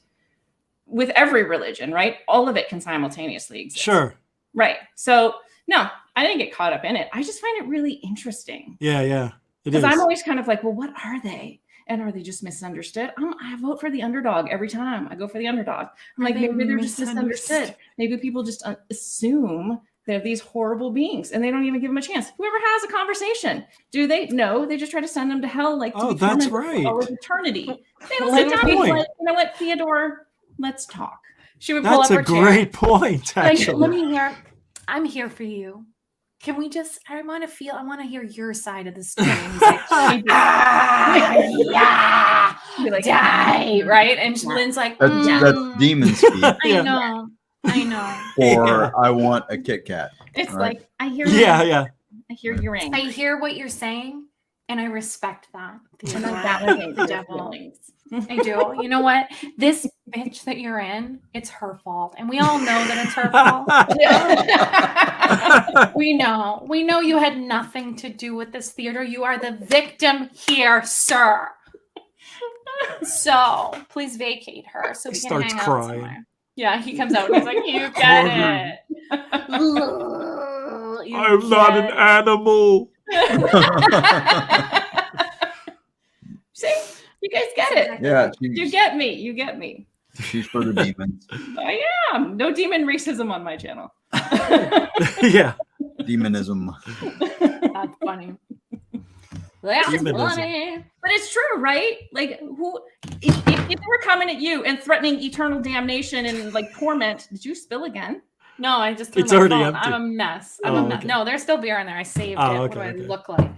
[SPEAKER 1] with every religion, right? All of it can simultaneously exist.
[SPEAKER 3] Sure.
[SPEAKER 1] Right. So no, I didn't get caught up in it. I just find it really interesting.
[SPEAKER 3] Yeah. It is.
[SPEAKER 1] Because I'm always kind of like, well, what are they? And are they just misunderstood? I vote for the underdog every time. I go for the underdog. I'm like, maybe they're just misunderstood. Maybe people just assume they're these horrible beings and they don't even give them a chance. Whoever has a conversation, do they? No, they just try to send them to hell. Like,
[SPEAKER 3] oh, that's right.
[SPEAKER 1] All of eternity. They don't sit down and be like, you know what, Theodore, let's talk.
[SPEAKER 2] She would pull
[SPEAKER 3] That's
[SPEAKER 2] up
[SPEAKER 3] a
[SPEAKER 2] her chair.
[SPEAKER 3] great point,
[SPEAKER 2] Like,
[SPEAKER 3] actually.
[SPEAKER 2] let me hear. I'm here for you. Can we just? I want to hear your side of the story. And he's like, yeah,
[SPEAKER 1] Be like,
[SPEAKER 2] die, right? And Lynn's like,
[SPEAKER 4] That's demon speak.
[SPEAKER 2] I know.
[SPEAKER 4] Or I want a Kit Kat.
[SPEAKER 1] it's
[SPEAKER 4] right.
[SPEAKER 1] like, I hear
[SPEAKER 3] Yeah.
[SPEAKER 1] I hear your ring.
[SPEAKER 2] I hear what you're saying, and I respect that.
[SPEAKER 1] And I'm validating the
[SPEAKER 2] Devil.
[SPEAKER 1] feelings.
[SPEAKER 2] I do. You know what? This bitch that you're in, it's her fault. And we all know that it's her fault. We know you had nothing to do with this, Theodore. You are the victim here, sir. So please vacate her so we can
[SPEAKER 3] Starts
[SPEAKER 2] hang out
[SPEAKER 3] crying.
[SPEAKER 2] somewhere. Yeah, he comes out and he's like, you get it. You
[SPEAKER 3] I'm not
[SPEAKER 2] get
[SPEAKER 3] an animal.
[SPEAKER 1] See, you guys get it.
[SPEAKER 4] Yeah,
[SPEAKER 1] You get me. You get me.
[SPEAKER 4] she's for the demons.
[SPEAKER 1] I am. No demon racism on my channel.
[SPEAKER 3] Yeah.
[SPEAKER 4] Demonism.
[SPEAKER 2] That's funny. That's
[SPEAKER 3] Demonism.
[SPEAKER 2] funny.
[SPEAKER 1] But it's true, right? Like, who? If they were coming at you and threatening eternal damnation and like torment, did you spill again?
[SPEAKER 2] No, I just threw
[SPEAKER 3] It's
[SPEAKER 2] my
[SPEAKER 3] already
[SPEAKER 2] phone.
[SPEAKER 3] empty.
[SPEAKER 2] I'm a mess.
[SPEAKER 3] Oh,
[SPEAKER 2] mess.
[SPEAKER 3] okay.
[SPEAKER 2] No, there's still beer in there. I saved
[SPEAKER 3] Oh,
[SPEAKER 2] it.
[SPEAKER 3] okay,
[SPEAKER 2] What do
[SPEAKER 3] okay.
[SPEAKER 2] I look like?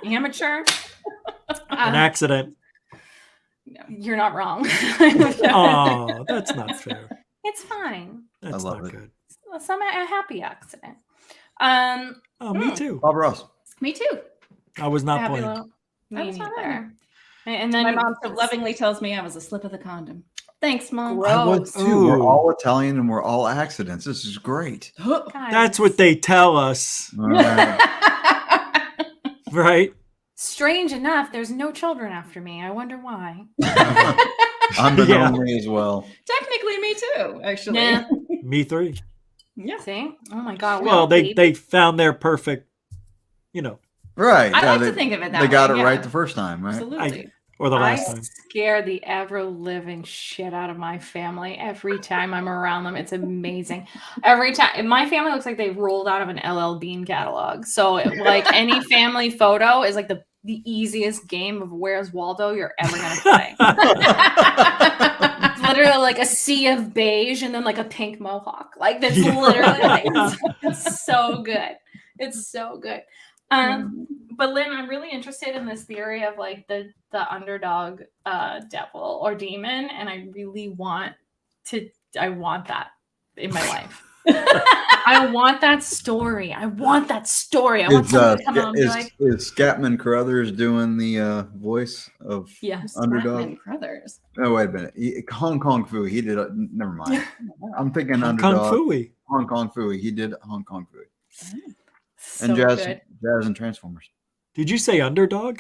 [SPEAKER 2] Amateur.
[SPEAKER 3] An accident.
[SPEAKER 2] You're not wrong.
[SPEAKER 3] Oh, that's not fair.
[SPEAKER 2] It's fine.
[SPEAKER 3] That's
[SPEAKER 4] love
[SPEAKER 3] not
[SPEAKER 4] it.
[SPEAKER 3] good.
[SPEAKER 2] A happy accident.
[SPEAKER 3] Oh, me too.
[SPEAKER 4] Bob Ross.
[SPEAKER 1] Me too.
[SPEAKER 3] I was not
[SPEAKER 2] Happy
[SPEAKER 3] playing.
[SPEAKER 2] little-
[SPEAKER 1] I
[SPEAKER 2] Me
[SPEAKER 1] was fine.
[SPEAKER 2] neither. And then
[SPEAKER 1] My mom so lovingly tells me I was a slip of the condom. Thanks, Mom.
[SPEAKER 4] I was
[SPEAKER 2] Gross.
[SPEAKER 4] too. We're
[SPEAKER 3] Ooh.
[SPEAKER 4] all Italian and we're all accidents. This is great.
[SPEAKER 2] Guys,
[SPEAKER 3] That's what they tell us,
[SPEAKER 4] All right.
[SPEAKER 3] right?
[SPEAKER 2] Strange enough, there's no children after me. I wonder why.
[SPEAKER 4] I'm the
[SPEAKER 3] Yeah.
[SPEAKER 4] only as well.
[SPEAKER 1] Technically, me too. Actually.
[SPEAKER 2] Nah.
[SPEAKER 3] Me three.
[SPEAKER 1] Yeah.
[SPEAKER 2] See? Oh my god. we
[SPEAKER 3] Well,
[SPEAKER 2] all
[SPEAKER 3] they
[SPEAKER 2] baby.
[SPEAKER 3] they found their perfect, you know,
[SPEAKER 4] Right.
[SPEAKER 1] I
[SPEAKER 4] yeah,
[SPEAKER 1] like
[SPEAKER 4] they,
[SPEAKER 1] to think of it that
[SPEAKER 4] they got
[SPEAKER 1] way,
[SPEAKER 4] it
[SPEAKER 1] yeah.
[SPEAKER 4] right the first time, right?
[SPEAKER 1] Absolutely.
[SPEAKER 3] or the
[SPEAKER 2] I
[SPEAKER 3] last time.
[SPEAKER 2] scare the ever living shit out of my family every time I'm around them. It's amazing. Every time my family looks like they rolled out of an LL Bean catalog. So like any family photo is like the easiest game of Where's Waldo you're ever gonna play. It's literally like a sea of beige and then like a pink mohawk. Like that's literally like it's so good. It's so good. But Lynn, I'm really interested in this theory of like the underdog devil or demon, and I really want that in my life. I want that story. I want someone to come on and be like,
[SPEAKER 4] is Scatman Carruthers doing the voice of
[SPEAKER 2] yes.
[SPEAKER 4] underdog?
[SPEAKER 1] Scatman Crothers.
[SPEAKER 4] Oh, wait a minute. Hong Kong Fooey. He did. Never mind. I'm thinking
[SPEAKER 3] Hong Kong
[SPEAKER 4] underdog.
[SPEAKER 3] Fooey.
[SPEAKER 4] Hong Kong Fooey. He did Hong Kong Fooey.
[SPEAKER 2] So
[SPEAKER 4] And Jazz
[SPEAKER 2] good.
[SPEAKER 4] and Transformers.
[SPEAKER 3] Did you say underdog?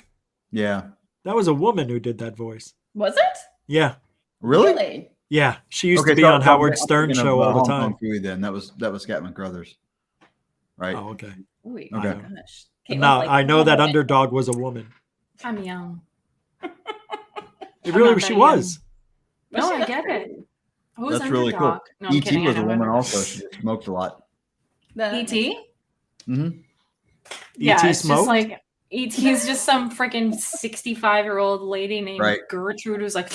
[SPEAKER 4] Yeah.
[SPEAKER 3] That was a woman who did that voice.
[SPEAKER 1] Was it?
[SPEAKER 3] Yeah.
[SPEAKER 4] Really?
[SPEAKER 3] Yeah. She used to
[SPEAKER 4] Okay,
[SPEAKER 3] be
[SPEAKER 4] so
[SPEAKER 3] on
[SPEAKER 4] I'm
[SPEAKER 3] Howard
[SPEAKER 4] thinking
[SPEAKER 3] Stern
[SPEAKER 4] of,
[SPEAKER 3] show all the
[SPEAKER 4] Hong
[SPEAKER 3] time.
[SPEAKER 4] Kong Fooey then. That was Scatman Carruthers. Right.
[SPEAKER 3] Oh, okay.
[SPEAKER 1] Ooh,
[SPEAKER 4] Okay.
[SPEAKER 1] oh my gosh. Caitlin's
[SPEAKER 3] No,
[SPEAKER 1] like,
[SPEAKER 3] I know that
[SPEAKER 1] "Oh,
[SPEAKER 3] underdog was a woman.
[SPEAKER 2] I'm young.
[SPEAKER 3] It really,
[SPEAKER 2] not
[SPEAKER 3] she
[SPEAKER 2] that
[SPEAKER 3] was.
[SPEAKER 2] No,
[SPEAKER 1] she
[SPEAKER 2] I
[SPEAKER 1] look
[SPEAKER 2] get
[SPEAKER 1] great.
[SPEAKER 2] it. Who's
[SPEAKER 4] That's really cool.
[SPEAKER 2] underdog? No, I'm
[SPEAKER 4] E.T.
[SPEAKER 2] kidding, I
[SPEAKER 4] was a
[SPEAKER 2] know
[SPEAKER 4] woman
[SPEAKER 2] it.
[SPEAKER 4] also. She just smoked a lot.
[SPEAKER 2] E.T.?
[SPEAKER 4] hmm
[SPEAKER 2] Yeah,
[SPEAKER 3] E.T.
[SPEAKER 2] it's
[SPEAKER 3] smoked?
[SPEAKER 2] just like E.T.'s just some freaking 65-year-old lady named
[SPEAKER 4] Right.
[SPEAKER 2] Gertrude who's like,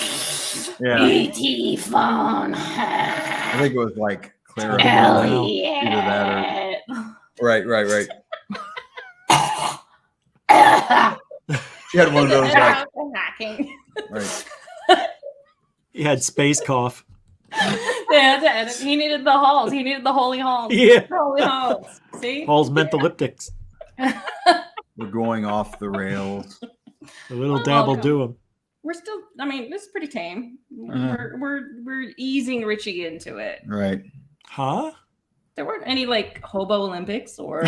[SPEAKER 4] Yeah.
[SPEAKER 2] E.T. phone.
[SPEAKER 4] I think it was like Clara.
[SPEAKER 2] Elliot.
[SPEAKER 4] Either that Right. She had one of those like
[SPEAKER 1] hacking.
[SPEAKER 4] right.
[SPEAKER 3] He had space cough.
[SPEAKER 2] They had to edit. He needed the halls. He needed the holy halls.
[SPEAKER 3] Yeah.
[SPEAKER 1] Holy halls. See?
[SPEAKER 3] Paul's mental elliptics.
[SPEAKER 4] We're going off the rails.
[SPEAKER 3] A little dab will
[SPEAKER 2] welcome.
[SPEAKER 3] do him.
[SPEAKER 1] We're still. I mean, this is pretty tame.
[SPEAKER 4] Uh-huh.
[SPEAKER 1] We're easing Richie into it.
[SPEAKER 4] Right.
[SPEAKER 3] Huh?
[SPEAKER 1] There weren't any like hobo Olympics or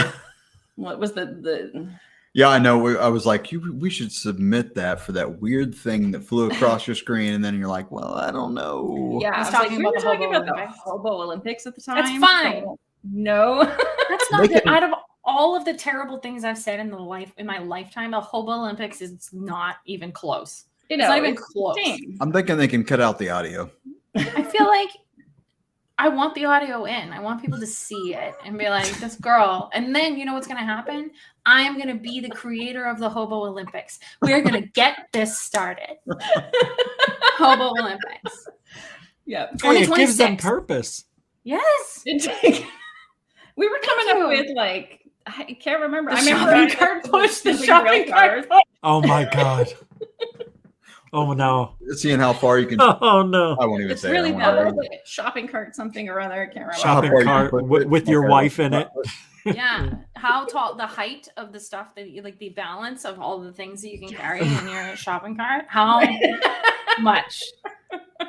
[SPEAKER 1] what was the
[SPEAKER 4] Yeah, I know. I was like, we should submit that for that weird thing that flew across your screen, and then you're like, well, I don't know.
[SPEAKER 1] yeah.
[SPEAKER 2] I was
[SPEAKER 1] I was
[SPEAKER 2] talking
[SPEAKER 1] like, we
[SPEAKER 2] about
[SPEAKER 1] were
[SPEAKER 2] the
[SPEAKER 1] talking
[SPEAKER 2] Hobo
[SPEAKER 1] about the
[SPEAKER 2] Olympics.
[SPEAKER 1] hobo Olympics at the time.
[SPEAKER 2] That's fine.
[SPEAKER 1] So, no.
[SPEAKER 2] That's not
[SPEAKER 4] They
[SPEAKER 2] good.
[SPEAKER 4] can-
[SPEAKER 2] Out of all of the terrible things I've said in my lifetime, a hobo Olympics is not even close.
[SPEAKER 1] You
[SPEAKER 2] It's not even
[SPEAKER 1] it's
[SPEAKER 2] close.
[SPEAKER 1] tame.
[SPEAKER 4] I'm thinking they can cut out the audio.
[SPEAKER 2] I feel like I want the audio in. I want people to see it and be like, this girl. And then you know what's going to happen? I am going to be the creator of the Hobo Olympics. We're going to get this started. Hobo Olympics.
[SPEAKER 1] Yeah.
[SPEAKER 3] Hey, it gives them
[SPEAKER 2] 2026.
[SPEAKER 3] purpose.
[SPEAKER 2] Yes.
[SPEAKER 1] We were coming
[SPEAKER 2] you.
[SPEAKER 1] up with like I can't remember.
[SPEAKER 2] The
[SPEAKER 1] I remember
[SPEAKER 2] shopping
[SPEAKER 1] I-
[SPEAKER 2] cart push, the
[SPEAKER 1] using
[SPEAKER 2] shopping
[SPEAKER 1] rail
[SPEAKER 2] cart
[SPEAKER 1] cars.
[SPEAKER 3] Oh my god. Oh no.
[SPEAKER 4] Seeing how far you can.
[SPEAKER 3] Oh no.
[SPEAKER 4] I won't even
[SPEAKER 1] It's
[SPEAKER 4] say
[SPEAKER 1] really
[SPEAKER 4] it.
[SPEAKER 1] that was like a shopping cart something or other. I can't remember.
[SPEAKER 3] Shopping
[SPEAKER 4] far you can
[SPEAKER 3] cart
[SPEAKER 4] put
[SPEAKER 3] with,
[SPEAKER 4] it.
[SPEAKER 3] with your
[SPEAKER 4] Okay.
[SPEAKER 3] wife in it.
[SPEAKER 2] Yeah. How tall, the height of the stuff that you like, the balance of all the things that you can carry in your shopping cart. How much?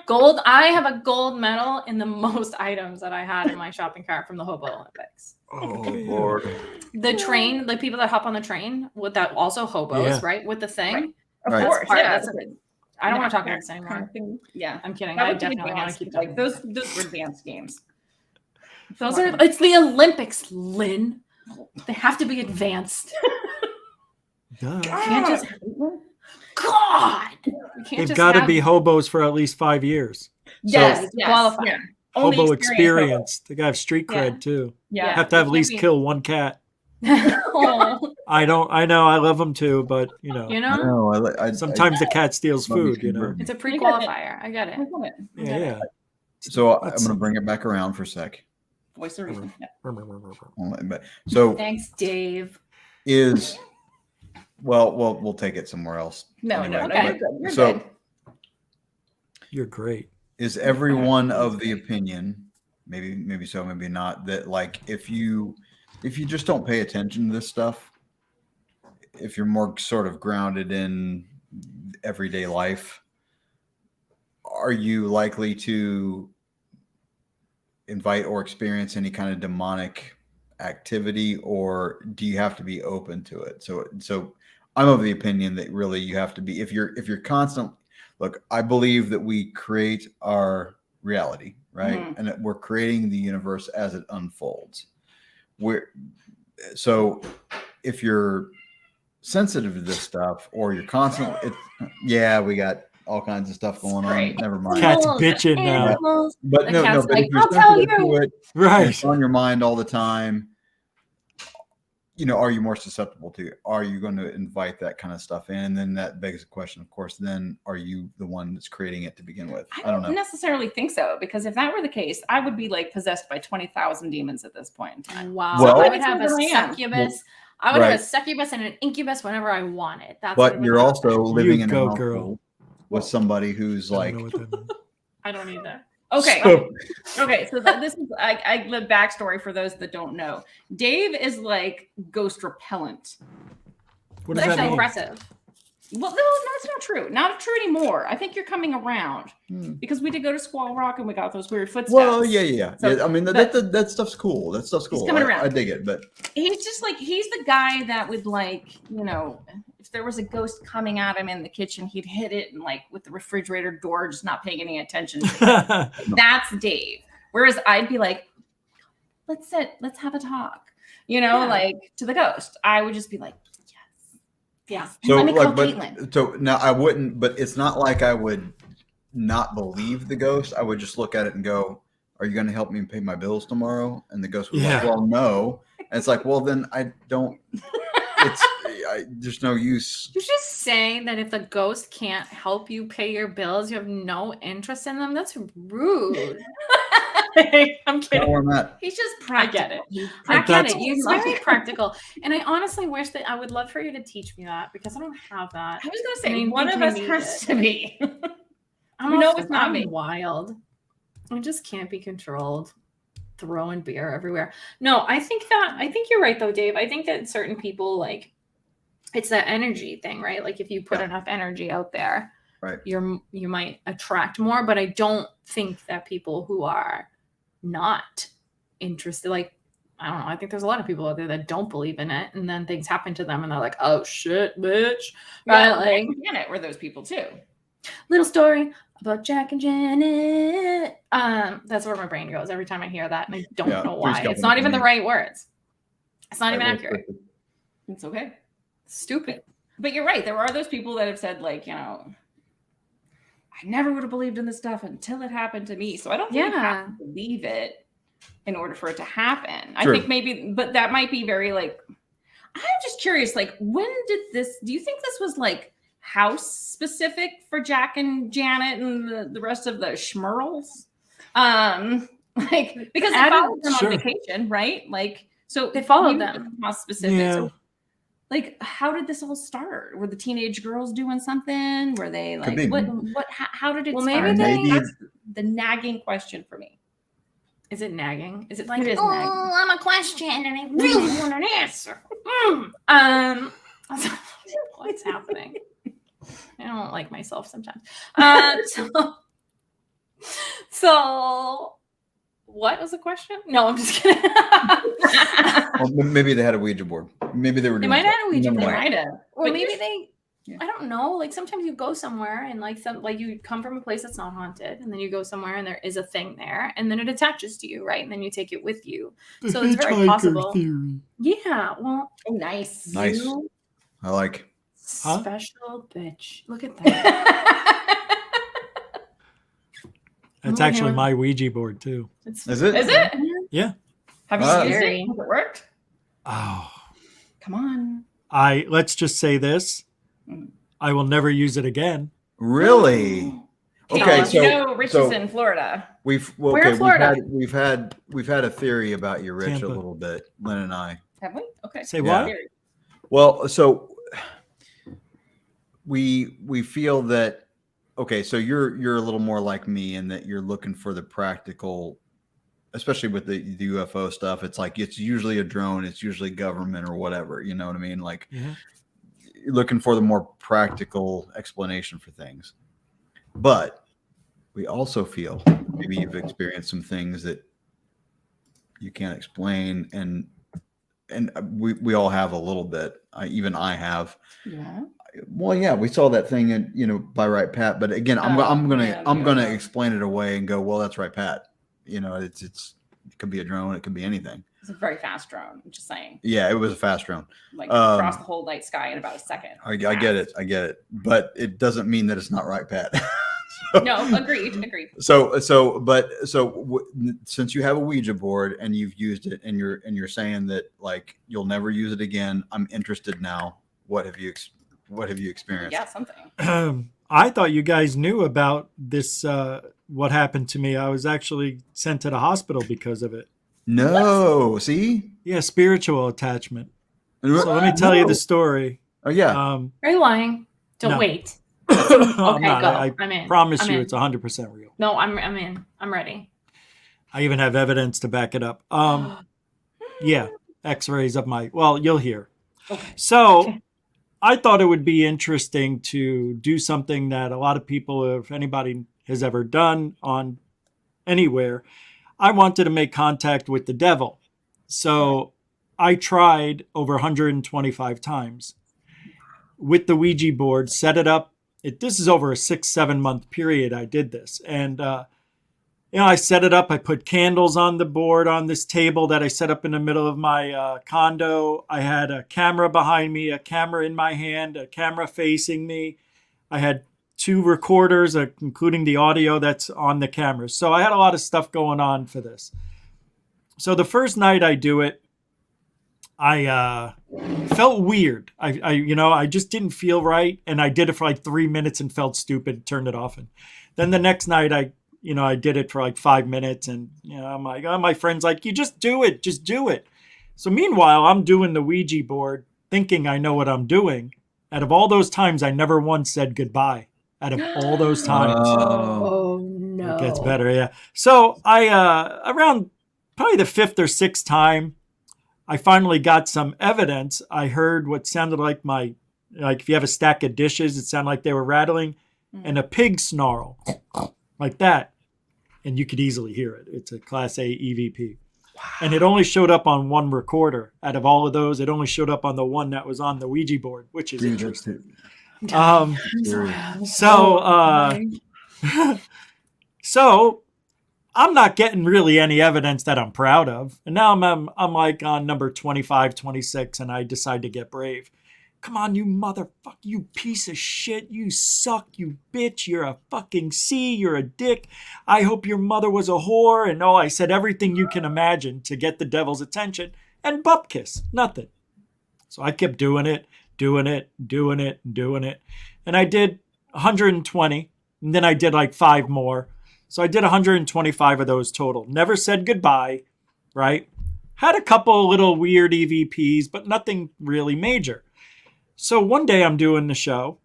[SPEAKER 2] Gold. I have a gold medal in the most items that I had in my shopping cart from the Hobo Olympics.
[SPEAKER 4] Oh Lord.
[SPEAKER 2] The train, the people that hop on the train with that also hobos,
[SPEAKER 3] Yeah.
[SPEAKER 2] right? With the thing.
[SPEAKER 1] Right. Of
[SPEAKER 4] Right.
[SPEAKER 1] course,
[SPEAKER 2] Part-
[SPEAKER 1] yeah.
[SPEAKER 2] that's I don't want to talk about this
[SPEAKER 1] Kind
[SPEAKER 2] anymore.
[SPEAKER 1] of thing. Yeah.
[SPEAKER 2] I'm kidding.
[SPEAKER 1] That
[SPEAKER 2] I
[SPEAKER 1] would be
[SPEAKER 2] definitely want to
[SPEAKER 1] advanced.
[SPEAKER 2] keep
[SPEAKER 1] Like
[SPEAKER 2] talking.
[SPEAKER 1] those were advanced games.
[SPEAKER 2] Those are. It's the Olympics, Lynn. They have to be advanced.
[SPEAKER 3] Duh.
[SPEAKER 2] You can't just. God. You can't
[SPEAKER 3] They've
[SPEAKER 2] just
[SPEAKER 3] got to
[SPEAKER 2] have-
[SPEAKER 3] be hobos for at least 5 years.
[SPEAKER 1] Yes, yes,
[SPEAKER 2] qualify.
[SPEAKER 1] yeah. Only
[SPEAKER 3] Hobo
[SPEAKER 1] experienced
[SPEAKER 3] experience. They got to have street
[SPEAKER 2] Yeah.
[SPEAKER 3] cred too.
[SPEAKER 1] Yeah.
[SPEAKER 3] Have to have
[SPEAKER 2] it
[SPEAKER 3] at least
[SPEAKER 2] can't be-
[SPEAKER 3] kill one cat.
[SPEAKER 2] Oh,
[SPEAKER 3] I know I love them too, but you know,
[SPEAKER 2] you
[SPEAKER 4] I
[SPEAKER 2] know,
[SPEAKER 4] know.
[SPEAKER 3] sometimes the cat steals
[SPEAKER 4] love me
[SPEAKER 3] food, you know.
[SPEAKER 4] some
[SPEAKER 2] it's a
[SPEAKER 1] I get it.
[SPEAKER 2] pre-qualifier. I get it.
[SPEAKER 3] Yeah, yeah.
[SPEAKER 4] So I'm
[SPEAKER 3] That's-
[SPEAKER 4] going to bring it back around for a sec.
[SPEAKER 1] Voice of reason. Yeah.
[SPEAKER 4] But- So
[SPEAKER 2] Thanks, Dave.
[SPEAKER 4] is well, we'll take it somewhere else.
[SPEAKER 1] No,
[SPEAKER 4] anyway.
[SPEAKER 1] no,
[SPEAKER 2] Okay.
[SPEAKER 1] you're good. You're
[SPEAKER 4] So
[SPEAKER 1] good.
[SPEAKER 3] You're great.
[SPEAKER 4] is everyone of the opinion, maybe so, maybe not, that like if you just don't pay attention to this stuff, if you're more sort of grounded in everyday life, are you likely to invite or experience any kind of demonic activity, or do you have to be open to it? So I'm of the opinion that really you have to be, if you're constant. Look, I believe that we create our reality, right?
[SPEAKER 1] Mhm.
[SPEAKER 4] And that we're creating the universe as it unfolds. So if you're sensitive to this stuff, or you're constantly, we got all kinds of stuff going on.
[SPEAKER 1] Great.
[SPEAKER 4] Never mind.
[SPEAKER 3] Cat's
[SPEAKER 2] Animals,
[SPEAKER 3] bitching now.
[SPEAKER 2] animals.
[SPEAKER 4] But
[SPEAKER 2] The
[SPEAKER 4] no,
[SPEAKER 2] cat's
[SPEAKER 4] but
[SPEAKER 2] like,
[SPEAKER 4] if you're
[SPEAKER 2] "I'll tell
[SPEAKER 4] sensitive to
[SPEAKER 2] you."
[SPEAKER 4] it,
[SPEAKER 3] Right.
[SPEAKER 4] it's on your mind all the time. You know, are you more susceptible to it? Are you going to invite that kind of stuff in? And then that begs the question, of course, then are you the one that's creating it to begin with?
[SPEAKER 1] I don't
[SPEAKER 4] know.
[SPEAKER 1] necessarily think so, because if that were the case, I would be like possessed by 20,000 demons at this point in time.
[SPEAKER 2] Wow.
[SPEAKER 4] Well-
[SPEAKER 2] I would have a
[SPEAKER 1] That's what I am.
[SPEAKER 2] succubus. I would have
[SPEAKER 4] Right.
[SPEAKER 2] a succubus and an incubus whenever I wanted. That's what it
[SPEAKER 4] But
[SPEAKER 2] would
[SPEAKER 4] you're
[SPEAKER 2] be.
[SPEAKER 4] also living in a
[SPEAKER 3] go,
[SPEAKER 4] household
[SPEAKER 3] girl.
[SPEAKER 4] with somebody who's
[SPEAKER 3] I
[SPEAKER 4] like,
[SPEAKER 3] don't know what that means.
[SPEAKER 2] I don't need that.
[SPEAKER 1] Okay.
[SPEAKER 4] So-
[SPEAKER 1] Okay. So this is the backstory for those that don't know. Dave is like ghost repellent.
[SPEAKER 3] What
[SPEAKER 2] That's
[SPEAKER 3] does that
[SPEAKER 2] actually
[SPEAKER 3] mean?
[SPEAKER 2] impressive.
[SPEAKER 1] Well, no, it's not true. Not true anymore. I think you're coming around
[SPEAKER 4] Hmm.
[SPEAKER 1] because we did go to Squall Rock and we got those weird footsteps.
[SPEAKER 4] well, yeah.
[SPEAKER 1] So-
[SPEAKER 4] I mean, that stuff's cool. That stuff's cool.
[SPEAKER 1] coming
[SPEAKER 4] I
[SPEAKER 1] around.
[SPEAKER 4] dig it. But
[SPEAKER 1] He's just like, he's the guy that would like, you know, if there was a ghost coming at him in the kitchen, he'd hit it and like with the refrigerator door, just not paying any attention. That's Dave. Whereas I'd be like, let's sit, let's have a talk, you know,
[SPEAKER 2] Yeah.
[SPEAKER 1] like to the ghost. I would just be like,
[SPEAKER 2] Yeah.
[SPEAKER 4] so,
[SPEAKER 1] let me call
[SPEAKER 4] like, but
[SPEAKER 1] Caitlin.
[SPEAKER 4] so now I wouldn't. But it's not like I would not believe the ghost. I would just look at it and go, "Are you going to help me pay my bills tomorrow?" And the ghost would be like,
[SPEAKER 3] Yeah.
[SPEAKER 4] "Well, no." And it's like, "Well, then I don't." There's no use.
[SPEAKER 2] You're just saying that if the ghost can't help you pay your bills, you have no interest in them. That's rude. I'm
[SPEAKER 4] That's
[SPEAKER 2] kidding.
[SPEAKER 4] where I'm at.
[SPEAKER 1] He's just
[SPEAKER 2] I
[SPEAKER 1] practical.
[SPEAKER 2] get it.
[SPEAKER 1] He's
[SPEAKER 2] I get
[SPEAKER 3] That's-
[SPEAKER 2] it. He's very practical. And I honestly wish that I would love for you to teach me that because I don't have that.
[SPEAKER 1] I was gonna say
[SPEAKER 2] I mean,
[SPEAKER 1] one
[SPEAKER 2] think
[SPEAKER 1] of
[SPEAKER 2] we
[SPEAKER 1] us
[SPEAKER 2] need
[SPEAKER 1] has
[SPEAKER 2] it.
[SPEAKER 1] to be.
[SPEAKER 2] I'm
[SPEAKER 1] You know
[SPEAKER 2] off
[SPEAKER 1] it's
[SPEAKER 2] the-
[SPEAKER 1] not
[SPEAKER 2] I'm
[SPEAKER 1] me.
[SPEAKER 2] wild. I just can't be controlled. Throwing beer everywhere. No, I think you're right though, Dave. I think that certain people like it's that energy thing, right? Like if you put enough energy out there,
[SPEAKER 4] Right.
[SPEAKER 2] you might attract more. But I don't think that people who are not interested, like, I don't know, I think there's a lot of people out there that don't believe in it, and then things happen to them and they're like, oh shit, bitch. Right?
[SPEAKER 1] Yeah,
[SPEAKER 2] Like,
[SPEAKER 1] Janet were those people too.
[SPEAKER 2] little story about Jack and Janet. That's where my brain goes every time I hear that, and I don't know why. It's not even the right words. It's not even accurate.
[SPEAKER 1] It's okay.
[SPEAKER 2] Stupid.
[SPEAKER 1] But you're right. There are those people that have said, like, you know, I never would have believed in this stuff until it happened to me. So I don't think you have to believe it in order for it to happen.
[SPEAKER 4] True.
[SPEAKER 1] I think maybe, but that might be very like, I'm just curious, like, when did this, do you think this was like house specific for Jack and Janet and the rest of the Smurls? Like, because they followed them on vacation, right? Like, so
[SPEAKER 2] they followed them.
[SPEAKER 1] House specific. Yeah. So, like, how did this all start? Were the teenage girls doing something? Were they like, how did it start?
[SPEAKER 2] Maybe
[SPEAKER 1] that's the nagging question for me.
[SPEAKER 2] Is it nagging? Is it like,
[SPEAKER 1] nagging.
[SPEAKER 2] I'm a question and I really want an answer? What's happening? I don't like myself sometimes. So what was the question? No, I'm just kidding.
[SPEAKER 4] Well, maybe they had a Ouija board. Maybe they were.
[SPEAKER 2] They might have had a Ouija board. Or
[SPEAKER 1] But
[SPEAKER 2] maybe they. Yeah. I don't know. Like sometimes you go somewhere and like you come from a place that's not haunted, and then you go somewhere and there is a thing there, and then it attaches to you, right? And then you take it with you. So it's very possible. Theory. Yeah. Well.
[SPEAKER 1] Oh, nice.
[SPEAKER 4] Nice. I like.
[SPEAKER 2] Special bitch. Look at that.
[SPEAKER 3] That's actually my Ouija board too.
[SPEAKER 4] Is it?
[SPEAKER 1] Is it?
[SPEAKER 3] Yeah.
[SPEAKER 1] Have you used it? Has it worked?
[SPEAKER 3] Oh.
[SPEAKER 1] Come on.
[SPEAKER 3] Let's just say this. I will never use it again.
[SPEAKER 4] Really? Okay, so
[SPEAKER 1] you know, Rich is in Florida.
[SPEAKER 2] We're in Florida.
[SPEAKER 4] We've had a theory about you, Rich,
[SPEAKER 3] Tampa.
[SPEAKER 4] a little bit, Lynn and I.
[SPEAKER 1] Have we? Okay.
[SPEAKER 3] Say what?
[SPEAKER 4] Well, so we feel that. Okay, so you're a little more like me in that you're looking for the practical, especially with the UFO stuff. It's like it's usually a drone, it's usually government or whatever. You know what I mean? Like you're looking for the more practical explanation for things. But we also feel maybe you've experienced some things that you can't explain, and we all have a little bit. Even I have. Yeah. Well, yeah, we saw that thing, and by Right Pat. But again, I'm gonna explain it away and go, well, that's Right Pat. It could be a drone, it could be anything.
[SPEAKER 1] It's a very fast drone. I'm just saying.
[SPEAKER 4] Yeah, it was a fast drone.
[SPEAKER 1] Like across the whole night sky in about a second.
[SPEAKER 4] I get it, but it doesn't mean that it's not Right Pat.
[SPEAKER 1] No, agreed.
[SPEAKER 4] So, since you have a Ouija board and you've used it, and you're saying that like you'll never use it again, I'm interested now. What have you experienced?
[SPEAKER 1] Yeah, something.
[SPEAKER 3] I thought you guys knew about this. What happened to me? I was actually sent to the hospital because of it.
[SPEAKER 4] No, see?
[SPEAKER 3] Yeah, spiritual attachment. So let me tell you the story.
[SPEAKER 4] Oh yeah.
[SPEAKER 2] Are you lying? Don't wait.
[SPEAKER 3] I'm not.
[SPEAKER 2] Go.
[SPEAKER 3] I'm in. Promise you, it's 100% real.
[SPEAKER 2] No, I'm in. I'm ready.
[SPEAKER 3] I even have evidence to back it up. Yeah, X-rays of my. Well, you'll hear.
[SPEAKER 1] Okay.
[SPEAKER 3] So, I thought it would be interesting to do something that a lot of people, if anybody has ever done on anywhere, I wanted to make contact with the devil. So, I tried over 125 times with the Ouija board, set it up. This is over a 6-7 month period I did this. And, I set it up. I put candles on the board on this table that I set up in the middle of my condo. I had a camera behind me, a camera in my hand, a camera facing me. I had 2 recorders, including the audio that's on the camera. So I had a lot of stuff going on for this. So the first night I do it, I felt weird. I just didn't feel right. And I did it for like 3 minutes and felt stupid, turned it off. And then the next night I did it for like 5 minutes, and I'm like, my friend's like, you just do it. So meanwhile, I'm doing the Ouija board thinking I know what I'm doing. Out of all those times, I never once said goodbye. Out of all those times.
[SPEAKER 2] Oh no.
[SPEAKER 3] It gets better, yeah. So I around probably the 5th or 6th time, I finally got some evidence. I heard what sounded like my like if you have a stack of dishes, it sounded like they were rattling, and a pig snarl like that. And you could easily hear it. It's a Class A EVP. Wow. And it only showed up on one recorder. Out of all of those, it only showed up on the one that was on the Ouija board, which is interesting. So I'm not getting really any evidence that I'm proud of. And now I'm like on number 25, 26, and I decide to get brave. Come on, you motherfucker, you piece of shit. You suck, you bitch. You're a fucking C. You're a dick. I hope your mother was a whore. And I said everything you can imagine to get the devil's attention. And butt kiss, nothing. So I kept doing it. And I did 120. And then I did like 5 more. So I did 125 of those total. Never said goodbye, right? Had a couple little weird EVPs, but nothing really major. So one day I'm doing the show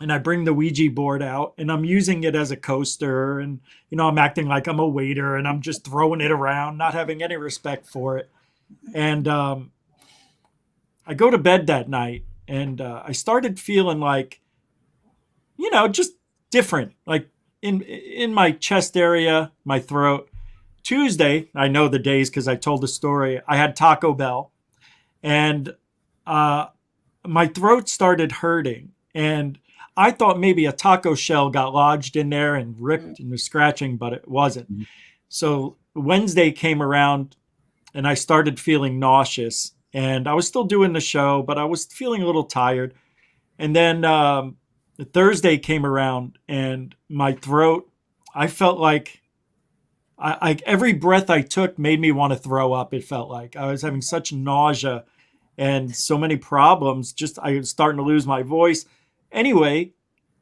[SPEAKER 3] and I bring the Ouija board out and I'm using it as a coaster. And, I'm acting like I'm a waiter and I'm just throwing it around, not having any respect for it. And I go to bed that night and I started feeling like, just different, like in my chest area, my throat. Tuesday, I know the days because I told the story, I had Taco Bell and my throat started hurting. And I thought maybe a taco shell got lodged in there and ripped and was scratching, but it wasn't. Mm-hmm. So Wednesday came around and I started feeling nauseous. And I was still doing the show, but I was feeling a little tired. And then Thursday came around and my throat, I felt like every breath I took made me want to throw up. It felt like I was having such nausea and so many problems. I was starting to lose my voice. Anyway,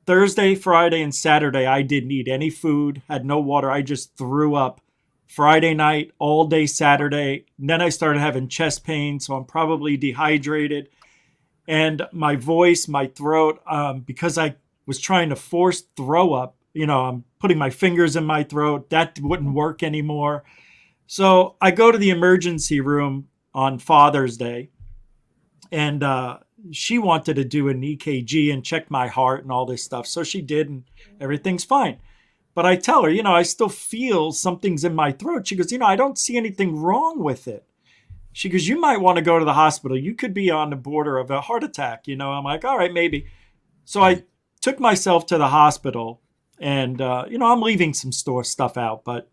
[SPEAKER 3] Thursday, Friday, and Saturday, I didn't eat any food, had no water. I just threw up. Friday night, all day Saturday. And then I started having chest pain, so I'm probably dehydrated. And my voice, my throat, because I was trying to force throw up, I'm putting my fingers in my throat. That wouldn't work anymore. So I go to the emergency room on Father's Day. And she wanted to do an EKG and check my heart and all this stuff. So she did, and everything's fine. But I tell her, I still feel something's in my throat. She goes, I don't see anything wrong with it. She goes, you might want to go to the hospital. You could be on the border of a heart attack. I'm like, all right, maybe. So I took myself to the hospital and, I'm leaving some store stuff out. But,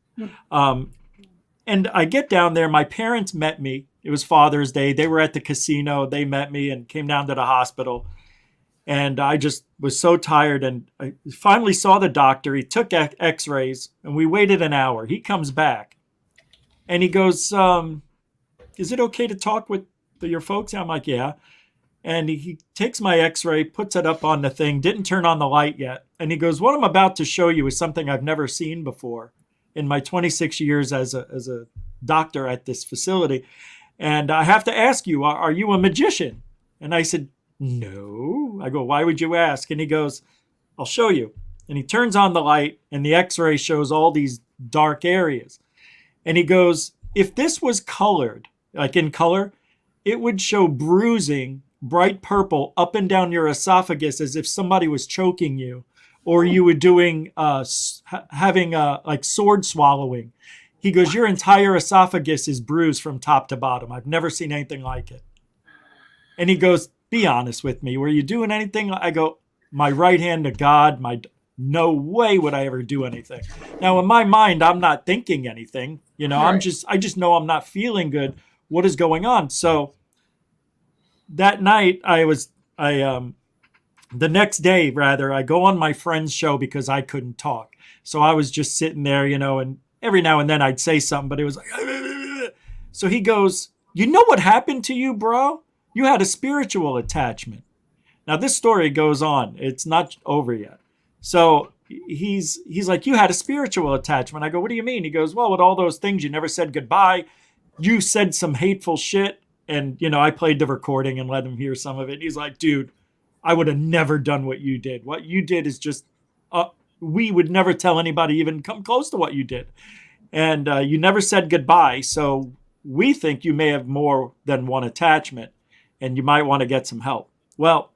[SPEAKER 3] and I get down there. My parents met me. It was Father's Day. They were at the casino. They met me and came down to the hospital. And I just was so tired. And I finally saw the doctor. He took x-rays and we waited an hour. He comes back and he goes, is it okay to talk with your folks? I'm like, yeah. And he takes my x-ray, puts it up on the thing, didn't turn on the light yet. And he goes, what I'm about to show you is something I've never seen before in my 26 years as a doctor at this facility. And I have to ask you, are you a magician? And I said, no. I go, why would you ask? And he goes, I'll show you. And he turns on the light and the x-ray shows all these dark areas. And he goes, if this was colored, like in color, it would show bruising, bright purple, up and down your esophagus as if somebody was choking you, or you were doing, having like sword swallowing. He goes, your entire esophagus is bruised from top to bottom. I've never seen anything like it. And he goes, be honest with me. Were you doing anything? I go, my right hand to God, no way would I ever do anything. Now, in my mind, I'm not thinking anything. Right. I just know I'm not feeling good. What is going on? So that night the next day, rather, I go on my friend's show because I couldn't talk. So I was just sitting there, and every now and then I'd say something, but it was like, so he goes, you know what happened to you, bro? You had a spiritual attachment. Now this story goes on. It's not over yet. So he's like, you had a spiritual attachment. I go, what do you mean? He goes, well, with all those things, you never said goodbye. You said some hateful shit. And, I played the recording and let him hear some of it. He's like, dude, I would have never done what you did. What you did is just, we would never tell anybody even come close to what you did. And you never said goodbye. So we think you may have more than one attachment and you might want to get some help. Well,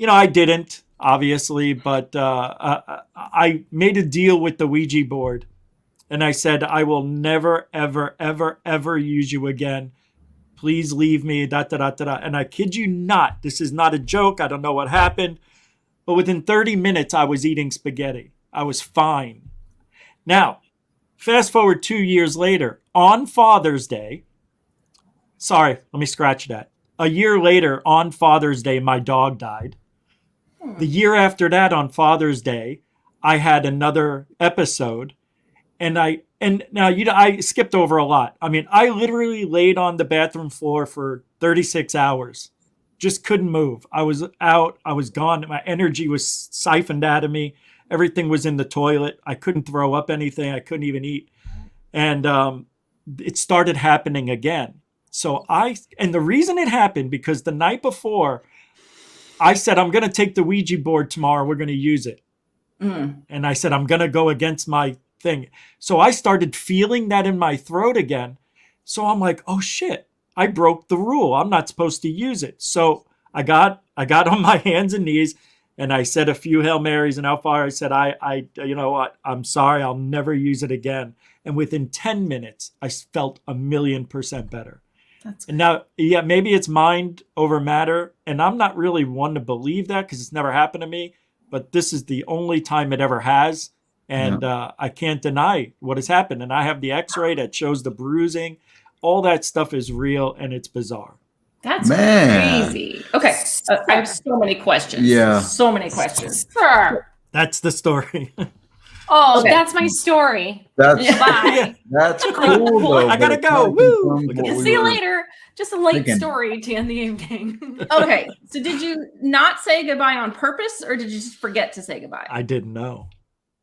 [SPEAKER 3] I didn't, obviously, but I made a deal with the Ouija board. And I said, I will never, ever, ever, ever use you again. Please leave me, da, da, da, da, da. And I kid you not, this is not a joke. I don't know what happened. But within 30 minutes, I was eating spaghetti. I was fine. Now, fast forward 2 years later, on Father's Day. Sorry, let me scratch that. A year later, on Father's Day, my dog died. The year after that, on Father's Day, I had another episode. And now I skipped over a lot. I mean, I literally laid on the bathroom floor for 36 hours. Just couldn't move. I was out. I was gone. My energy was siphoned out of me. Everything was in the toilet. I couldn't throw up anything. I couldn't even eat. And it started happening again. And the reason it happened, because the night before, I said, I'm going to take the Ouija board tomorrow. We're going to use it. And I said, I'm going to go against my thing. So I started feeling that in my throat again. So I'm like, oh shit, I broke the rule. I'm not supposed to use it. So I got on my hands and knees and I said a few Hail Marys and I said, I you know what? I'm sorry. I'll never use it again. And within 10 minutes, I felt 1,000,000% better.
[SPEAKER 1] That's
[SPEAKER 3] and now, yeah, maybe it's mind over matter. And I'm not really one to believe that because it's never happened to me. But this is the only time it ever has. And I can't deny what has happened. And I have the x-ray that shows the bruising. All that stuff is real and it's bizarre.
[SPEAKER 1] That's crazy. Okay. I have so many questions.
[SPEAKER 4] Yeah.
[SPEAKER 1] So many questions.
[SPEAKER 2] Sure.
[SPEAKER 3] That's the story.
[SPEAKER 2] Oh,
[SPEAKER 1] Okay.
[SPEAKER 2] that's my story.
[SPEAKER 4] That's
[SPEAKER 2] Bye.
[SPEAKER 4] that's cool though.
[SPEAKER 3] I gotta
[SPEAKER 4] but it
[SPEAKER 3] go.
[SPEAKER 4] kinda
[SPEAKER 3] Woo!
[SPEAKER 4] confirms
[SPEAKER 3] Look at
[SPEAKER 4] what
[SPEAKER 3] this.
[SPEAKER 4] we
[SPEAKER 2] See you
[SPEAKER 4] were
[SPEAKER 2] later. Just a light
[SPEAKER 4] thinking.
[SPEAKER 2] story to end the evening.
[SPEAKER 1] Okay. So did you not say goodbye on purpose or did you just forget to say goodbye?
[SPEAKER 3] I didn't know.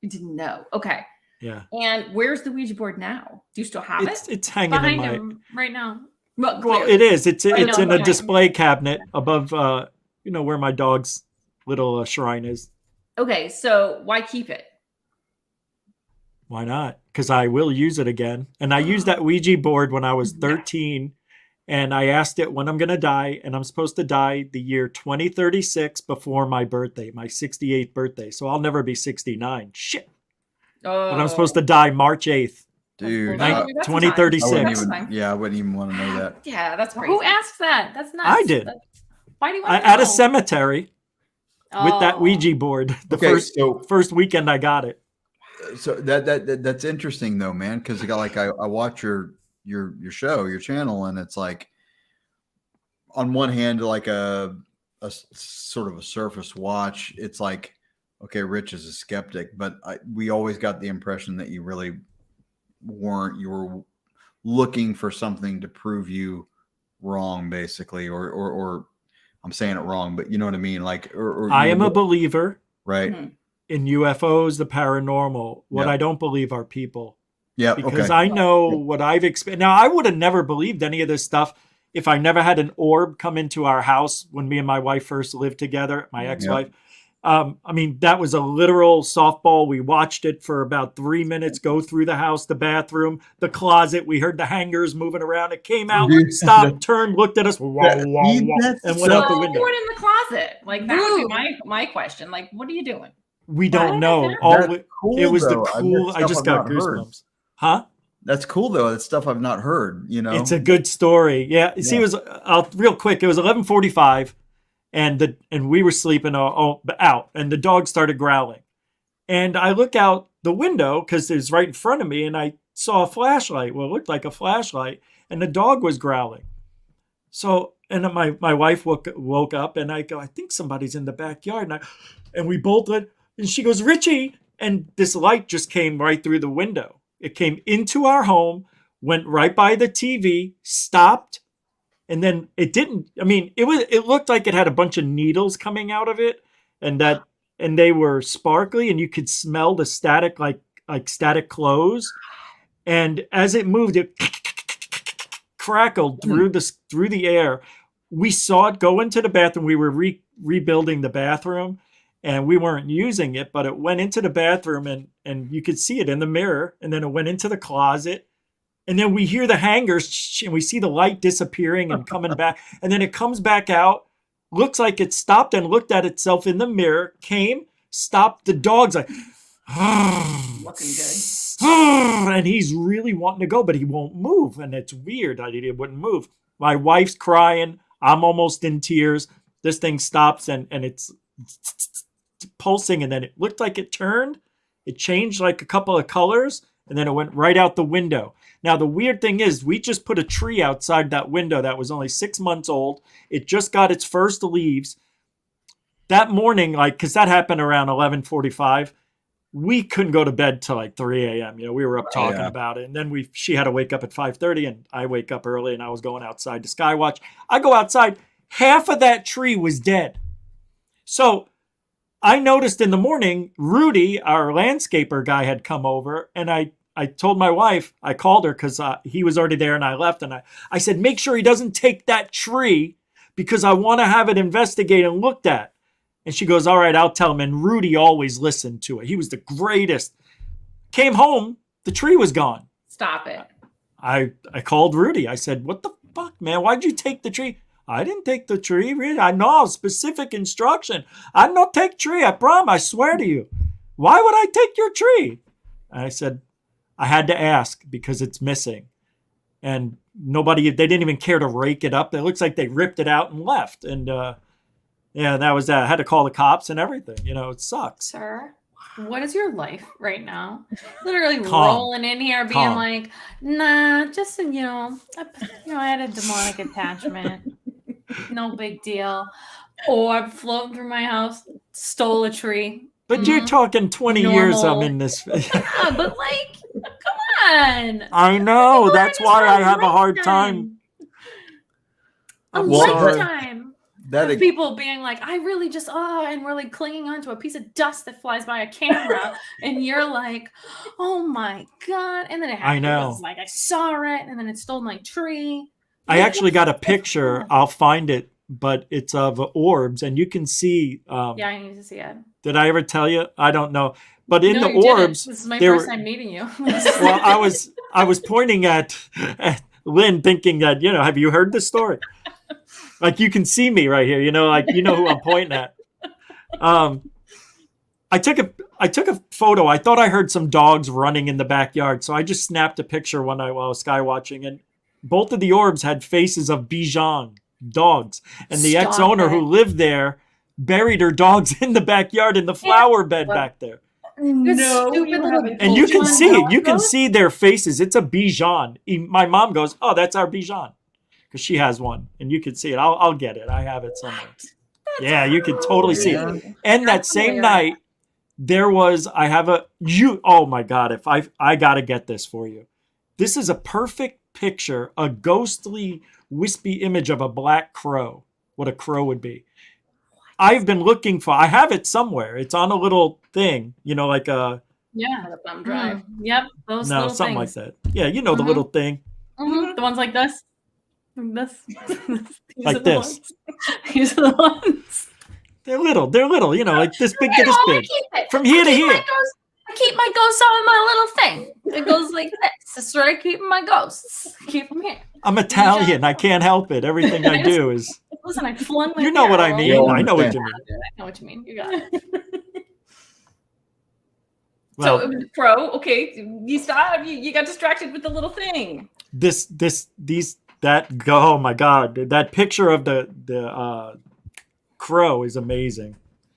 [SPEAKER 1] You didn't know. Okay.
[SPEAKER 3] Yeah.
[SPEAKER 1] And where's the Ouija board now? Do you still have
[SPEAKER 3] It's hanging in
[SPEAKER 2] Behind
[SPEAKER 3] my...
[SPEAKER 2] him right now.
[SPEAKER 1] Well,
[SPEAKER 3] Well,
[SPEAKER 1] clearly.
[SPEAKER 3] it is. It's
[SPEAKER 2] know,
[SPEAKER 3] in a
[SPEAKER 2] behind.
[SPEAKER 3] display cabinet above, where my dog's little shrine is.
[SPEAKER 1] Okay. So why keep it?
[SPEAKER 3] Why not? Because I will use it again. And I used that Ouija board when I was 13. And I asked it when I'm going to die. And I'm supposed to die the year 2036 before my birthday, my 68th birthday. So I'll never be 69. Shit.
[SPEAKER 1] Oh.
[SPEAKER 3] But I'm supposed to die March 8th.
[SPEAKER 4] Dude,
[SPEAKER 1] Well,
[SPEAKER 4] I,
[SPEAKER 1] that's a
[SPEAKER 3] 2036.
[SPEAKER 4] I wouldn't
[SPEAKER 1] That's
[SPEAKER 4] even.
[SPEAKER 1] fine.
[SPEAKER 4] Yeah, I wouldn't even want to know that.
[SPEAKER 1] Yeah, that's crazy.
[SPEAKER 2] Who asked that? That's nuts.
[SPEAKER 3] I did.
[SPEAKER 2] Why do you want to
[SPEAKER 3] At a
[SPEAKER 2] know?
[SPEAKER 3] cemetery with that
[SPEAKER 2] Oh.
[SPEAKER 3] Ouija board. The first weekend I got it.
[SPEAKER 4] So that's interesting though, man. Because I watch your show, your channel, and it's like on one hand, like a sort of a surface watch. It's like, okay, Rich is a skeptic, but we always got the impression that you really weren't. You were looking for something to prove you wrong, basically, or I'm saying it wrong, but you know what I mean. Like, or
[SPEAKER 3] I am a believer
[SPEAKER 4] right.
[SPEAKER 1] Mhm.
[SPEAKER 3] in UFOs, the paranormal. What
[SPEAKER 4] Yeah.
[SPEAKER 3] I don't believe are people.
[SPEAKER 4] Yeah,
[SPEAKER 3] Because
[SPEAKER 4] okay.
[SPEAKER 3] I know what I've experienced. Now, I would have never believed any of this stuff if I never had an orb come into our house when me and my wife first lived together, my ex-wife. I mean, that was a literal softball. We watched it for about 3 minutes, go through the house, the bathroom, the closet. We heard the hangers moving around. It came out,
[SPEAKER 4] Dude.
[SPEAKER 3] stopped, turned, looked at us, wah, wah, wah,
[SPEAKER 4] That's
[SPEAKER 3] and went
[SPEAKER 1] So
[SPEAKER 3] out the
[SPEAKER 1] what are
[SPEAKER 3] window.
[SPEAKER 1] you doing in the closet? Like that would be
[SPEAKER 2] Rude.
[SPEAKER 1] my question. Like, what are you doing?
[SPEAKER 3] We don't know.
[SPEAKER 2] That's
[SPEAKER 3] All
[SPEAKER 4] That's cool,
[SPEAKER 3] it was
[SPEAKER 4] though.
[SPEAKER 3] the cool. I
[SPEAKER 4] That's
[SPEAKER 3] just
[SPEAKER 4] stuff
[SPEAKER 3] got
[SPEAKER 4] I've not heard.
[SPEAKER 3] goosebumps. Huh?
[SPEAKER 4] That's cool though. That's stuff I've not heard. You know,
[SPEAKER 3] It's a good story. Yeah. See, it was real quick. It was 11:45, and we were sleeping out, and the dog started growling, and I look out the window because it was right in front of me, and I saw a flashlight. Well, it looked like a flashlight, and the dog was growling. So, and then my wife woke up, and I go, I think somebody's in the backyard, and we both lit, and she goes, Richie, and this light just came right through the window. It came into our home, went right by the TV, stopped, and then it didn't. I mean, it looked like it had a bunch of needles coming out of it, and they were sparkly, and you could smell the static, like static clothes. And as it moved, it crackled through the air. We saw it go into the bathroom. We were rebuilding the bathroom. And we weren't using it, but it went into the bathroom and you could see it in the mirror. And then it went into the closet. And then we hear the hangers and we see the light disappearing and coming back. And then it comes back out looks like it stopped and looked at itself in the mirror, came, stopped. The dog's like,
[SPEAKER 1] Looking good.
[SPEAKER 3] and he's really wanting to go, but he won't move. And it's weird. He wouldn't move. My wife's crying. I'm almost in tears. This thing stops and it's pulsing. And then it looked like it turned. It changed like a couple of colors. And then it went right out the window. Now, the weird thing is we just put a tree outside that window that was only 6 months old. It just got its first leaves. That morning, because that happened around 11:45, we couldn't go to bed till like 3 a.m. We were up talking about it. And then she had to wake up at 5:30 and I wake up early and I was going outside to skywatch. I go outside. Half of that tree was dead. So I noticed in the morning, Rudy, our landscaper guy, had come over and I told my wife, I called her because he was already there and I left. And I said, make sure he doesn't take that tree because I want to have it investigated and looked at. And she goes, all right, I'll tell him. And Rudy always listened to it. He was the greatest. Came home, the tree was gone.
[SPEAKER 1] Stop it.
[SPEAKER 3] I called Rudy. I said, what the fuck, man? Why'd you take the tree? I didn't take the tree, really. I know specific instruction. I don't take tree. I promise. I swear to you. Why would I take your tree? And I said, I had to ask because it's missing. And they didn't even care to rake it up. It looks like they ripped it out and left. And that was that. I had to call the cops and everything. It sucks.
[SPEAKER 2] Sir, what is your life right now? Literally
[SPEAKER 3] Calm.
[SPEAKER 2] rolling in here being
[SPEAKER 3] Calm.
[SPEAKER 2] like, nah, just, I had a demonic attachment. No big deal. Or I'm floating through my house, stole a tree.
[SPEAKER 3] But you're talking 20 years I'm
[SPEAKER 2] Normal.
[SPEAKER 3] in this.
[SPEAKER 2] Yeah, but come on.
[SPEAKER 3] I know.
[SPEAKER 2] People
[SPEAKER 3] That's
[SPEAKER 2] are in
[SPEAKER 3] why
[SPEAKER 2] this
[SPEAKER 3] I
[SPEAKER 2] for a
[SPEAKER 3] have a hard time.
[SPEAKER 2] A
[SPEAKER 4] Well,
[SPEAKER 2] lifetime
[SPEAKER 4] That
[SPEAKER 2] of people being like, I really just, and we're like clinging onto a piece of dust that flies by a camera. And you're like, oh my God. And then it happened.
[SPEAKER 3] I know.
[SPEAKER 2] It was like, I saw it. And then it stole my tree.
[SPEAKER 3] I actually got a picture. I'll find it, but it's of orbs. And you can see.
[SPEAKER 2] Yeah, I need to see it.
[SPEAKER 3] Did I ever tell you? I don't know. But in
[SPEAKER 2] No,
[SPEAKER 3] the
[SPEAKER 2] you didn't.
[SPEAKER 3] orbs.
[SPEAKER 2] This is my
[SPEAKER 3] there
[SPEAKER 2] first
[SPEAKER 3] were-
[SPEAKER 2] time meeting you.
[SPEAKER 3] Well, I was pointing at Lynn thinking that, have you heard this story? Like you can see me right here, who I'm pointing at. I took a photo. I thought I heard some dogs running in the backyard. So I just snapped a picture one night while I was sky watching, and both of the orbs had faces of Bichon dogs. And the
[SPEAKER 2] Stop
[SPEAKER 3] ex-owner
[SPEAKER 2] it.
[SPEAKER 3] who lived there buried her dogs in the backyard in the flower bed back there.
[SPEAKER 1] No,
[SPEAKER 2] stupid
[SPEAKER 1] you
[SPEAKER 2] little
[SPEAKER 1] haven't
[SPEAKER 3] And you can
[SPEAKER 1] told
[SPEAKER 3] see
[SPEAKER 1] me.
[SPEAKER 3] it. You can see their faces. It's a Bichon. My mom goes, "Oh, that's our Bichon," because she has one, and you can see it. I'll get it. I have it somewhere. Yeah, you can totally see it. And that same night, there was. Oh my God! If I gotta get this for you. This is a perfect picture, a ghostly, wispy image of a black crow. What a crow would be. I've been looking for. I have it somewhere. It's on a little thing, like a.
[SPEAKER 2] Yeah.
[SPEAKER 1] On a thumb drive.
[SPEAKER 2] Yep. Those
[SPEAKER 3] No,
[SPEAKER 2] little
[SPEAKER 3] something
[SPEAKER 2] things.
[SPEAKER 3] like that. Yeah, the little thing.
[SPEAKER 2] The ones like this. Like this. These
[SPEAKER 3] Like
[SPEAKER 2] are the
[SPEAKER 3] this.
[SPEAKER 2] ones. These are the ones.
[SPEAKER 3] They're little, like this big to this
[SPEAKER 2] I
[SPEAKER 3] big.
[SPEAKER 2] keep it.
[SPEAKER 3] From here to
[SPEAKER 2] I keep
[SPEAKER 3] here.
[SPEAKER 2] I keep my ghosts on my little thing. It goes like this. That's where I keep my ghosts. Keep them here.
[SPEAKER 3] I'm Italian. I can't help it. Everything I do is.
[SPEAKER 2] Listen, I flung my
[SPEAKER 3] You know what I
[SPEAKER 2] hair
[SPEAKER 3] mean.
[SPEAKER 2] all over.
[SPEAKER 3] I know what you mean.
[SPEAKER 2] I know what you mean. You got it.
[SPEAKER 1] So
[SPEAKER 3] Well,
[SPEAKER 1] it was pro. Okay, you stopped. You got distracted with the little thing.
[SPEAKER 3] oh my God, that picture of the crow is amazing.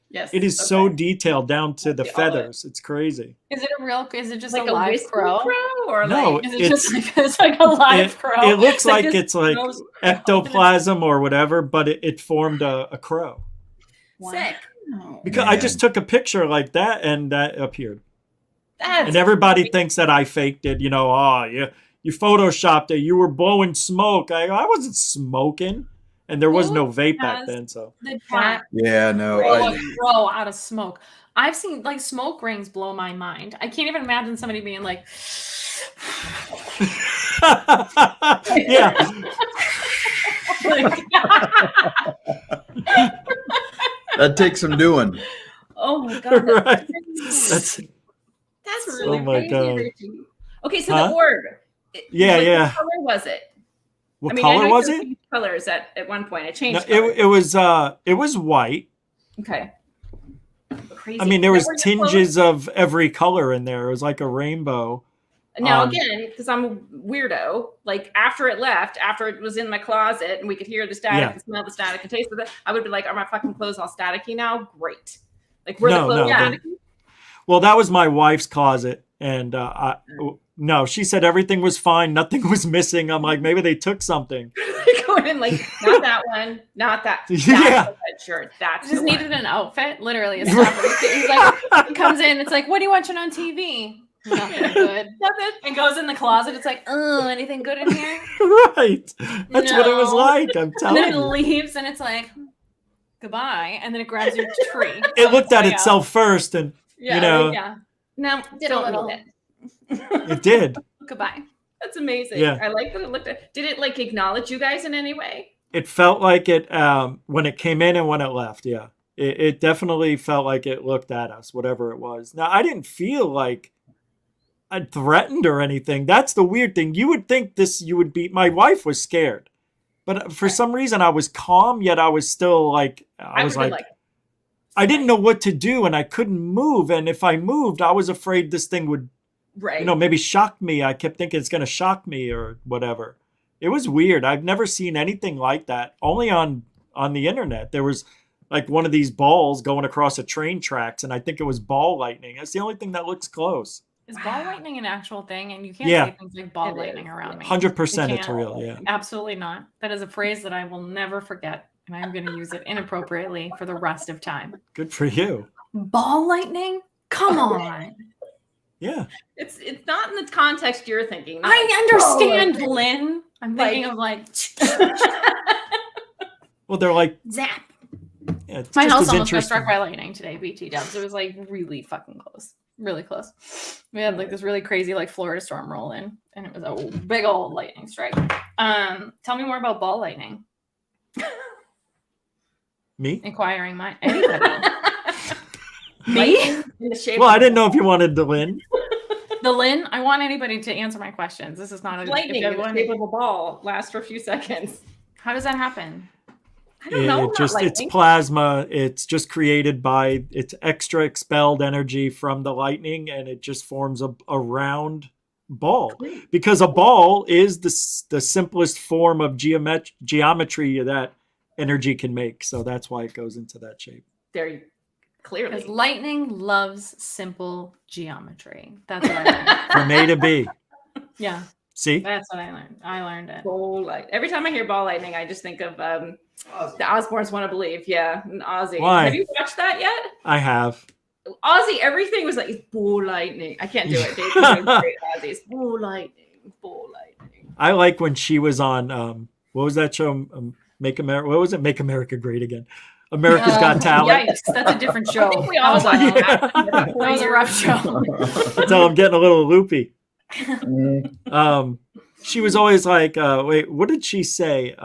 [SPEAKER 1] Yes,
[SPEAKER 3] It is so detailed down to the feathers. It's crazy.
[SPEAKER 2] Is it a real? Is it just
[SPEAKER 1] like
[SPEAKER 2] a live
[SPEAKER 1] whisper
[SPEAKER 2] crow?
[SPEAKER 1] or
[SPEAKER 3] No,
[SPEAKER 1] like
[SPEAKER 2] Is it just like it's like a live crow?
[SPEAKER 3] It looks like
[SPEAKER 2] this
[SPEAKER 3] it's like
[SPEAKER 2] crow's-
[SPEAKER 3] ectoplasm or whatever, but it formed a crow.
[SPEAKER 1] sick?
[SPEAKER 3] Because I
[SPEAKER 4] Man.
[SPEAKER 3] just took a picture like that and that appeared.
[SPEAKER 1] That's
[SPEAKER 3] And everybody thinks that I faked it. You photoshopped it. You were blowing smoke. I wasn't smoking, and there was no vape back
[SPEAKER 2] has-
[SPEAKER 3] then. So
[SPEAKER 2] The cat
[SPEAKER 4] Yeah, no.
[SPEAKER 2] grow out of smoke. I've seen like smoke rings blow my mind. I can't even imagine somebody being like,
[SPEAKER 3] yeah,
[SPEAKER 2] like
[SPEAKER 4] That takes some doing.
[SPEAKER 1] oh my God,
[SPEAKER 3] right.
[SPEAKER 1] that's
[SPEAKER 3] That's
[SPEAKER 1] really
[SPEAKER 3] oh my
[SPEAKER 1] crazy,
[SPEAKER 3] God.
[SPEAKER 1] Richie. Okay, so
[SPEAKER 3] Huh?
[SPEAKER 1] the orb.
[SPEAKER 3] Yeah,
[SPEAKER 1] What
[SPEAKER 3] yeah.
[SPEAKER 1] color was it?
[SPEAKER 3] What
[SPEAKER 1] I
[SPEAKER 3] color
[SPEAKER 1] know
[SPEAKER 3] was
[SPEAKER 1] you
[SPEAKER 3] it?
[SPEAKER 1] changed colors at one point. I
[SPEAKER 3] No,
[SPEAKER 1] changed colors.
[SPEAKER 3] it was white.
[SPEAKER 1] Okay. Crazy.
[SPEAKER 3] I mean, there
[SPEAKER 1] Now,
[SPEAKER 3] was
[SPEAKER 1] were your clothes-
[SPEAKER 3] tinges of every color in there. It was like a rainbow.
[SPEAKER 1] Now again, because I'm a weirdo, like after it left, after it was in my closet and we could hear the static
[SPEAKER 3] Yeah.
[SPEAKER 1] and smell the static and taste of it, I would be like, are my fucking clothes all staticky now? Great. Like were the
[SPEAKER 3] No,
[SPEAKER 1] clothes
[SPEAKER 3] no,
[SPEAKER 1] staticky?
[SPEAKER 3] Well, that was my wife's closet, and no, she said everything was fine, nothing was missing. I'm like, maybe they took something.
[SPEAKER 1] Going in like, not that one, not that. That's
[SPEAKER 3] Yeah.
[SPEAKER 1] the red shirt. That's
[SPEAKER 2] Just
[SPEAKER 1] the
[SPEAKER 2] needed
[SPEAKER 1] one.
[SPEAKER 2] an outfit, literally a stopper. He's like, he comes in, it's like, what are you watching on TV? Nothing good.
[SPEAKER 1] Nothing.
[SPEAKER 2] And goes in the closet, it's like, oh, anything good in here?
[SPEAKER 3] Right. That's what it was
[SPEAKER 2] No.
[SPEAKER 3] like. I'm
[SPEAKER 2] And
[SPEAKER 3] telling
[SPEAKER 2] then it
[SPEAKER 3] you.
[SPEAKER 2] leaves and it's like, goodbye. And then it grabs your tree.
[SPEAKER 3] It
[SPEAKER 2] on
[SPEAKER 3] looked
[SPEAKER 2] its
[SPEAKER 3] at
[SPEAKER 2] way out.
[SPEAKER 3] itself first, and
[SPEAKER 1] Yeah,
[SPEAKER 3] you know,
[SPEAKER 2] Yeah.
[SPEAKER 1] no,
[SPEAKER 2] Did a
[SPEAKER 1] don't
[SPEAKER 2] little.
[SPEAKER 1] need it.
[SPEAKER 3] it did.
[SPEAKER 2] Goodbye.
[SPEAKER 1] That's amazing.
[SPEAKER 3] Yeah.
[SPEAKER 1] I like that it looked at. Did it like acknowledge you guys in any way?
[SPEAKER 3] It felt like it when it came in and when it left. Yeah, it definitely felt like it looked at us, whatever it was. Now, I didn't feel like I threatened or anything. That's the weird thing. You would think you would be. My wife was scared, but for some reason I was calm. Yet I was still like I was
[SPEAKER 1] would've
[SPEAKER 3] like
[SPEAKER 1] been
[SPEAKER 3] I didn't know what to do, and I couldn't move. And if I moved, I was afraid this thing would,
[SPEAKER 1] right.
[SPEAKER 3] maybe shock me. I kept thinking it's going to shock me or whatever. It was weird. I've never seen anything like that. Only on the internet. There was like one of these balls going across a train tracks, and I think it was ball lightning. That's the only thing that looks close.
[SPEAKER 2] Is ball lightning an actual thing? And you can't
[SPEAKER 3] Yeah.
[SPEAKER 2] say things like ball
[SPEAKER 1] It
[SPEAKER 2] lightning
[SPEAKER 1] is.
[SPEAKER 2] around me.
[SPEAKER 3] 100%
[SPEAKER 2] You
[SPEAKER 3] it's
[SPEAKER 2] can't.
[SPEAKER 3] real. Yeah.
[SPEAKER 2] Absolutely not. That is a phrase that I will never forget. And I'm going to use it inappropriately for the rest of time.
[SPEAKER 3] Good for you.
[SPEAKER 2] Ball lightning? Come on.
[SPEAKER 3] Yeah.
[SPEAKER 1] It's not in the context you're thinking. Not
[SPEAKER 2] I understand,
[SPEAKER 1] ball
[SPEAKER 2] Lynn. I'm thinking of like
[SPEAKER 3] Well, they're like,
[SPEAKER 2] zap.
[SPEAKER 3] yeah, it's
[SPEAKER 2] My
[SPEAKER 3] just
[SPEAKER 2] house
[SPEAKER 3] as
[SPEAKER 2] almost got
[SPEAKER 3] interesting.
[SPEAKER 2] struck by lightning today, BT dubs. It was like really fucking close. Really close. We had like this really crazy like Florida storm roll in, and it was a big old lightning strike. Tell me more about ball lightning.
[SPEAKER 3] Me?
[SPEAKER 2] Inquiring mind. Anybody.
[SPEAKER 1] Lightning in the shape
[SPEAKER 3] Well,
[SPEAKER 1] of
[SPEAKER 3] I didn't know if you wanted to win.
[SPEAKER 2] The Lynn, I want anybody to answer my questions. This is not a
[SPEAKER 1] lightning
[SPEAKER 2] if
[SPEAKER 1] in the
[SPEAKER 2] everyone-
[SPEAKER 1] shape of a ball lasts for a few seconds.
[SPEAKER 2] How does that happen?
[SPEAKER 1] I don't know.
[SPEAKER 3] It's plasma. It's just created by it's extra expelled energy from the lightning, and it just forms a round ball. Because a ball is the simplest form of geometry that energy can make. So that's why it goes into that shape.
[SPEAKER 1] There you clearly.
[SPEAKER 2] Because lightning loves simple geometry. That's what I learned.
[SPEAKER 3] From A to B.
[SPEAKER 2] Yeah,
[SPEAKER 3] See?
[SPEAKER 2] that's what I learned. I learned it.
[SPEAKER 1] Ball light. Every time I hear ball lightning, I just think of the Osbournes Want to Believe. Yeah, and Ozzy.
[SPEAKER 3] Why?
[SPEAKER 1] Have you watched that yet?
[SPEAKER 3] I have.
[SPEAKER 1] Ozzy, everything was like it's ball lightning. I can't do it. Dave is doing great Ozzy. It's ball lightning, ball lightning.
[SPEAKER 3] I like when she was on what was that show? Make America. What was it? Make America Great Again. America's Got Talent.
[SPEAKER 2] Yikes, that's a different
[SPEAKER 1] I
[SPEAKER 2] show.
[SPEAKER 1] think we all got
[SPEAKER 3] Yeah.
[SPEAKER 1] that.
[SPEAKER 2] That was a rough show.
[SPEAKER 3] Until I'm getting a little loopy. She was always like, wait, what did she say?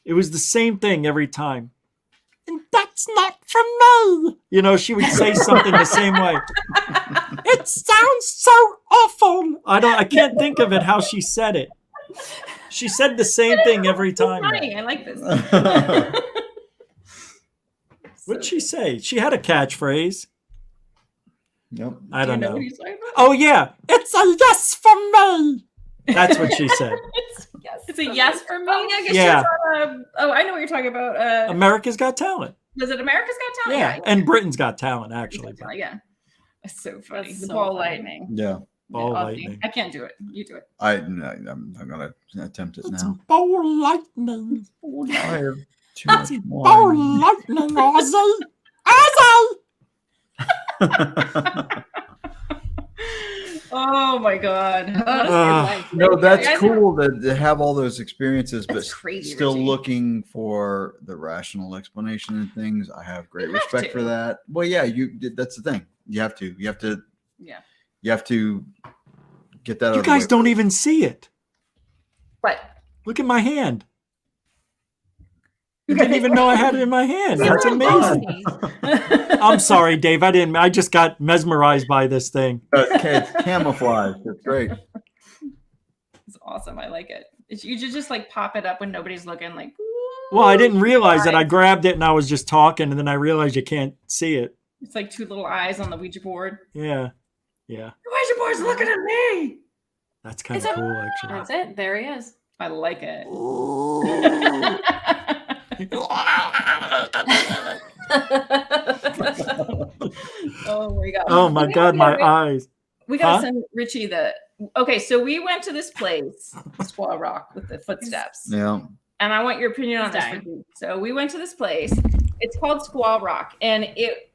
[SPEAKER 3] It was the same thing every time. And that's not from me. She would say something the same way. It sounds so awful. I can't think of it how she said it. She said the same thing every time.
[SPEAKER 1] Funny. I like this.
[SPEAKER 3] What'd she say? She had a catchphrase.
[SPEAKER 4] Yep.
[SPEAKER 3] I don't know.
[SPEAKER 1] What he's talking about?
[SPEAKER 3] Oh yeah, it's a yes from me. That's what she said.
[SPEAKER 1] Yes.
[SPEAKER 2] It's a yes for me.
[SPEAKER 1] Oh, yeah, I guess
[SPEAKER 3] Yeah.
[SPEAKER 1] she was on, I know what you're talking about.
[SPEAKER 3] America's Got Talent.
[SPEAKER 1] Was it America's Got Talent?
[SPEAKER 3] Yeah, and Britain's Got Talent actually. but
[SPEAKER 1] Yeah. It's so funny.
[SPEAKER 2] That's
[SPEAKER 1] The
[SPEAKER 2] so
[SPEAKER 1] ball
[SPEAKER 2] funny.
[SPEAKER 1] lightning.
[SPEAKER 4] Yeah.
[SPEAKER 3] Ball
[SPEAKER 1] Ozzy.
[SPEAKER 3] lightning.
[SPEAKER 1] I can't do it. You do it.
[SPEAKER 4] I'm gonna attempt it
[SPEAKER 3] It's
[SPEAKER 4] now.
[SPEAKER 3] ball lightning.
[SPEAKER 4] I have too much
[SPEAKER 3] Ball
[SPEAKER 4] wine.
[SPEAKER 3] lightning, Ozzy. Ozzy.
[SPEAKER 1] Oh my god.
[SPEAKER 4] No, that's
[SPEAKER 1] Guys,
[SPEAKER 4] cool to have all those experiences, but
[SPEAKER 1] That's crazy,
[SPEAKER 4] still
[SPEAKER 1] Richie.
[SPEAKER 4] looking for the rational explanation and things. I have great
[SPEAKER 1] You have
[SPEAKER 4] respect
[SPEAKER 1] to.
[SPEAKER 4] for that. Well, yeah, that's the thing. You have to
[SPEAKER 1] Yeah.
[SPEAKER 4] get that. out
[SPEAKER 3] You
[SPEAKER 4] of the
[SPEAKER 3] guys
[SPEAKER 4] way.
[SPEAKER 3] don't even see it.
[SPEAKER 1] But
[SPEAKER 3] Look at my hand. You didn't even know I had it in my hand. That's amazing. I'm sorry, Dave. I just got mesmerized by this thing.
[SPEAKER 4] Okay, it's camouflage. That's great.
[SPEAKER 1] it's awesome. I like it. You should just like pop it up when nobody's looking. Like,
[SPEAKER 3] Well, I didn't realize that. I
[SPEAKER 1] eyes.
[SPEAKER 3] grabbed it and I was just talking, and then I realized you can't see it.
[SPEAKER 1] It's like two little eyes on the Ouija board.
[SPEAKER 3] Yeah.
[SPEAKER 1] The Ouija board's looking at me.
[SPEAKER 3] That's kind
[SPEAKER 2] Is
[SPEAKER 3] of
[SPEAKER 2] it-
[SPEAKER 3] cool, actually.
[SPEAKER 2] That's it. There he is.
[SPEAKER 1] I like it. Oh my god.
[SPEAKER 3] Oh my God, my eyes.
[SPEAKER 1] We gotta
[SPEAKER 3] Huh?
[SPEAKER 1] send Richie the. Okay, so we went to this place, Squaw Rock, with the footsteps,
[SPEAKER 4] Yeah.
[SPEAKER 1] and I want your opinion on
[SPEAKER 2] He's
[SPEAKER 1] this.
[SPEAKER 2] dying.
[SPEAKER 1] Richie. So we went to this place. It's called Squaw Rock, and it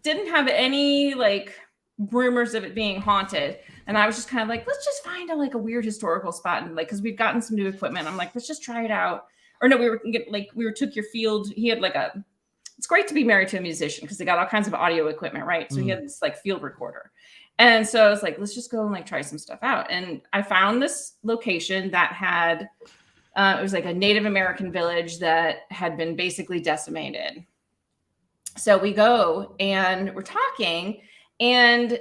[SPEAKER 1] didn't have any like rumors of it being haunted. And I was just kind of like, let's just find a weird historical spot, and like, because we'd gotten some new equipment. I'm like, let's just try it out. Or no, took your field. He had like a. It's great to be married to a musician because they got all kinds of audio equipment, right? So he had this like field recorder. And so I was like, let's just go and like try some stuff out. And I found this location that had, it was like a Native American village that had been basically decimated. So we go and we're talking, and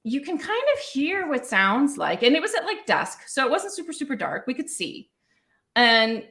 [SPEAKER 1] you can kind of hear what sounds like, and it was at like dusk. So it wasn't super, super dark. We could see. And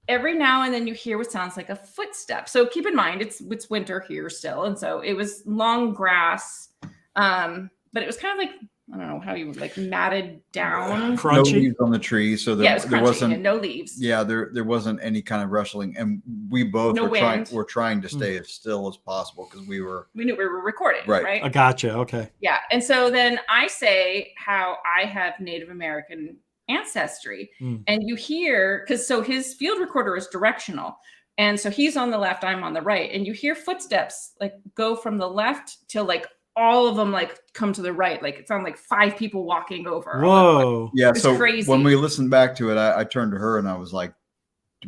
[SPEAKER 1] every now and then you hear what sounds like a footstep. So keep in mind, it's winter here still. And so it was long grass. But it was kind of like, I don't know how you would like matted down.
[SPEAKER 4] No
[SPEAKER 3] Crunchy.
[SPEAKER 4] leaves on the tree, so
[SPEAKER 1] Yeah, it was
[SPEAKER 4] there
[SPEAKER 1] crunchy
[SPEAKER 4] wasn't.
[SPEAKER 1] and no leaves.
[SPEAKER 4] Yeah, there wasn't any kind of rustling, and we both
[SPEAKER 1] No
[SPEAKER 4] were trying
[SPEAKER 1] wind.
[SPEAKER 4] to stay as still as possible because we were.
[SPEAKER 1] We knew we were recording,
[SPEAKER 4] Right.
[SPEAKER 1] right?
[SPEAKER 3] I gotcha. Okay.
[SPEAKER 1] Yeah. And so then I say how I have Native American ancestry. And you hear, because so his field recorder is directional. And so he's on the left, I'm on the right. And you hear footsteps like go from the left till like all of them like come to the right. Like it sounded like 5 people walking over.
[SPEAKER 3] Whoa.
[SPEAKER 4] Yeah,
[SPEAKER 1] It's
[SPEAKER 4] so
[SPEAKER 1] crazy.
[SPEAKER 4] when we listened back to it, I turned to her and I was like,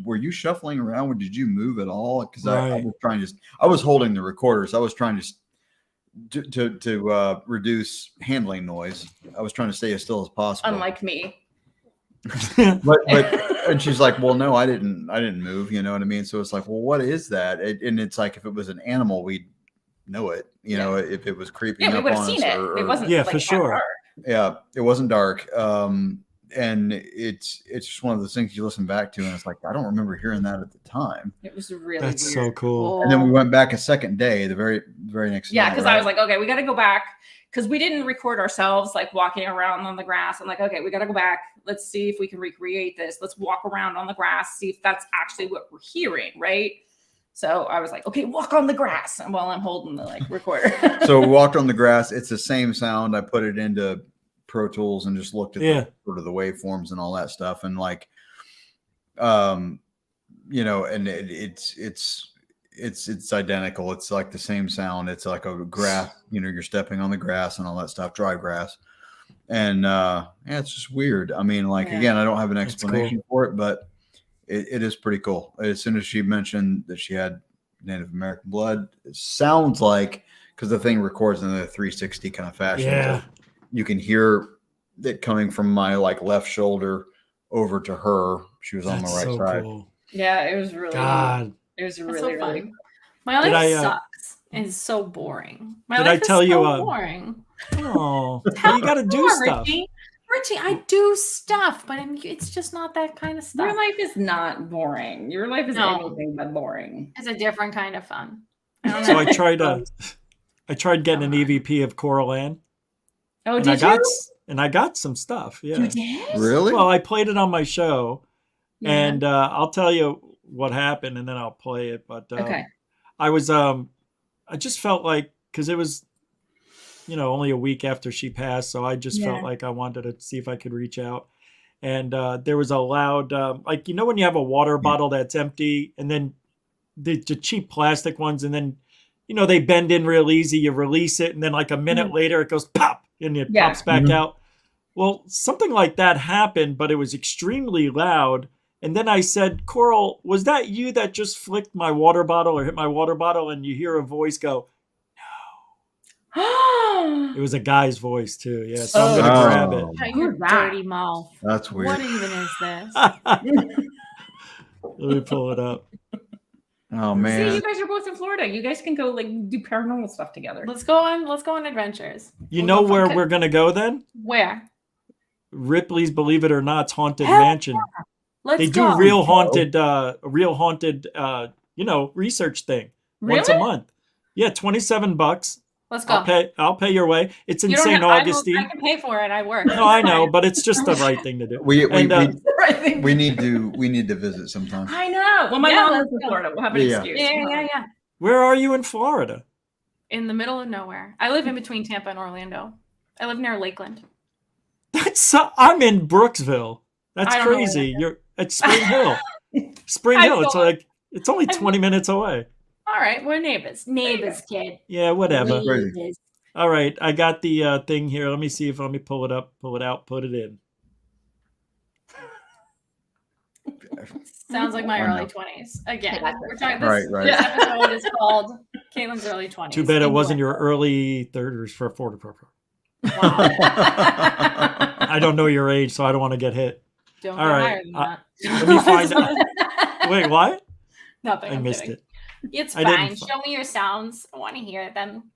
[SPEAKER 4] "Were you shuffling around? Or did you move at all?" Because I
[SPEAKER 3] Right.
[SPEAKER 4] was trying to. I was holding the recorder, so I was trying to reduce handling noise. I was trying to stay as still as possible.
[SPEAKER 1] Unlike me.
[SPEAKER 4] but and she's like, "Well, no, I didn't move." You know what I mean? So it's like, well, what is that? And it's like, if it was an animal, we'd know it. You know, if it was creeping
[SPEAKER 1] Yeah, we
[SPEAKER 4] up
[SPEAKER 1] would
[SPEAKER 4] on
[SPEAKER 1] have
[SPEAKER 4] us,
[SPEAKER 1] seen it.
[SPEAKER 4] or
[SPEAKER 1] It wasn't
[SPEAKER 3] Yeah,
[SPEAKER 1] like,
[SPEAKER 3] for
[SPEAKER 1] that
[SPEAKER 3] sure.
[SPEAKER 1] dark.
[SPEAKER 4] yeah, it wasn't dark. And it's just one of those things you listen back to, and it's like, I don't remember hearing that at the time.
[SPEAKER 1] It was really
[SPEAKER 3] That's
[SPEAKER 1] weird.
[SPEAKER 3] so cool.
[SPEAKER 4] And then we went back a second day, the very next
[SPEAKER 1] Yeah,
[SPEAKER 4] night,
[SPEAKER 1] because I was like, okay, we got to go back because we didn't record ourselves like walking around on the grass. I'm like, okay, we got to go back. Let's see if we can recreate this. Let's walk around on the grass, see if that's actually what we're hearing, right? So I was like, okay, walk on the grass, and while I'm holding the like recorder.
[SPEAKER 4] So we walked on the grass. It's the same sound. I put it into Pro Tools and just looked at
[SPEAKER 3] Yeah.
[SPEAKER 4] the, sort of the waveforms and all that stuff, and like, you know, and it's identical. It's like the same sound. It's like a grass. You know, you're stepping on the grass and all that stuff, dry grass, and yeah, it's just weird. I mean, like
[SPEAKER 1] Yeah.
[SPEAKER 4] again, I don't have an
[SPEAKER 3] That's
[SPEAKER 4] explanation for it, but it is pretty cool. As soon as she mentioned that she had Native American blood, it sounds like, because the thing records in a 360 kind of fashion.
[SPEAKER 3] Yeah.
[SPEAKER 4] You can hear it coming from my like left shoulder over to her. She was on
[SPEAKER 3] That's
[SPEAKER 4] my right
[SPEAKER 3] so
[SPEAKER 4] side.
[SPEAKER 3] cool.
[SPEAKER 1] Yeah, it was really,
[SPEAKER 3] God.
[SPEAKER 1] it was
[SPEAKER 2] That's
[SPEAKER 1] really,
[SPEAKER 2] so
[SPEAKER 1] really.
[SPEAKER 2] fun. My
[SPEAKER 3] Did
[SPEAKER 2] life
[SPEAKER 3] I,
[SPEAKER 2] sucks. It's so boring. My
[SPEAKER 3] Did I
[SPEAKER 2] life
[SPEAKER 3] tell
[SPEAKER 2] is
[SPEAKER 3] you,
[SPEAKER 2] so boring.
[SPEAKER 3] Oh,
[SPEAKER 2] Tell
[SPEAKER 3] you got to do
[SPEAKER 2] more,
[SPEAKER 3] stuff.
[SPEAKER 2] Richie, I do stuff, but it's just not that kind of stuff.
[SPEAKER 1] Your life is not boring. Your life is
[SPEAKER 2] No.
[SPEAKER 1] anything but boring.
[SPEAKER 2] It's a different kind of fun. I don't
[SPEAKER 3] So
[SPEAKER 2] know.
[SPEAKER 3] I tried getting an EVP of Coral Ann,
[SPEAKER 1] Oh,
[SPEAKER 3] and
[SPEAKER 1] did you?
[SPEAKER 3] I got some stuff. Yeah.
[SPEAKER 1] You did?
[SPEAKER 4] Really?
[SPEAKER 3] Well, I played it on my show,
[SPEAKER 1] Yeah.
[SPEAKER 3] and I'll tell you what happened, and then I'll play it. But
[SPEAKER 1] Okay.
[SPEAKER 3] I was I just felt like, because it was, you know, only a week after she passed, so I just
[SPEAKER 1] Yeah.
[SPEAKER 3] felt like I wanted to see if I could reach out. And there was a loud, like, you know, when you have a water bottle that's empty, and then the cheap plastic ones, and then, you know, they bend in real easy. You release it, and then like a minute later, it goes pop, and it
[SPEAKER 1] Yeah.
[SPEAKER 3] pops back
[SPEAKER 4] Mhm.
[SPEAKER 3] out. Well, something like that happened, but it was extremely loud. And then I said, Coral, was that you that just flicked my water bottle or hit my water bottle? And you hear a voice go, it was a guy's voice too. Yeah, so I'm going to
[SPEAKER 4] Oh.
[SPEAKER 3] grab it.
[SPEAKER 2] Shut
[SPEAKER 1] Who's
[SPEAKER 2] your
[SPEAKER 1] that?
[SPEAKER 2] dirty mouth.
[SPEAKER 4] That's weird.
[SPEAKER 2] What even is this?
[SPEAKER 3] Let me pull it up.
[SPEAKER 4] Oh
[SPEAKER 1] See,
[SPEAKER 4] man.
[SPEAKER 1] you guys are both in Florida. You guys can go like do paranormal stuff together.
[SPEAKER 2] Let's go on adventures.
[SPEAKER 3] You
[SPEAKER 2] We'll
[SPEAKER 3] know
[SPEAKER 2] go
[SPEAKER 3] where
[SPEAKER 2] fuck it.
[SPEAKER 3] we're going to go then?
[SPEAKER 2] Where?
[SPEAKER 3] Ripley's Believe It or Not's Haunted
[SPEAKER 2] Hell
[SPEAKER 3] Mansion.
[SPEAKER 2] Let's
[SPEAKER 3] They
[SPEAKER 2] go.
[SPEAKER 3] do real haunted, research thing once a
[SPEAKER 1] Really?
[SPEAKER 3] month. Yeah, $27.
[SPEAKER 2] Let's go.
[SPEAKER 3] I'll pay your way. It's in
[SPEAKER 2] You don't
[SPEAKER 3] St.
[SPEAKER 2] have- I
[SPEAKER 3] Augustine.
[SPEAKER 2] can pay for it. I work.
[SPEAKER 3] No, I know, but it's just the right thing to do.
[SPEAKER 4] We
[SPEAKER 3] And,
[SPEAKER 4] need to visit sometime.
[SPEAKER 1] I know. Well, my
[SPEAKER 2] Yeah,
[SPEAKER 1] mom
[SPEAKER 2] let's
[SPEAKER 1] lives in
[SPEAKER 2] go.
[SPEAKER 1] Florida. We'll have an
[SPEAKER 4] Yeah.
[SPEAKER 1] excuse.
[SPEAKER 2] Yeah.
[SPEAKER 3] where are you in Florida?
[SPEAKER 2] In the middle of nowhere. I live in between Tampa and Orlando. I live near Lakeland.
[SPEAKER 3] I'm in Brooksville. That's
[SPEAKER 2] I don't know where
[SPEAKER 3] crazy.
[SPEAKER 2] that is.
[SPEAKER 3] You're at Spring Hill. Spring
[SPEAKER 2] I
[SPEAKER 3] Hill. It's
[SPEAKER 2] thought-
[SPEAKER 3] like it's only 20 minutes away.
[SPEAKER 2] All right, we're neighbors. Neighbors, kid.
[SPEAKER 3] Yeah, whatever.
[SPEAKER 4] Crazy.
[SPEAKER 2] Neighbors.
[SPEAKER 3] All right, I got the thing here. Let me pull it up, pull it out, put it in.
[SPEAKER 2] Sounds like my
[SPEAKER 4] I
[SPEAKER 2] early
[SPEAKER 4] know.
[SPEAKER 2] 20s. Again,
[SPEAKER 1] Yeah,
[SPEAKER 2] we're talking
[SPEAKER 4] Right,
[SPEAKER 2] this,
[SPEAKER 4] right.
[SPEAKER 2] this episode is called Caitlin's early 20s.
[SPEAKER 3] Too bad it
[SPEAKER 2] Enjoy.
[SPEAKER 3] wasn't your early 30s for 40.
[SPEAKER 2] Wow.
[SPEAKER 3] I don't know your age, so I don't want to get hit.
[SPEAKER 2] Don't
[SPEAKER 3] All
[SPEAKER 2] go
[SPEAKER 3] right,
[SPEAKER 2] higher than that.
[SPEAKER 3] Let me find out. Wait, what?
[SPEAKER 2] Nothing.
[SPEAKER 3] I
[SPEAKER 2] I'm
[SPEAKER 3] missed
[SPEAKER 2] kidding.
[SPEAKER 3] it.
[SPEAKER 2] It's
[SPEAKER 3] I didn't
[SPEAKER 2] fine.
[SPEAKER 3] fi-
[SPEAKER 2] Show me your sounds. I want to hear them.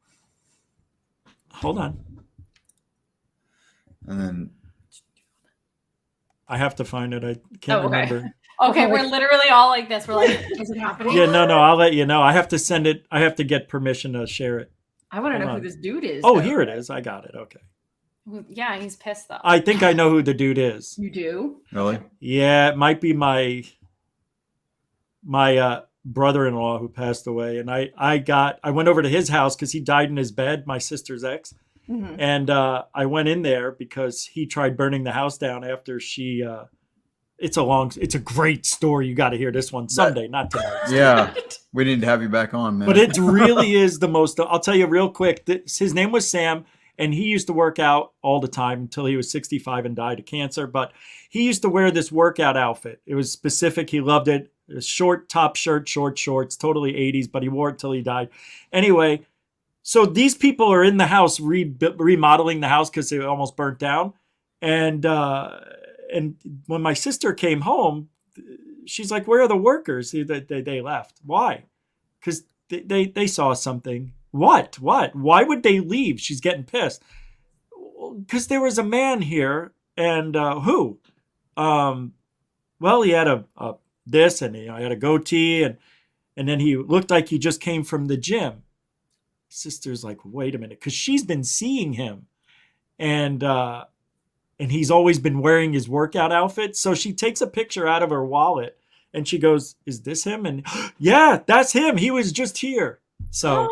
[SPEAKER 3] Hold on.
[SPEAKER 4] And then
[SPEAKER 3] I have to find it. I can't
[SPEAKER 1] Oh, okay.
[SPEAKER 3] remember.
[SPEAKER 2] Okay, we're literally all like this. We're like, is it happening?
[SPEAKER 3] Yeah, no, I'll let you know. I have to send it. I have to get permission to share it.
[SPEAKER 1] I want to
[SPEAKER 3] Hold
[SPEAKER 1] know
[SPEAKER 3] on.
[SPEAKER 1] who this dude is.
[SPEAKER 3] Oh,
[SPEAKER 1] though.
[SPEAKER 3] here it is. I got it. Okay.
[SPEAKER 2] Yeah, he's pissed though.
[SPEAKER 3] I think I know who the dude is.
[SPEAKER 1] You do?
[SPEAKER 4] really,
[SPEAKER 3] Yeah, it might be my brother-in-law who passed away, and I went over to his house because he died in his bed, my sister's ex,
[SPEAKER 1] Mhm.
[SPEAKER 3] and I went in there because he tried burning the house down after she. It's a great story. You got to hear this one someday, not tonight.
[SPEAKER 4] yeah. We need to have you back on, man.
[SPEAKER 3] But it really is the most. I'll tell you real quick. His name was Sam, and he used to work out all the time until he was 65 and died of cancer. But he used to wear this workout outfit. It was specific. He loved it. It was short top shirt, short shorts, totally 80s, but he wore it till he died. Anyway, so these people are in the house remodeling the house because it almost burnt down. And when my sister came home, she's like, "Where are the workers?" They left. Why? Because they saw something. What? Why would they leave? She's getting pissed. Because there was a man here, and who? Well, he had a this, and he had a goatee, and then he looked like he just came from the gym. Sister's like, wait a minute, because she's been seeing him, and he's always been wearing his workout outfit. So she takes a picture out of her wallet, and she goes, "Is this him?" And yeah, that's him. He was just here. So.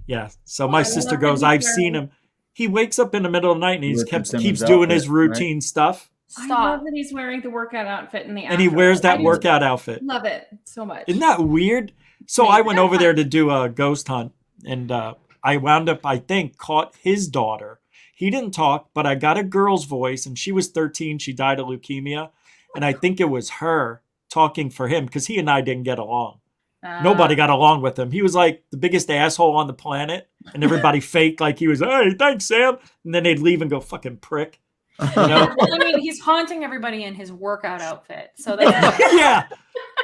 [SPEAKER 3] Yeah. So my sister
[SPEAKER 1] love that
[SPEAKER 3] goes,
[SPEAKER 1] he's
[SPEAKER 3] "I've
[SPEAKER 1] wearing-
[SPEAKER 3] seen him. He wakes up in the middle of the night and he
[SPEAKER 4] Richard
[SPEAKER 3] keeps
[SPEAKER 4] Simmons
[SPEAKER 3] doing his
[SPEAKER 4] outfit, right?
[SPEAKER 3] routine stuff,
[SPEAKER 1] I
[SPEAKER 2] Stop.
[SPEAKER 1] love that he's wearing the workout outfit in the
[SPEAKER 3] and he wears that workout outfit.
[SPEAKER 1] Love it so much.
[SPEAKER 3] Isn't that weird? So I went over there to do a ghost hunt, and I wound up, I think, caught his daughter. He didn't talk, but I got a girl's voice, and she was 13. She died of leukemia, and I think it was her talking for him because he and I didn't get along. Nobody got along with him. He was like the biggest asshole on the planet, and everybody faked like he was, "Hey, thanks, Sam," and then they'd leave and go, "Fucking prick." You know?
[SPEAKER 2] Well, I mean, he's haunting everybody in his workout outfit. So that's
[SPEAKER 3] Yeah,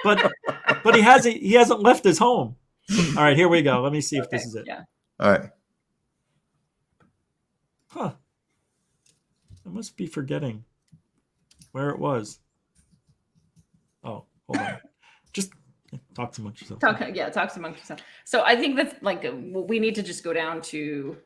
[SPEAKER 3] but he hasn't left his home. All right, here we go. Let me see if this is it.
[SPEAKER 1] Yeah.
[SPEAKER 4] All right.
[SPEAKER 3] Huh. I must be forgetting where it was. Oh, hold on. Just talk amongst yourself.
[SPEAKER 1] Talk amongst yourself. So I think that's like we need to just go down to.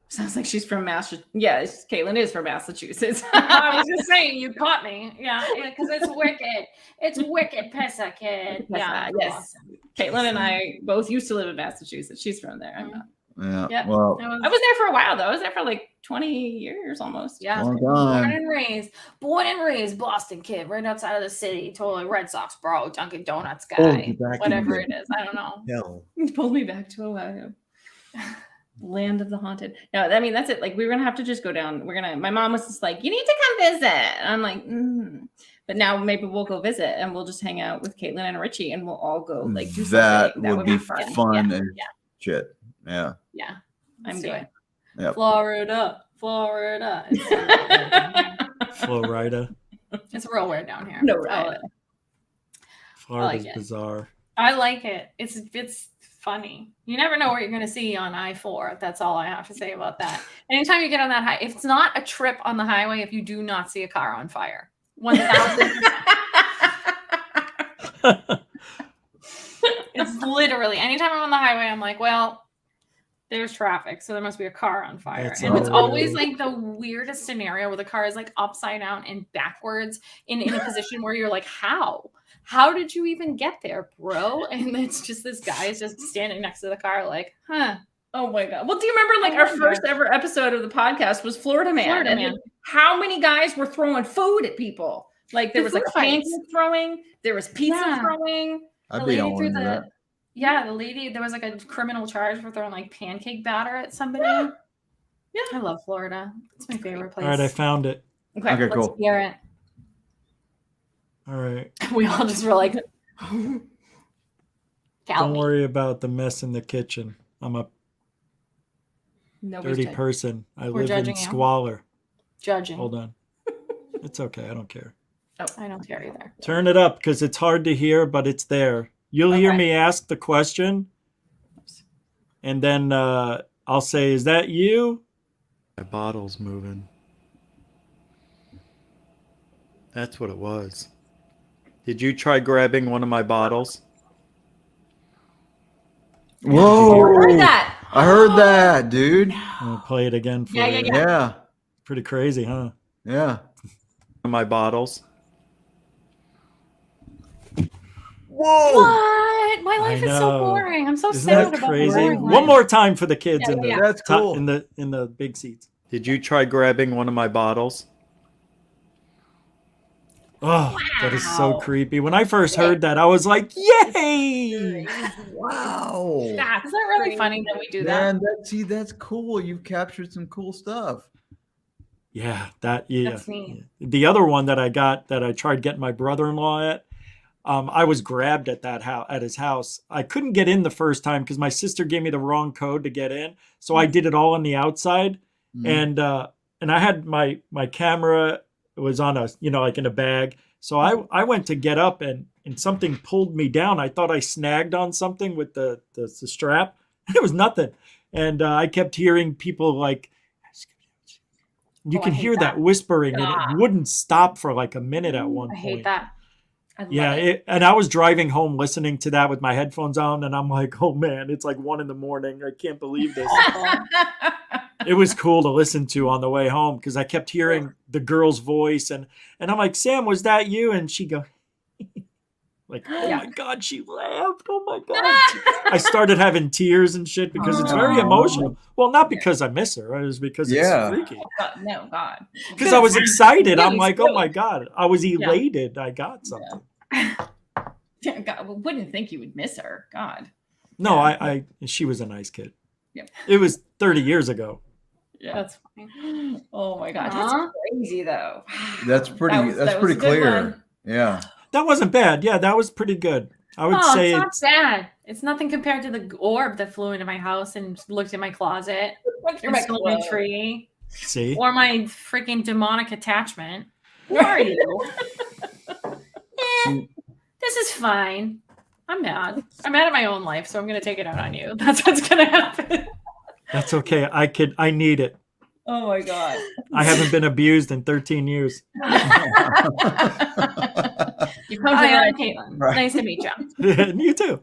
[SPEAKER 1] Sounds like she's from Massachusetts. Yeah, Caitlin is from Massachusetts.
[SPEAKER 2] I was just saying, you caught me. Yeah, because it's wicked. It's wicked, Pessa kid. Yeah,
[SPEAKER 1] yes. Caitlin and I both used to live in Massachusetts. She's from there. I'm not.
[SPEAKER 4] Yeah.
[SPEAKER 2] Yep.
[SPEAKER 4] Well,
[SPEAKER 1] I was there for a while though. I was there for like 20 years almost.
[SPEAKER 2] Yeah.
[SPEAKER 4] long
[SPEAKER 2] Born
[SPEAKER 4] time.
[SPEAKER 2] and raised Boston kid, right outside of the city. Totally Red Sox bro, Dunkin' Donuts guy,
[SPEAKER 4] Oh, you're back
[SPEAKER 2] whatever
[SPEAKER 4] in
[SPEAKER 2] it is. I don't know.
[SPEAKER 4] Hell.
[SPEAKER 1] You pulled me back to Ohio. Land of the haunted. No, I mean that's it. Like we're gonna have to just go down. My mom was just like, "You need to come visit." And I'm like, But now maybe we'll go visit and we'll just hang out with Caitlin and Richie and we'll all go like do
[SPEAKER 4] That
[SPEAKER 1] something.
[SPEAKER 4] would be
[SPEAKER 1] fun.
[SPEAKER 4] fun
[SPEAKER 2] Yeah.
[SPEAKER 4] as
[SPEAKER 2] Yeah.
[SPEAKER 4] shit. Yeah.
[SPEAKER 2] Yeah.
[SPEAKER 1] I'm
[SPEAKER 2] Let's do
[SPEAKER 1] game.
[SPEAKER 2] it.
[SPEAKER 4] Yep.
[SPEAKER 2] Florida.
[SPEAKER 3] Florida.
[SPEAKER 2] It's real weird down here.
[SPEAKER 1] No,
[SPEAKER 2] I
[SPEAKER 1] right.
[SPEAKER 2] like it.
[SPEAKER 3] Florida's
[SPEAKER 2] like it.
[SPEAKER 3] bizarre.
[SPEAKER 2] I like it. It's funny. You never know what you're going to see on I-4. That's all I have to say about that. Anytime you get on that high, if it's not a trip on the highway, if you do not see a car on fire, 1,000. It's literally anytime I'm on the highway, I'm like, well, there's traffic, so there must be a car on fire.
[SPEAKER 3] That's
[SPEAKER 2] And it's always
[SPEAKER 3] hilarious.
[SPEAKER 2] like the weirdest scenario where the car is like upside down and backwards in a position where you're like, how? How did you even get there, bro? And it's just this guy is just standing next to the car, like, huh.
[SPEAKER 1] Oh my God. Well, do you remember like our first ever episode of the podcast was Florida Man?
[SPEAKER 2] Florida
[SPEAKER 1] and
[SPEAKER 2] Man.
[SPEAKER 1] How many guys were throwing food at people? Like there
[SPEAKER 2] The
[SPEAKER 1] was like
[SPEAKER 2] food fights.
[SPEAKER 1] pancake throwing, there was pizza
[SPEAKER 2] Yeah.
[SPEAKER 1] throwing.
[SPEAKER 4] I'd
[SPEAKER 2] The
[SPEAKER 4] be
[SPEAKER 2] lady
[SPEAKER 4] all
[SPEAKER 2] threw
[SPEAKER 4] into that.
[SPEAKER 2] the lady, there was like a criminal charge for throwing like pancake batter at somebody.
[SPEAKER 1] Yeah.
[SPEAKER 2] I love Florida. It's my favorite place.
[SPEAKER 3] All right, I found it.
[SPEAKER 4] Okay,
[SPEAKER 2] Let's
[SPEAKER 4] cool.
[SPEAKER 2] hear it.
[SPEAKER 3] All right.
[SPEAKER 2] We all just were like,
[SPEAKER 3] Don't
[SPEAKER 2] Calvin.
[SPEAKER 3] worry about the mess in the kitchen. I'm a
[SPEAKER 1] Nobody's
[SPEAKER 3] dirty
[SPEAKER 1] judging.
[SPEAKER 3] person. I
[SPEAKER 2] We're
[SPEAKER 3] live in
[SPEAKER 2] judging you.
[SPEAKER 3] squalor.
[SPEAKER 2] Judging.
[SPEAKER 3] Hold on. It's okay. I don't care.
[SPEAKER 2] I don't care either.
[SPEAKER 3] Turn it up because it's hard to hear, but it's there. You'll hear
[SPEAKER 1] Okay.
[SPEAKER 3] me ask the question, and then I'll say, "Is that you?" My bottle's moving. That's what it was. Did you try grabbing one of my bottles?
[SPEAKER 4] Whoa!
[SPEAKER 1] I heard that.
[SPEAKER 4] I heard that, dude.
[SPEAKER 3] I'm gonna play it again for
[SPEAKER 2] Yeah,
[SPEAKER 3] you.
[SPEAKER 2] yeah,
[SPEAKER 4] Yeah,
[SPEAKER 3] Pretty crazy, huh?
[SPEAKER 4] yeah.
[SPEAKER 3] My bottles.
[SPEAKER 4] Whoa!
[SPEAKER 2] What? My life is so
[SPEAKER 3] know.
[SPEAKER 2] boring. I'm so
[SPEAKER 3] Isn't
[SPEAKER 2] sad
[SPEAKER 3] that
[SPEAKER 2] about
[SPEAKER 3] crazy?
[SPEAKER 2] boring life.
[SPEAKER 3] One more time for the kids
[SPEAKER 1] Yeah,
[SPEAKER 3] in the
[SPEAKER 1] yeah.
[SPEAKER 4] That's
[SPEAKER 3] top,
[SPEAKER 4] cool.
[SPEAKER 3] in the big seats. Did you try grabbing one of my bottles? Oh, that is so
[SPEAKER 1] Wow.
[SPEAKER 3] creepy. When I first heard that, I was like, "Yay!"
[SPEAKER 4] Wow.
[SPEAKER 1] That's
[SPEAKER 2] Is that really
[SPEAKER 1] crazy.
[SPEAKER 2] funny that we do that?
[SPEAKER 4] Man, that's cool. You've captured some cool stuff.
[SPEAKER 3] Yeah, yeah.
[SPEAKER 2] That's neat.
[SPEAKER 3] The other one that I got that I tried getting my brother-in-law at, I was grabbed at at his house. I couldn't get in the first time because my sister gave me the wrong code to get in, so I did it all on the outside,
[SPEAKER 4] Mhm.
[SPEAKER 3] and I had my camera. It was on a like in a bag. So I went to get up and something pulled me down. I thought I snagged on something with the strap. It was nothing, and I kept hearing people like. You
[SPEAKER 2] Oh,
[SPEAKER 3] can
[SPEAKER 2] I hate
[SPEAKER 3] hear that
[SPEAKER 2] that.
[SPEAKER 3] whispering, and
[SPEAKER 1] Ah.
[SPEAKER 3] it wouldn't stop for like a minute at one
[SPEAKER 2] I
[SPEAKER 3] point.
[SPEAKER 2] hate that.
[SPEAKER 1] I love
[SPEAKER 3] Yeah,
[SPEAKER 1] it.
[SPEAKER 3] and I was driving home listening to that with my headphones on, and I'm like, oh man, it's like 1 a.m. I can't believe this. It was cool to listen to on the way home because I kept hearing the girl's voice, and I'm like, Sam, was that you? And she go, like, oh
[SPEAKER 1] Yeah.
[SPEAKER 3] my God, she laughed. Oh my God. I started having tears and shit because it's very
[SPEAKER 4] Aw.
[SPEAKER 3] emotional. Well, not because I miss her, it was because
[SPEAKER 4] Yeah.
[SPEAKER 3] it's freaky.
[SPEAKER 1] No, God.
[SPEAKER 3] Because I was excited. I'm
[SPEAKER 1] Really
[SPEAKER 3] like, oh
[SPEAKER 1] silly.
[SPEAKER 3] my God. I was elated. I got something.
[SPEAKER 1] God, wouldn't think you would miss her. God.
[SPEAKER 3] No,
[SPEAKER 1] Yeah.
[SPEAKER 3] she was a nice kid.
[SPEAKER 1] Yep.
[SPEAKER 3] It was 30 years ago.
[SPEAKER 1] Yeah.
[SPEAKER 2] That's funny.
[SPEAKER 1] Oh my God.
[SPEAKER 2] Aw.
[SPEAKER 1] That's crazy though.
[SPEAKER 4] That's pretty.
[SPEAKER 1] That was
[SPEAKER 4] that's
[SPEAKER 1] a
[SPEAKER 4] pretty
[SPEAKER 1] good
[SPEAKER 4] clear.
[SPEAKER 1] one.
[SPEAKER 4] Yeah.
[SPEAKER 3] That wasn't bad. Yeah, that was pretty good. I would
[SPEAKER 2] Oh,
[SPEAKER 3] say
[SPEAKER 2] it's not bad. It's nothing compared to the orb that flew into my house and looked in my closet
[SPEAKER 1] You're
[SPEAKER 2] and
[SPEAKER 1] my
[SPEAKER 2] stole my
[SPEAKER 1] clothes.
[SPEAKER 2] tree,
[SPEAKER 3] see.
[SPEAKER 2] or my freaking demonic attachment. Who are you? This is fine. I'm mad. I'm mad at my own life, so I'm gonna take it out on you. That's what's gonna happen.
[SPEAKER 3] That's okay. I need it.
[SPEAKER 1] Oh my God.
[SPEAKER 3] I haven't been abused in 13 years.
[SPEAKER 1] You come to
[SPEAKER 2] Hi,
[SPEAKER 1] the
[SPEAKER 2] I'm
[SPEAKER 1] right.
[SPEAKER 2] Caitlin.
[SPEAKER 4] Right.
[SPEAKER 2] Nice to meet you.
[SPEAKER 3] And you too.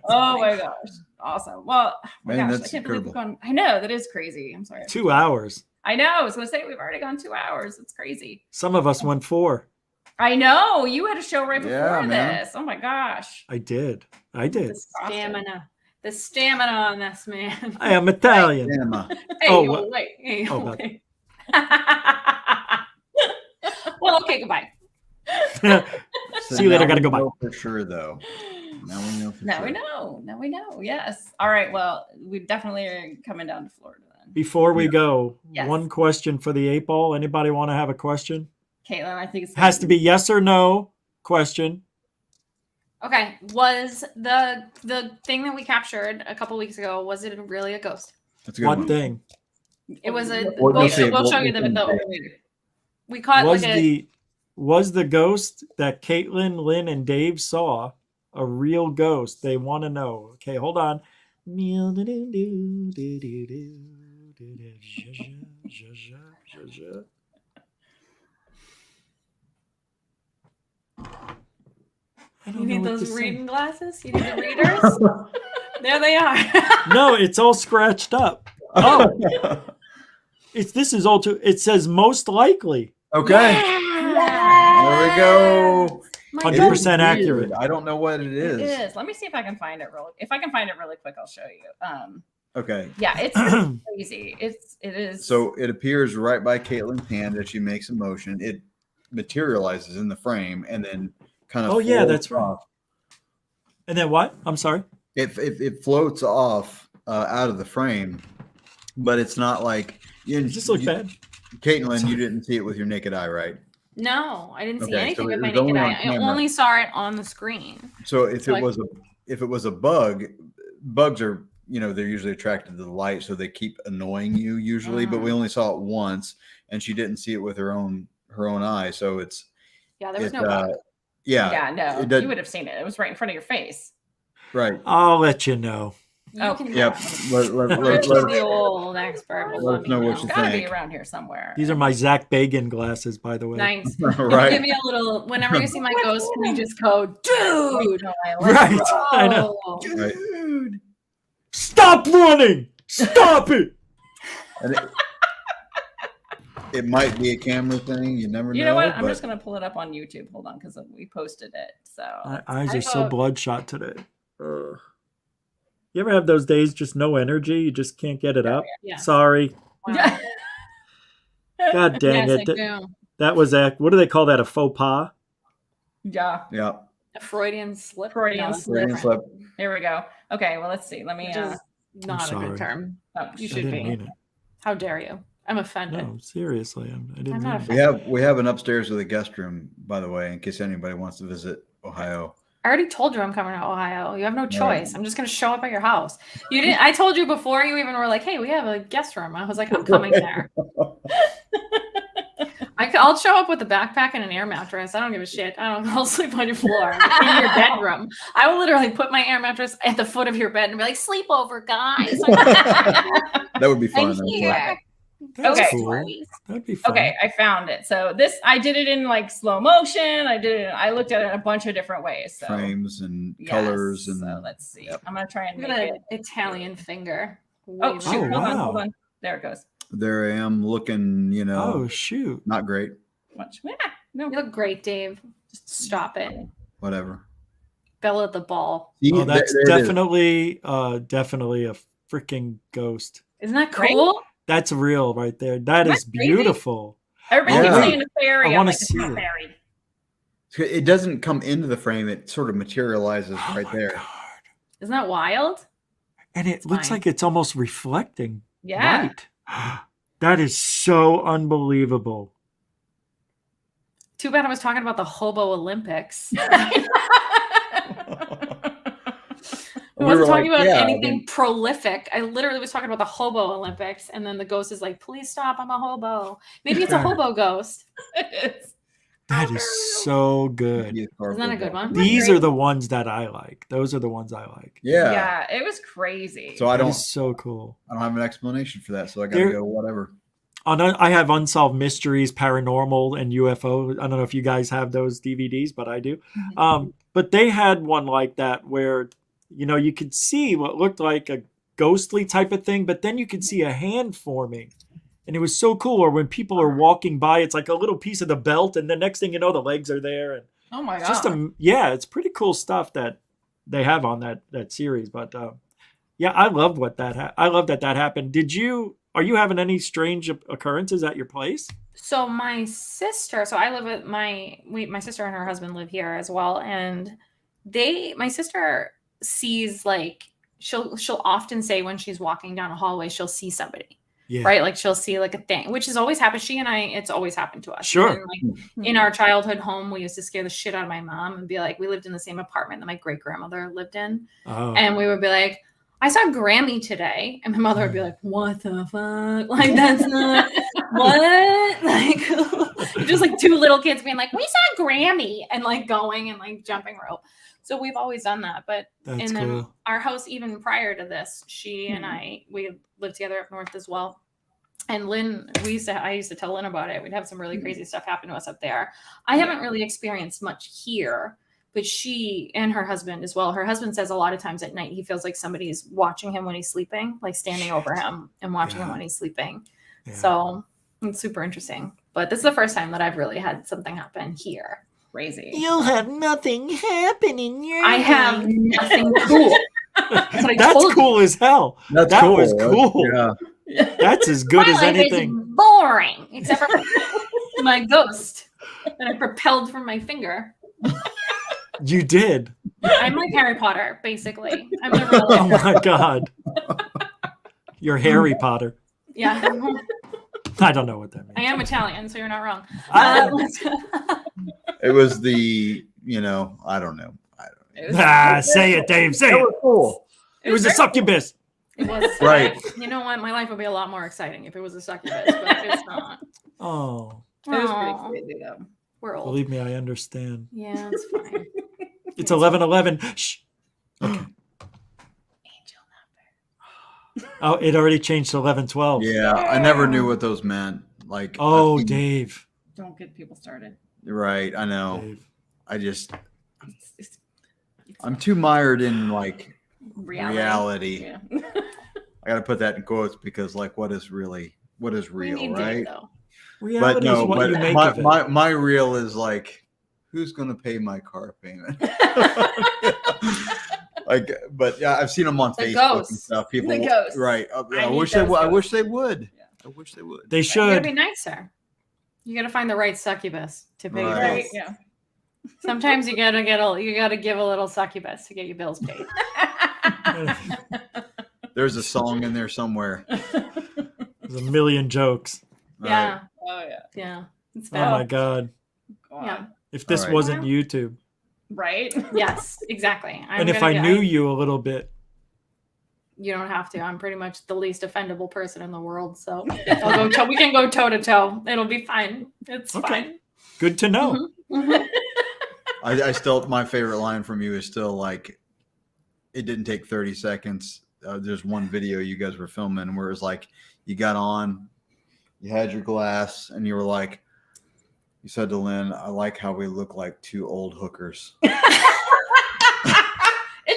[SPEAKER 1] Oh my gosh. Awesome. Well, oh my
[SPEAKER 4] Man,
[SPEAKER 1] gosh,
[SPEAKER 4] that's
[SPEAKER 1] I can't believe we've
[SPEAKER 4] incredible.
[SPEAKER 1] gone. I know that is crazy. I'm sorry.
[SPEAKER 3] 2 hours.
[SPEAKER 1] I know. I was gonna say we've already gone 2 hours. It's crazy.
[SPEAKER 3] Some of us went 4.
[SPEAKER 1] I know. You had a show right before
[SPEAKER 4] Yeah, man.
[SPEAKER 1] this. Oh my gosh.
[SPEAKER 3] I did.
[SPEAKER 2] The stamina on this man.
[SPEAKER 3] I am Italian.
[SPEAKER 4] Emma.
[SPEAKER 2] Hey,
[SPEAKER 3] Oh,
[SPEAKER 2] yo,
[SPEAKER 3] what?
[SPEAKER 2] wait. Hey,
[SPEAKER 3] Oh,
[SPEAKER 2] yo,
[SPEAKER 3] God.
[SPEAKER 2] wait. Well, okay, goodbye.
[SPEAKER 4] So
[SPEAKER 3] See you later.
[SPEAKER 4] now
[SPEAKER 3] Gotta
[SPEAKER 4] we
[SPEAKER 3] go. Bye.
[SPEAKER 4] know for sure, though. Now we know for
[SPEAKER 1] Now
[SPEAKER 4] sure.
[SPEAKER 1] we know. Now we know. Yes. All right. Well, we definitely are coming down to Florida then.
[SPEAKER 3] Before we go,
[SPEAKER 1] Yes.
[SPEAKER 3] one question for the 8 ball. Anybody want to have a question?
[SPEAKER 1] Caitlin, I think it's
[SPEAKER 3] Has to be yes or no question.
[SPEAKER 2] Okay, was the thing that we captured a couple weeks ago, was it really a ghost?
[SPEAKER 4] That's a good
[SPEAKER 3] What
[SPEAKER 4] one.
[SPEAKER 3] thing?
[SPEAKER 2] It was a
[SPEAKER 4] What
[SPEAKER 2] we'll,
[SPEAKER 4] was it?
[SPEAKER 2] we'll
[SPEAKER 4] What
[SPEAKER 2] show you
[SPEAKER 4] was
[SPEAKER 2] the
[SPEAKER 4] it?
[SPEAKER 2] we caught
[SPEAKER 3] Was
[SPEAKER 2] like a
[SPEAKER 3] the ghost that Caitlin, Lynn, and Dave saw a real ghost? They want to know. Okay, hold on. I don't
[SPEAKER 2] You need
[SPEAKER 3] know what
[SPEAKER 2] those
[SPEAKER 3] to say.
[SPEAKER 2] reading glasses? You need the readers? There they are.
[SPEAKER 3] No, it's all scratched up. Oh, this is all too. It says most likely.
[SPEAKER 4] Okay.
[SPEAKER 2] Yeah.
[SPEAKER 4] There we go.
[SPEAKER 2] My
[SPEAKER 3] 100%
[SPEAKER 4] It is weird.
[SPEAKER 3] accurate.
[SPEAKER 4] I don't know what it is.
[SPEAKER 1] It is. Let me see if I can find it if I can find it really quick, I'll show you.
[SPEAKER 4] Okay.
[SPEAKER 1] Yeah, it's crazy. It is.
[SPEAKER 4] So it appears right by Caitlin's hand as she makes a motion. It materializes in the frame and then kind of.
[SPEAKER 3] Oh yeah,
[SPEAKER 4] floats
[SPEAKER 3] that's right.
[SPEAKER 4] off.
[SPEAKER 3] And then what? I'm sorry.
[SPEAKER 4] It floats off out of the frame, but it's not like.
[SPEAKER 3] Does this look bad?
[SPEAKER 4] Caitlin, you didn't see it with your naked eye, right?
[SPEAKER 2] No, I didn't see
[SPEAKER 4] Okay,
[SPEAKER 2] anything
[SPEAKER 4] so
[SPEAKER 2] with
[SPEAKER 4] it
[SPEAKER 2] my
[SPEAKER 4] was
[SPEAKER 2] naked
[SPEAKER 4] only on
[SPEAKER 2] eye. I
[SPEAKER 4] camera.
[SPEAKER 2] only saw it on the screen.
[SPEAKER 4] So if
[SPEAKER 2] So
[SPEAKER 4] it was a bug, bugs are, they're usually attracted to the light, so they keep annoying you usually. But we only saw it once, and she didn't see it with her own eye. So it's
[SPEAKER 2] Yeah, there was no bug.
[SPEAKER 1] yeah, no,
[SPEAKER 4] it does-
[SPEAKER 1] you would have seen it. It was right in front of your face.
[SPEAKER 4] right.
[SPEAKER 3] I'll let you know.
[SPEAKER 2] You can
[SPEAKER 4] Yep.
[SPEAKER 2] Rich is the old expert. will
[SPEAKER 4] let
[SPEAKER 2] let
[SPEAKER 4] us
[SPEAKER 2] me
[SPEAKER 4] know what
[SPEAKER 1] It's
[SPEAKER 4] you
[SPEAKER 1] got to be
[SPEAKER 4] think.
[SPEAKER 1] around here somewhere.
[SPEAKER 3] These are my Zach Bagan glasses, by the way.
[SPEAKER 2] Nice.
[SPEAKER 4] Right.
[SPEAKER 2] Give me a little. Whenever you see my ghost, can you just go, dude?
[SPEAKER 1] No, I like
[SPEAKER 3] Right.
[SPEAKER 1] it.
[SPEAKER 3] I know.
[SPEAKER 2] Oh.
[SPEAKER 4] Right.
[SPEAKER 1] Dude.
[SPEAKER 3] Stop running! Stop it!
[SPEAKER 4] And it might be a camera thing. You never know.
[SPEAKER 1] You know what? I'm
[SPEAKER 4] but-
[SPEAKER 1] just gonna pull it up on YouTube. Hold on, because we posted it. So
[SPEAKER 3] My eyes
[SPEAKER 2] I
[SPEAKER 3] are so
[SPEAKER 2] hope-
[SPEAKER 3] bloodshot today. Ugh. You ever have those days just no energy? You just can't get it up?
[SPEAKER 2] Yeah.
[SPEAKER 3] Sorry.
[SPEAKER 2] Wow.
[SPEAKER 3] God dang
[SPEAKER 2] Yes,
[SPEAKER 3] it.
[SPEAKER 2] I do.
[SPEAKER 3] That was what do they call that? A faux pas?
[SPEAKER 1] yeah,
[SPEAKER 4] Yeah.
[SPEAKER 2] A Freudian slip.
[SPEAKER 1] Freudian
[SPEAKER 2] No,
[SPEAKER 1] slip.
[SPEAKER 4] Freudian slip.
[SPEAKER 1] here we go. Okay, well, let's see. Let me.
[SPEAKER 2] Which is not a
[SPEAKER 3] sorry.
[SPEAKER 2] good term.
[SPEAKER 1] Oh,
[SPEAKER 2] You
[SPEAKER 3] I
[SPEAKER 2] should
[SPEAKER 3] didn't
[SPEAKER 2] be.
[SPEAKER 3] mean it.
[SPEAKER 2] How dare you? I'm offended.
[SPEAKER 3] No, seriously. I didn't
[SPEAKER 2] I'm
[SPEAKER 3] mean
[SPEAKER 2] not
[SPEAKER 3] it.
[SPEAKER 4] We have an upstairs with a guest room, by the way, in case anybody wants to visit Ohio.
[SPEAKER 2] I already told you I'm coming to Ohio. You have no
[SPEAKER 4] Right.
[SPEAKER 2] I'm just going to show up at your house. You didn't. I told you before you even were like, "Hey, we have a guest room." I was like, "I'm coming there." I'll show up with a backpack and an air mattress. I don't give a shit. I'll sleep on your floor in your bedroom. I will literally put my air mattress at the foot of your bed and be like, "Sleep over, guys."
[SPEAKER 4] That would be fun.
[SPEAKER 2] I'm
[SPEAKER 4] I'm
[SPEAKER 2] here.
[SPEAKER 3] That's
[SPEAKER 1] Okay.
[SPEAKER 3] cool. That'd be fun.
[SPEAKER 1] Okay, I found it. So I did it in like slow motion. I looked at it in a bunch of different ways. So
[SPEAKER 4] Frames and
[SPEAKER 1] yes,
[SPEAKER 4] colors and
[SPEAKER 1] so let's see.
[SPEAKER 4] Yep.
[SPEAKER 1] I'm gonna try and
[SPEAKER 2] Look
[SPEAKER 1] make
[SPEAKER 2] at
[SPEAKER 1] it.
[SPEAKER 2] that Italian finger.
[SPEAKER 1] Oh
[SPEAKER 2] Waving
[SPEAKER 1] shoot!
[SPEAKER 3] Oh,
[SPEAKER 1] hold on,
[SPEAKER 3] wow.
[SPEAKER 1] hold on. There it goes.
[SPEAKER 4] there I am looking,
[SPEAKER 3] Oh, shoot.
[SPEAKER 4] not great.
[SPEAKER 1] Watch. Yeah, no.
[SPEAKER 2] You look great, Dave. Just stop it.
[SPEAKER 4] Whatever.
[SPEAKER 2] Bella the ball.
[SPEAKER 4] See,
[SPEAKER 3] Oh, that's
[SPEAKER 4] there it is.
[SPEAKER 3] definitely a freaking ghost.
[SPEAKER 2] Isn't that
[SPEAKER 1] Right?
[SPEAKER 2] cool?
[SPEAKER 3] That's real right there. That
[SPEAKER 1] Isn't
[SPEAKER 3] is
[SPEAKER 1] that crazy?
[SPEAKER 3] beautiful.
[SPEAKER 1] Everybody
[SPEAKER 4] Yeah.
[SPEAKER 1] keeps saying a fairy.
[SPEAKER 3] I
[SPEAKER 1] I'm
[SPEAKER 3] wanna
[SPEAKER 1] like, it's
[SPEAKER 3] see
[SPEAKER 1] not a
[SPEAKER 3] it.
[SPEAKER 1] fairy.
[SPEAKER 4] It doesn't come into the frame. It sort of materializes
[SPEAKER 3] Oh
[SPEAKER 4] right
[SPEAKER 3] my
[SPEAKER 4] there.
[SPEAKER 3] God.
[SPEAKER 2] Isn't that wild?
[SPEAKER 3] And it looks
[SPEAKER 2] fine.
[SPEAKER 3] like it's almost reflecting
[SPEAKER 1] Yeah.
[SPEAKER 3] light. That is so unbelievable.
[SPEAKER 2] Too bad I was talking about the Hobo Olympics. I
[SPEAKER 4] We
[SPEAKER 2] wasn't
[SPEAKER 4] were
[SPEAKER 2] talking
[SPEAKER 4] like,
[SPEAKER 2] about
[SPEAKER 4] yeah,
[SPEAKER 2] anything prolific. I literally was talking about the Hobo Olympics, and then the ghost is like, "Please stop! I'm a hobo." Maybe it's a hobo ghost.
[SPEAKER 1] It's-
[SPEAKER 3] That is so good.
[SPEAKER 4] Isn't
[SPEAKER 2] Isn't that a good one?
[SPEAKER 3] These are the ones that I like. Those are the ones I like.
[SPEAKER 4] Yeah.
[SPEAKER 1] yeah, it was crazy.
[SPEAKER 4] So I
[SPEAKER 3] That
[SPEAKER 4] don't
[SPEAKER 3] is so cool.
[SPEAKER 4] have an explanation for that. So I got to
[SPEAKER 3] There-
[SPEAKER 4] go whatever.
[SPEAKER 3] I have Unsolved Mysteries, Paranormal, and UFO. I don't know if you guys have those DVDs, but I do. But they had one like that where, you could see what looked like a ghostly type of thing, but then you could see a hand forming. And it was so cool. Or when people are walking by, it's like a little piece of the belt, and the next thing you know, the legs are there. And
[SPEAKER 1] oh my
[SPEAKER 3] it's
[SPEAKER 1] god.
[SPEAKER 3] just it's pretty cool stuff that they have on that series. But yeah, I love I love that happened. Are you having any strange occurrences at your place?
[SPEAKER 2] So my sister, I live with my sister and her husband live here as well, and my sister sees, like, she'll often say when she's walking down a hallway, she'll see somebody.
[SPEAKER 3] Yeah.
[SPEAKER 2] Right? Like she'll see like a thing, which has always happened. She and I, it's always happened to us.
[SPEAKER 3] Sure.
[SPEAKER 2] And, like, in our childhood home, we used to scare the shit out of my mom and be like, we lived in the same apartment that my great grandmother lived in.
[SPEAKER 3] Oh.
[SPEAKER 2] And we would be like, I saw Grammy today. And my mother would be like, what the fuck? Like, that's not what? Like, just like two little kids being like, we saw Grammy, and like going and like jumping rope. So we've always done that. But
[SPEAKER 3] That's
[SPEAKER 2] and then
[SPEAKER 3] cool.
[SPEAKER 2] our house, even prior to this, she and we lived together up north as well. And Lynn, I used to tell Lynn about it. We'd have some really crazy stuff happen to us up there. I haven't really experienced much here, but she and her husband as well. Her husband says a lot of times at night he feels like somebody's watching him when he's sleeping, like standing over him and watching him when he's sleeping.
[SPEAKER 3] Yeah.
[SPEAKER 2] So it's super interesting. But this is the first time that I've really had something happen here.
[SPEAKER 1] Crazy.
[SPEAKER 3] You'll have nothing happen in your
[SPEAKER 2] I have nothing cool.
[SPEAKER 3] That's cool as hell.
[SPEAKER 4] That's
[SPEAKER 3] that
[SPEAKER 4] cool.
[SPEAKER 3] was cool.
[SPEAKER 4] Yeah.
[SPEAKER 3] That's as good
[SPEAKER 2] My
[SPEAKER 3] as
[SPEAKER 2] life
[SPEAKER 3] anything.
[SPEAKER 2] is boring, except for my ghost that I propelled from my finger.
[SPEAKER 3] You did.
[SPEAKER 2] I'm like Harry Potter, basically. I'm the real
[SPEAKER 3] Oh my God. You're Harry Potter.
[SPEAKER 2] Yeah.
[SPEAKER 3] I don't know what that means.
[SPEAKER 2] I am Italian, so you're not wrong.
[SPEAKER 4] It was the, I don't know.
[SPEAKER 3] Say it, Dave. Say
[SPEAKER 4] That
[SPEAKER 3] it.
[SPEAKER 4] was cool.
[SPEAKER 3] It was a succubus.
[SPEAKER 2] It was
[SPEAKER 4] Right.
[SPEAKER 2] You know what? My life would be a lot more exciting if it was a succubus, but it's not.
[SPEAKER 3] Oh,
[SPEAKER 1] It was
[SPEAKER 2] Aw,
[SPEAKER 1] pretty crazy though.
[SPEAKER 2] we're old.
[SPEAKER 3] believe me, I understand.
[SPEAKER 2] Yeah, it's fine.
[SPEAKER 3] It's 11:11. Shh. Okay. Oh, it already changed to 11:12.
[SPEAKER 4] Yeah, I never knew what those meant. Like,
[SPEAKER 3] Oh,
[SPEAKER 4] I mean,
[SPEAKER 3] Dave.
[SPEAKER 1] Don't get people started.
[SPEAKER 4] right. I know.
[SPEAKER 3] Dave.
[SPEAKER 4] I just,
[SPEAKER 1] It's
[SPEAKER 4] I'm too mired in like
[SPEAKER 1] reality.
[SPEAKER 4] reality.
[SPEAKER 1] Yeah.
[SPEAKER 4] I got to put that in quotes because, like, what is real,
[SPEAKER 2] We
[SPEAKER 4] right?
[SPEAKER 2] need Dave, though.
[SPEAKER 3] Reality
[SPEAKER 4] But no,
[SPEAKER 3] is what you make
[SPEAKER 4] my,
[SPEAKER 3] of it.
[SPEAKER 4] my real is like, who's going to pay my car payment? Like, but yeah, I've seen them on
[SPEAKER 2] The
[SPEAKER 4] Facebook and
[SPEAKER 2] ghosts.
[SPEAKER 4] stuff. People,
[SPEAKER 1] The ghosts.
[SPEAKER 4] right? I
[SPEAKER 1] need
[SPEAKER 4] wish they
[SPEAKER 1] those
[SPEAKER 4] would. I
[SPEAKER 1] ghosts.
[SPEAKER 4] wish they would.
[SPEAKER 1] Yeah.
[SPEAKER 4] I wish they would.
[SPEAKER 3] They
[SPEAKER 2] You gotta
[SPEAKER 3] should.
[SPEAKER 2] be nicer. You gotta find the right succubus to pay your
[SPEAKER 4] Right.
[SPEAKER 2] bills.
[SPEAKER 1] Right. Yeah.
[SPEAKER 2] Sometimes you gotta give a little succubus to get your bills paid.
[SPEAKER 4] There's a song in there somewhere.
[SPEAKER 3] There's a million jokes.
[SPEAKER 2] Yeah,
[SPEAKER 1] Oh yeah.
[SPEAKER 2] yeah. It's
[SPEAKER 3] Oh my
[SPEAKER 2] bad.
[SPEAKER 3] God.
[SPEAKER 1] God.
[SPEAKER 2] Yeah.
[SPEAKER 3] If this
[SPEAKER 4] All right.
[SPEAKER 3] wasn't YouTube,
[SPEAKER 1] Right.
[SPEAKER 2] Yes, exactly.
[SPEAKER 3] and if I knew you a little bit,
[SPEAKER 2] you don't have to. I'm pretty much the least offendable person in the world, so we can go toe to toe. It'll be fine. It's
[SPEAKER 3] Okay.
[SPEAKER 2] fine.
[SPEAKER 3] good to know.
[SPEAKER 2] Mhm.
[SPEAKER 4] I still, my favorite line from you is still like, it didn't take 30 seconds. There's one video you guys were filming where it was like, you got on, you had your glass, and you were like, you said to Lynn, I like how we look like two old hookers.
[SPEAKER 1] And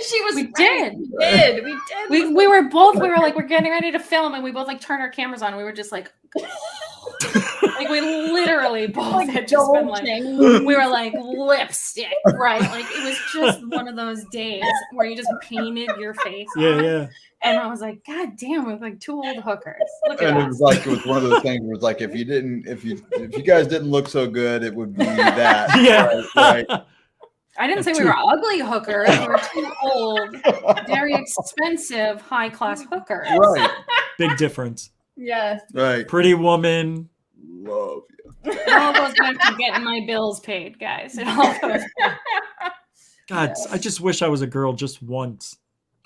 [SPEAKER 1] she was.
[SPEAKER 2] We
[SPEAKER 1] right.
[SPEAKER 2] did.
[SPEAKER 1] We did. We did.
[SPEAKER 2] We were like, we're getting ready to film, and we both like turned our cameras on. And we were just like, like we literally both had just been like, we were like lipstick, right? Like it was just one of those days where you just painted your face.
[SPEAKER 3] Yeah,
[SPEAKER 2] on.
[SPEAKER 3] yeah.
[SPEAKER 2] And I was like, God damn, we're like two old hookers. Look at
[SPEAKER 4] And it
[SPEAKER 2] us.
[SPEAKER 4] was like, it was one of those things where it was like, if you guys didn't look so good, it would be that.
[SPEAKER 3] Yeah.
[SPEAKER 4] Right.
[SPEAKER 2] I didn't say we
[SPEAKER 3] two-
[SPEAKER 2] were ugly hookers. We were two old, very expensive, high class hookers.
[SPEAKER 4] Right.
[SPEAKER 3] Big difference.
[SPEAKER 1] Yes.
[SPEAKER 4] Right.
[SPEAKER 3] Pretty woman.
[SPEAKER 4] Love you.
[SPEAKER 2] It all goes back to getting my bills paid, guys. It all goes back.
[SPEAKER 3] God,
[SPEAKER 1] Yes.
[SPEAKER 3] I just wish I was a girl just once.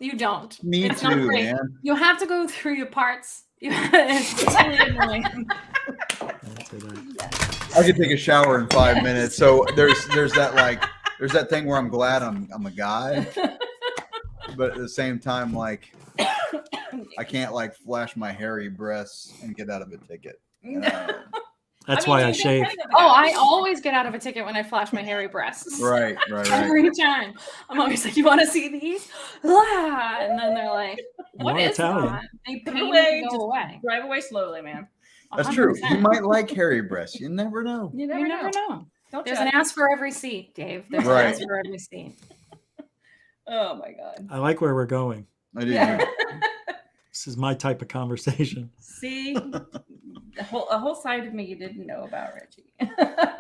[SPEAKER 2] You don't.
[SPEAKER 4] Me
[SPEAKER 2] It's not
[SPEAKER 4] too,
[SPEAKER 2] great.
[SPEAKER 4] man.
[SPEAKER 2] You have to go through your parts. It's really annoying.
[SPEAKER 3] I'd say that.
[SPEAKER 4] I could take a shower in 5 minutes. So there's that thing where I'm glad I'm a guy, but at the same time, like I can't like flash my hairy breasts and get out of a ticket.
[SPEAKER 3] That's why I shave.
[SPEAKER 2] Oh, I always get out of a ticket when I flash my hairy breasts.
[SPEAKER 4] Right.
[SPEAKER 2] Every time. I'm always like, you want to see these? Ah! And then they're like, what
[SPEAKER 3] You're
[SPEAKER 2] is
[SPEAKER 3] Italian.
[SPEAKER 2] that? They
[SPEAKER 1] Put
[SPEAKER 2] pay
[SPEAKER 1] it
[SPEAKER 2] me
[SPEAKER 1] away,
[SPEAKER 2] to go
[SPEAKER 1] just
[SPEAKER 2] away.
[SPEAKER 1] Drive away slowly, man.
[SPEAKER 4] That's true.
[SPEAKER 2] 100%.
[SPEAKER 4] You might like hairy breasts. You never know.
[SPEAKER 1] You
[SPEAKER 2] You
[SPEAKER 1] never,
[SPEAKER 2] never
[SPEAKER 1] know.
[SPEAKER 2] know.
[SPEAKER 1] Don't
[SPEAKER 2] There's
[SPEAKER 1] judge.
[SPEAKER 2] an ass for every seat, Dave. There's
[SPEAKER 4] Right.
[SPEAKER 2] an ass for every seat.
[SPEAKER 1] Oh my god.
[SPEAKER 3] I like where we're going.
[SPEAKER 4] I do.
[SPEAKER 1] Yeah.
[SPEAKER 3] This is my type of conversation.
[SPEAKER 1] See, a whole side of me you didn't know about, Richie.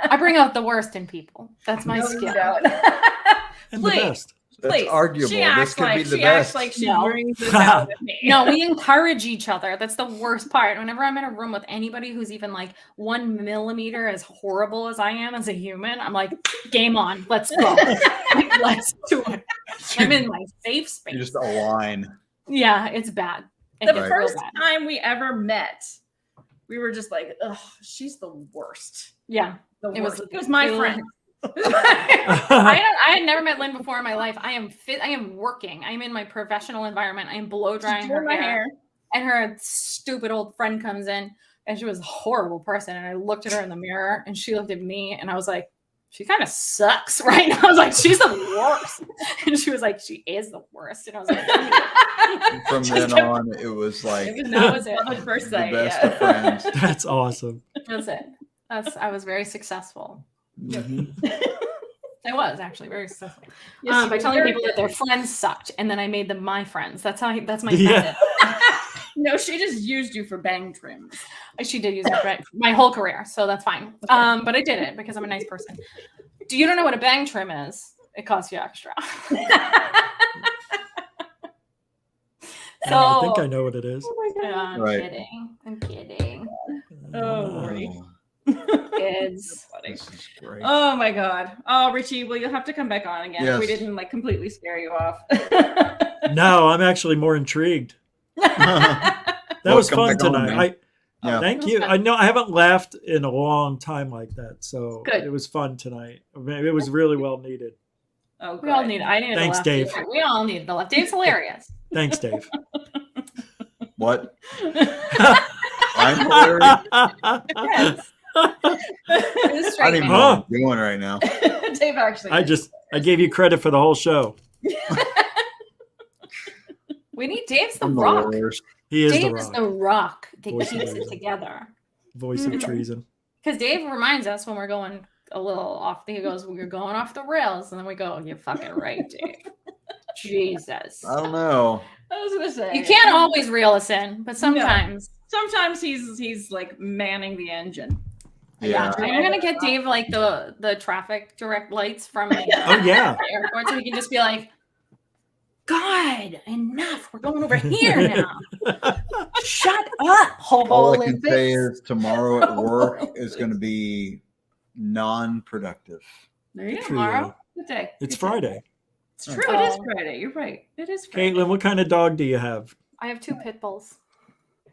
[SPEAKER 2] I bring out the worst in people. That's my
[SPEAKER 1] No, you
[SPEAKER 2] skill.
[SPEAKER 1] don't.
[SPEAKER 3] And
[SPEAKER 1] Please.
[SPEAKER 3] the best.
[SPEAKER 4] That's
[SPEAKER 1] Please.
[SPEAKER 4] arguable.
[SPEAKER 1] She
[SPEAKER 4] This
[SPEAKER 1] acts
[SPEAKER 4] could
[SPEAKER 1] like
[SPEAKER 4] be the
[SPEAKER 1] she acts
[SPEAKER 4] best.
[SPEAKER 1] like she
[SPEAKER 2] No.
[SPEAKER 1] brings this out of me.
[SPEAKER 2] No, we encourage each other. That's the worst part. Whenever I'm in a room with anybody who's even like 1 millimeter as horrible as I am as a human, I'm like, game on. Let's go. Like, let's do it. I'm in my safe space.
[SPEAKER 4] You just align.
[SPEAKER 2] Yeah, it's bad.
[SPEAKER 1] The
[SPEAKER 2] It's real
[SPEAKER 1] first
[SPEAKER 2] bad.
[SPEAKER 1] time we ever met, we were just like, "Ugh, she's the worst."
[SPEAKER 2] Yeah.
[SPEAKER 1] The
[SPEAKER 2] It was-
[SPEAKER 1] worst. It was my
[SPEAKER 2] it was-
[SPEAKER 1] friend.
[SPEAKER 2] I had never met Lynn before in my life. I am fit. I am working. I am in my professional environment. I am blow drying her
[SPEAKER 1] my
[SPEAKER 2] hair. And her stupid old friend comes in. and she was a horrible person. And I looked at her in the mirror, and she looked at me, and I was like, she kind of sucks right now. I was like, she's the worst. And she was like, she is the worst. And I was like,
[SPEAKER 4] From then on, it was like
[SPEAKER 2] that was it.
[SPEAKER 1] Love at first
[SPEAKER 4] the
[SPEAKER 1] sight.
[SPEAKER 4] best
[SPEAKER 1] Yeah.
[SPEAKER 4] of friends.
[SPEAKER 3] That's awesome.
[SPEAKER 2] That's it. I was very successful.
[SPEAKER 4] Mhm.
[SPEAKER 2] I was actually very successful.
[SPEAKER 1] Yes, you
[SPEAKER 2] By
[SPEAKER 1] were
[SPEAKER 2] telling
[SPEAKER 1] very
[SPEAKER 2] people that
[SPEAKER 1] good.
[SPEAKER 2] their friends sucked, and then I made them my friends. That's my
[SPEAKER 3] Yeah.
[SPEAKER 2] method.
[SPEAKER 1] No, she just used you for bang trims.
[SPEAKER 2] She did use it for my whole career, so that's fine. But I did it because I'm a nice person. You don't know what a bang trim is? It costs you extra.
[SPEAKER 3] I think I know what it is.
[SPEAKER 2] I'm
[SPEAKER 4] Right.
[SPEAKER 2] kidding. I'm kidding.
[SPEAKER 1] Oh, Marie.
[SPEAKER 2] Kids.
[SPEAKER 4] This is great.
[SPEAKER 1] Oh my God. Oh, Richie, well, you'll have to come back on again.
[SPEAKER 4] Yes.
[SPEAKER 1] We didn't like completely scare you off.
[SPEAKER 3] No, I'm actually more intrigued. That
[SPEAKER 4] Well,
[SPEAKER 3] was
[SPEAKER 4] come
[SPEAKER 3] fun
[SPEAKER 4] back on,
[SPEAKER 3] tonight.
[SPEAKER 4] man. Yeah.
[SPEAKER 3] Thank
[SPEAKER 2] It was
[SPEAKER 3] you.
[SPEAKER 2] fun.
[SPEAKER 3] I know I haven't laughed in a long time like that, so
[SPEAKER 2] Good.
[SPEAKER 3] it was fun tonight. I mean, it was really well needed.
[SPEAKER 1] Oh,
[SPEAKER 2] We all
[SPEAKER 1] good.
[SPEAKER 2] need. I needed
[SPEAKER 3] Thanks,
[SPEAKER 2] to laugh.
[SPEAKER 3] Dave.
[SPEAKER 2] Too. We all needed to laugh. Dave's hilarious.
[SPEAKER 3] Thanks, Dave.
[SPEAKER 4] What? I'm hilarious.
[SPEAKER 2] Yes. It was
[SPEAKER 4] I
[SPEAKER 2] straight
[SPEAKER 4] don't even
[SPEAKER 2] man.
[SPEAKER 4] know what I'm doing right now.
[SPEAKER 1] Dave actually.
[SPEAKER 3] I gave you credit for the whole show.
[SPEAKER 2] We need Dave's the
[SPEAKER 4] I'm the
[SPEAKER 2] rock.
[SPEAKER 4] worst.
[SPEAKER 3] He is
[SPEAKER 2] Dave
[SPEAKER 3] the
[SPEAKER 2] is
[SPEAKER 3] rock.
[SPEAKER 2] the rock that
[SPEAKER 3] Voice of
[SPEAKER 2] keeps it
[SPEAKER 3] reason.
[SPEAKER 2] together.
[SPEAKER 3] Voice of treason.
[SPEAKER 2] Because Dave reminds us when we're going a little off. He goes, "We're going off the rails," and then we go, "You're fucking right, Dave." Jesus.
[SPEAKER 4] I don't know.
[SPEAKER 1] I was gonna say
[SPEAKER 2] You can't always reel us in, but sometimes.
[SPEAKER 1] Sometimes he's like manning the engine.
[SPEAKER 4] Yeah.
[SPEAKER 2] I'm gonna get Dave like the traffic direct lights from the
[SPEAKER 3] Oh yeah.
[SPEAKER 2] airport, so he can just be like, "God, enough! We're going over here now. Shut up, hobo
[SPEAKER 4] All I can
[SPEAKER 2] Olympics."
[SPEAKER 4] say is tomorrow at work is going to be non-productive.
[SPEAKER 1] There you go.
[SPEAKER 3] True.
[SPEAKER 2] Tomorrow?
[SPEAKER 1] Good day.
[SPEAKER 3] It's
[SPEAKER 1] Good day.
[SPEAKER 3] Friday.
[SPEAKER 1] It's true. It is
[SPEAKER 2] Oh.
[SPEAKER 1] Friday. You're right. It is Friday.
[SPEAKER 3] Caitlin, what kind of dog do you have?
[SPEAKER 2] I have 2 pit bulls.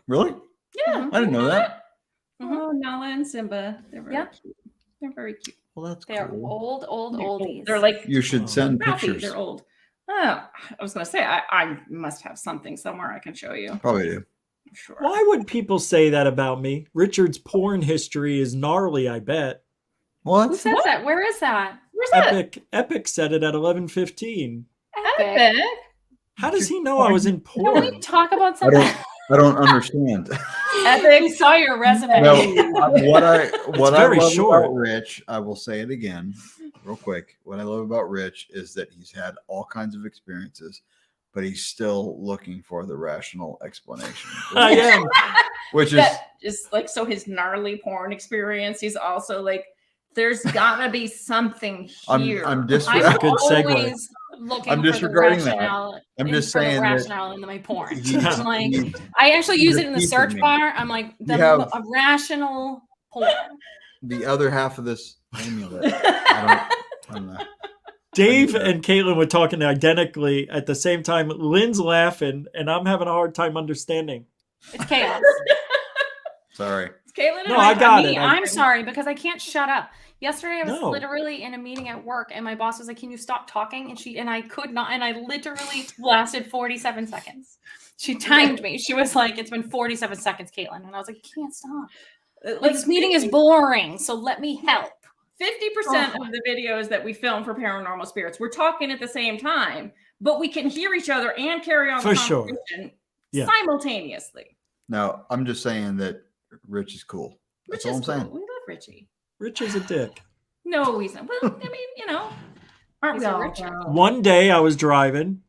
[SPEAKER 4] Really?
[SPEAKER 1] Yeah.
[SPEAKER 4] I didn't know that.
[SPEAKER 1] Oh, Nala and Simba. They're very
[SPEAKER 2] Yeah.
[SPEAKER 1] cute. They're very cute.
[SPEAKER 4] Well, that's
[SPEAKER 2] They're
[SPEAKER 4] cool.
[SPEAKER 2] old
[SPEAKER 1] They're
[SPEAKER 2] oldies.
[SPEAKER 1] They're like
[SPEAKER 4] You should send
[SPEAKER 1] Ralphie.
[SPEAKER 4] pictures.
[SPEAKER 1] They're old. Oh, I was gonna say I must have something somewhere I can show you.
[SPEAKER 4] Probably do.
[SPEAKER 1] I'm sure.
[SPEAKER 3] Why would people say that about me? Richard's porn history is gnarly, I bet.
[SPEAKER 2] Who
[SPEAKER 4] What?
[SPEAKER 2] says that? Where is that?
[SPEAKER 1] Where's that?
[SPEAKER 3] Epic said it at 11:15.
[SPEAKER 2] Epic.
[SPEAKER 1] Epic.
[SPEAKER 3] How does he know I was in
[SPEAKER 2] Can we
[SPEAKER 3] porn?
[SPEAKER 2] talk about
[SPEAKER 4] I
[SPEAKER 2] something?
[SPEAKER 4] I don't understand.
[SPEAKER 2] Epic. We saw your resume.
[SPEAKER 4] No, what I
[SPEAKER 3] very
[SPEAKER 4] love
[SPEAKER 3] short.
[SPEAKER 4] about Rich, I will say it again, real quick. What I love about Rich is that he's had all kinds of experiences, but he's still looking for the rational explanation.
[SPEAKER 3] I am.
[SPEAKER 4] Which is
[SPEAKER 1] That is like so his gnarly porn experience. He's also like, there's gotta be something here.
[SPEAKER 4] I'm
[SPEAKER 2] I'm
[SPEAKER 3] Good segue.
[SPEAKER 2] always looking
[SPEAKER 4] I'm
[SPEAKER 2] for the
[SPEAKER 4] disregarding that.
[SPEAKER 2] rationale.
[SPEAKER 4] I'm just
[SPEAKER 2] for the
[SPEAKER 4] saying that
[SPEAKER 2] rationale in my porn.
[SPEAKER 4] he-
[SPEAKER 2] I'm like,
[SPEAKER 4] he-
[SPEAKER 2] I actually use it in the
[SPEAKER 4] You're
[SPEAKER 2] search
[SPEAKER 4] teasing me.
[SPEAKER 2] bar. I'm like,
[SPEAKER 4] have-
[SPEAKER 2] a rational porn.
[SPEAKER 4] the other half of this amulet. I don't know.
[SPEAKER 3] Dave and Caitlin were talking identically at the same time. Lynn's laughing, and I'm having a hard time understanding.
[SPEAKER 2] It's chaos.
[SPEAKER 4] Sorry.
[SPEAKER 1] Caitlin and
[SPEAKER 3] No, I got
[SPEAKER 2] Me,
[SPEAKER 3] it.
[SPEAKER 2] I'm sorry because I can't shut up. Yesterday, I was
[SPEAKER 3] No.
[SPEAKER 2] literally in a meeting at work, and my boss was like, "Can you stop talking?" And I could not, and I literally lasted 47 seconds. She timed me. She was like, "It's been 47 seconds, Caitlin," and I was like, "You can't stop. Like, this meeting is boring, so let me help."
[SPEAKER 1] 50% of the videos that we film for Paranormal Spirits, we're talking at the same time, but we can hear each other and carry on the
[SPEAKER 3] For sure.
[SPEAKER 1] conversation
[SPEAKER 3] Yeah.
[SPEAKER 1] simultaneously.
[SPEAKER 4] No, I'm just saying that Rich is cool. That's
[SPEAKER 1] Which
[SPEAKER 4] all
[SPEAKER 1] is
[SPEAKER 4] I'm
[SPEAKER 1] cool.
[SPEAKER 4] saying.
[SPEAKER 1] We love Richie.
[SPEAKER 3] Rich is a dick.
[SPEAKER 1] No, he's not. Well, I mean, you know, aren't we
[SPEAKER 2] He's a
[SPEAKER 1] all?
[SPEAKER 2] Richard.
[SPEAKER 1] though?
[SPEAKER 3] One day I was driving,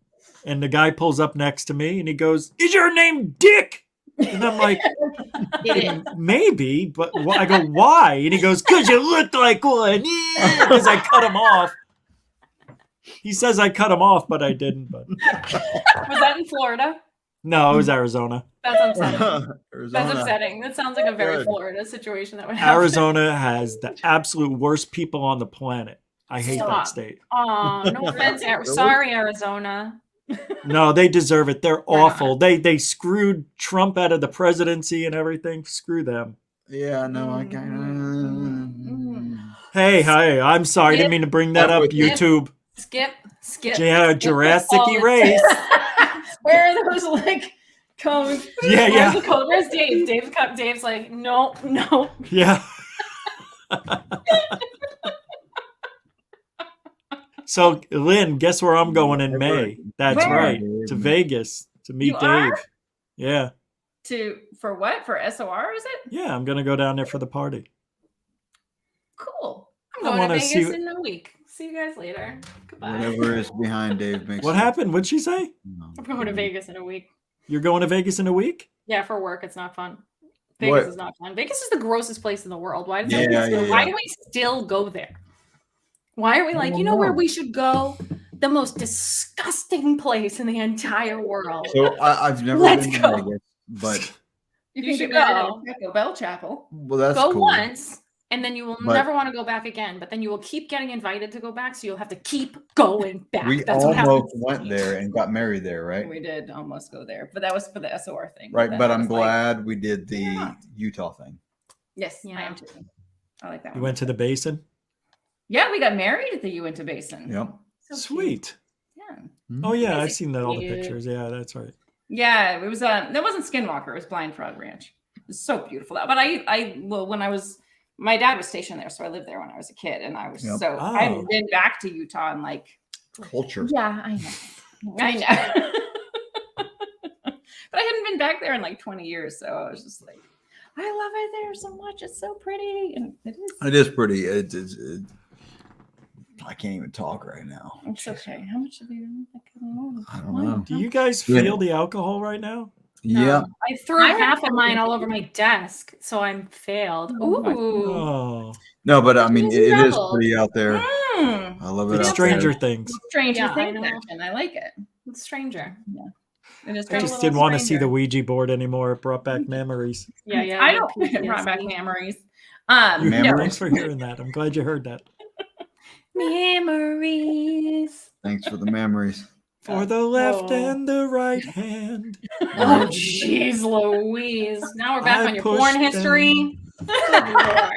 [SPEAKER 3] and the guy pulls up next to me, and he goes, "Is your name Dick?" And I'm like,
[SPEAKER 2] It is.
[SPEAKER 3] "Maybe," but I go, "Why?" And he goes, "'Cause you look like one." Because I cut him off. He says I cut him off, but I didn't. But
[SPEAKER 2] Was that in Florida?
[SPEAKER 3] no, it was Arizona.
[SPEAKER 2] That's upsetting. That's
[SPEAKER 4] Arizona.
[SPEAKER 2] upsetting. That sounds like a very
[SPEAKER 4] Good.
[SPEAKER 2] Florida situation that would happen.
[SPEAKER 3] Arizona has the absolute worst people on the planet. I hate that
[SPEAKER 2] Stop.
[SPEAKER 3] state.
[SPEAKER 2] Oh, no offense. Sorry, Arizona.
[SPEAKER 3] No, they deserve it. They're
[SPEAKER 2] They're not.
[SPEAKER 3] awful. They screwed Trump out of the presidency and everything. Screw them.
[SPEAKER 4] Yeah, no, I
[SPEAKER 1] Mm.
[SPEAKER 4] can't.
[SPEAKER 3] Hey, I'm sorry. Didn't mean to bring that
[SPEAKER 4] I'm
[SPEAKER 3] up.
[SPEAKER 4] with you.
[SPEAKER 3] YouTube.
[SPEAKER 2] Skip.
[SPEAKER 3] Yeah, Jurassic
[SPEAKER 2] all the
[SPEAKER 3] race.
[SPEAKER 1] Where are those like Come.
[SPEAKER 3] Yeah,
[SPEAKER 2] Where's the code? Where's Dave? Dave's like, no.
[SPEAKER 3] yeah. So, Lynn, guess where I'm going in May? That's
[SPEAKER 1] Where?
[SPEAKER 3] right, to Vegas to meet
[SPEAKER 1] You are?
[SPEAKER 3] Dave. Yeah,
[SPEAKER 1] For what? For SOR, is it?
[SPEAKER 3] yeah. I'm gonna go down there for the party.
[SPEAKER 1] Cool.
[SPEAKER 2] I'm
[SPEAKER 3] I
[SPEAKER 2] going to
[SPEAKER 3] wanna
[SPEAKER 2] Vegas
[SPEAKER 3] see-
[SPEAKER 2] in a week. See you guys later. Goodbye.
[SPEAKER 4] Whatever is behind Dave makes.
[SPEAKER 3] What
[SPEAKER 4] it-
[SPEAKER 3] happened? What'd she say?
[SPEAKER 4] No.
[SPEAKER 2] I'm going to Vegas in a week.
[SPEAKER 3] You're going to Vegas in a week?
[SPEAKER 2] Yeah, for work. It's not fun. Vegas
[SPEAKER 4] What?
[SPEAKER 2] is not fun. Vegas is the grossest place in the world. Why do
[SPEAKER 4] Yeah.
[SPEAKER 2] we still go there? Why are we like,
[SPEAKER 4] don't
[SPEAKER 2] you know where
[SPEAKER 4] know.
[SPEAKER 2] we should go? The most disgusting place in the entire world.
[SPEAKER 4] So I've never
[SPEAKER 2] Let's
[SPEAKER 4] been to
[SPEAKER 2] go.
[SPEAKER 4] Vegas, but
[SPEAKER 1] You
[SPEAKER 2] You
[SPEAKER 1] can
[SPEAKER 2] should
[SPEAKER 1] do that
[SPEAKER 2] go.
[SPEAKER 1] at Taco Bell Chapel.
[SPEAKER 4] well, that's
[SPEAKER 2] Go
[SPEAKER 4] cool.
[SPEAKER 2] once, and then you will
[SPEAKER 4] But-
[SPEAKER 2] never want to go back again. But then you will keep getting invited to go back, so you'll have to keep going back.
[SPEAKER 4] We
[SPEAKER 2] That's what
[SPEAKER 4] almost
[SPEAKER 2] happens.
[SPEAKER 4] went there and got married there, right?
[SPEAKER 1] We did almost go there, but that was for the SOR thing.
[SPEAKER 4] Right,
[SPEAKER 1] Then
[SPEAKER 4] but
[SPEAKER 1] I
[SPEAKER 4] I'm
[SPEAKER 1] was like,
[SPEAKER 4] glad we did the
[SPEAKER 1] Yeah.
[SPEAKER 4] Utah thing.
[SPEAKER 1] yes, I
[SPEAKER 2] Yeah.
[SPEAKER 1] am too. I like that
[SPEAKER 3] You
[SPEAKER 1] one.
[SPEAKER 3] went to the basin?
[SPEAKER 1] Yeah, we got married at the Uinta Basin.
[SPEAKER 4] Yep.
[SPEAKER 1] So cute.
[SPEAKER 3] Sweet.
[SPEAKER 1] Yeah.
[SPEAKER 3] Oh yeah, I've
[SPEAKER 1] Is it
[SPEAKER 3] seen all the
[SPEAKER 2] cute?
[SPEAKER 3] pictures. Yeah, that's right.
[SPEAKER 1] Yeah, it was that wasn't Skinwalker, it was Blind Frog Ranch. It was so beautiful. But when I was my dad was stationed there, so I lived there when I was a kid, and I was
[SPEAKER 4] Yep.
[SPEAKER 1] so I
[SPEAKER 3] Oh.
[SPEAKER 1] hadn't been back to Utah in like
[SPEAKER 4] Culture.
[SPEAKER 1] yeah, I know. I know. But I hadn't been back there in like 20 years, so I was just like, I love it there so much. It's so pretty, and it is.
[SPEAKER 4] It is pretty. I can't even talk right now.
[SPEAKER 1] It's okay. How much have you?
[SPEAKER 4] I don't know.
[SPEAKER 3] Do you guys
[SPEAKER 4] Yeah.
[SPEAKER 3] feel the alcohol right now?
[SPEAKER 4] Yeah.
[SPEAKER 2] I threw
[SPEAKER 1] I
[SPEAKER 2] half of
[SPEAKER 1] have-
[SPEAKER 2] mine all over my desk, so I'm failed.
[SPEAKER 1] Oh my
[SPEAKER 2] Ooh.
[SPEAKER 3] Oh,
[SPEAKER 4] No, but I mean, it is
[SPEAKER 2] Trouble.
[SPEAKER 4] pretty out there.
[SPEAKER 1] Mm,
[SPEAKER 4] I love it.
[SPEAKER 3] it's
[SPEAKER 4] out
[SPEAKER 3] Stranger
[SPEAKER 4] there.
[SPEAKER 3] Things.
[SPEAKER 1] Stranger
[SPEAKER 2] Yeah, I
[SPEAKER 1] Things
[SPEAKER 2] know.
[SPEAKER 1] action. I like it.
[SPEAKER 2] It's stranger.
[SPEAKER 1] It is
[SPEAKER 3] I
[SPEAKER 1] great.
[SPEAKER 3] just
[SPEAKER 2] little
[SPEAKER 3] didn't want to see
[SPEAKER 1] Stranger.
[SPEAKER 3] the Ouija board anymore. It brought back memories.
[SPEAKER 2] Yeah, yeah.
[SPEAKER 1] I
[SPEAKER 2] the
[SPEAKER 1] don't think it brought back
[SPEAKER 2] PTSD.
[SPEAKER 1] memories.
[SPEAKER 4] Memories?
[SPEAKER 3] Thanks for hearing that. I'm glad you heard that.
[SPEAKER 2] Memories.
[SPEAKER 4] Thanks for the memories.
[SPEAKER 3] For the left
[SPEAKER 2] Oh.
[SPEAKER 3] and the right hand.
[SPEAKER 2] Oh, jeez, Louise. Now we're back
[SPEAKER 3] I
[SPEAKER 2] on your
[SPEAKER 3] pushed
[SPEAKER 2] porn history. Good Lord.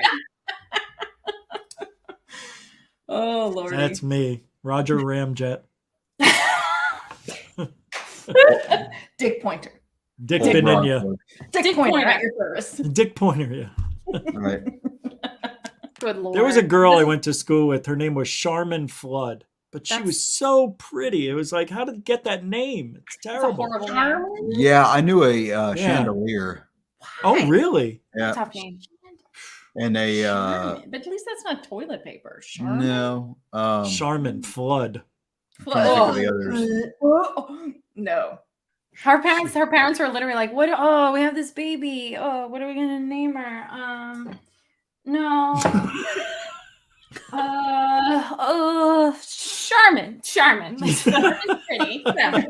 [SPEAKER 1] Oh Lordy.
[SPEAKER 3] That's me, Roger Ramjet.
[SPEAKER 1] Dick Pointer.
[SPEAKER 3] Dick
[SPEAKER 4] Old
[SPEAKER 3] Beninia.
[SPEAKER 4] Rock.
[SPEAKER 1] Dick Pointer at your service.
[SPEAKER 3] Dick Pointer, yeah.
[SPEAKER 4] Right.
[SPEAKER 2] Good Lord.
[SPEAKER 3] There was a girl I went to school with. Her name was Charmin Flood, but she was
[SPEAKER 2] That's-
[SPEAKER 3] so pretty. It was like, how did you get that name? It's
[SPEAKER 2] It's a
[SPEAKER 3] terrible.
[SPEAKER 2] horrible name.
[SPEAKER 1] Charmin?
[SPEAKER 4] Yeah, I knew a chandelier.
[SPEAKER 3] Oh, really?
[SPEAKER 4] Yeah,
[SPEAKER 2] Tough name.
[SPEAKER 4] and a
[SPEAKER 1] Charmin. But at least that's not toilet paper. Charmin.
[SPEAKER 4] no.
[SPEAKER 3] Charmin Flood.
[SPEAKER 4] I'm trying to think of the
[SPEAKER 1] Oh.
[SPEAKER 4] others.
[SPEAKER 1] Oh, no.
[SPEAKER 2] Her parents were literally like, "What? Oh, we have this baby. Oh, what are we gonna name her? No. Charmin. Like, pretty. Yeah.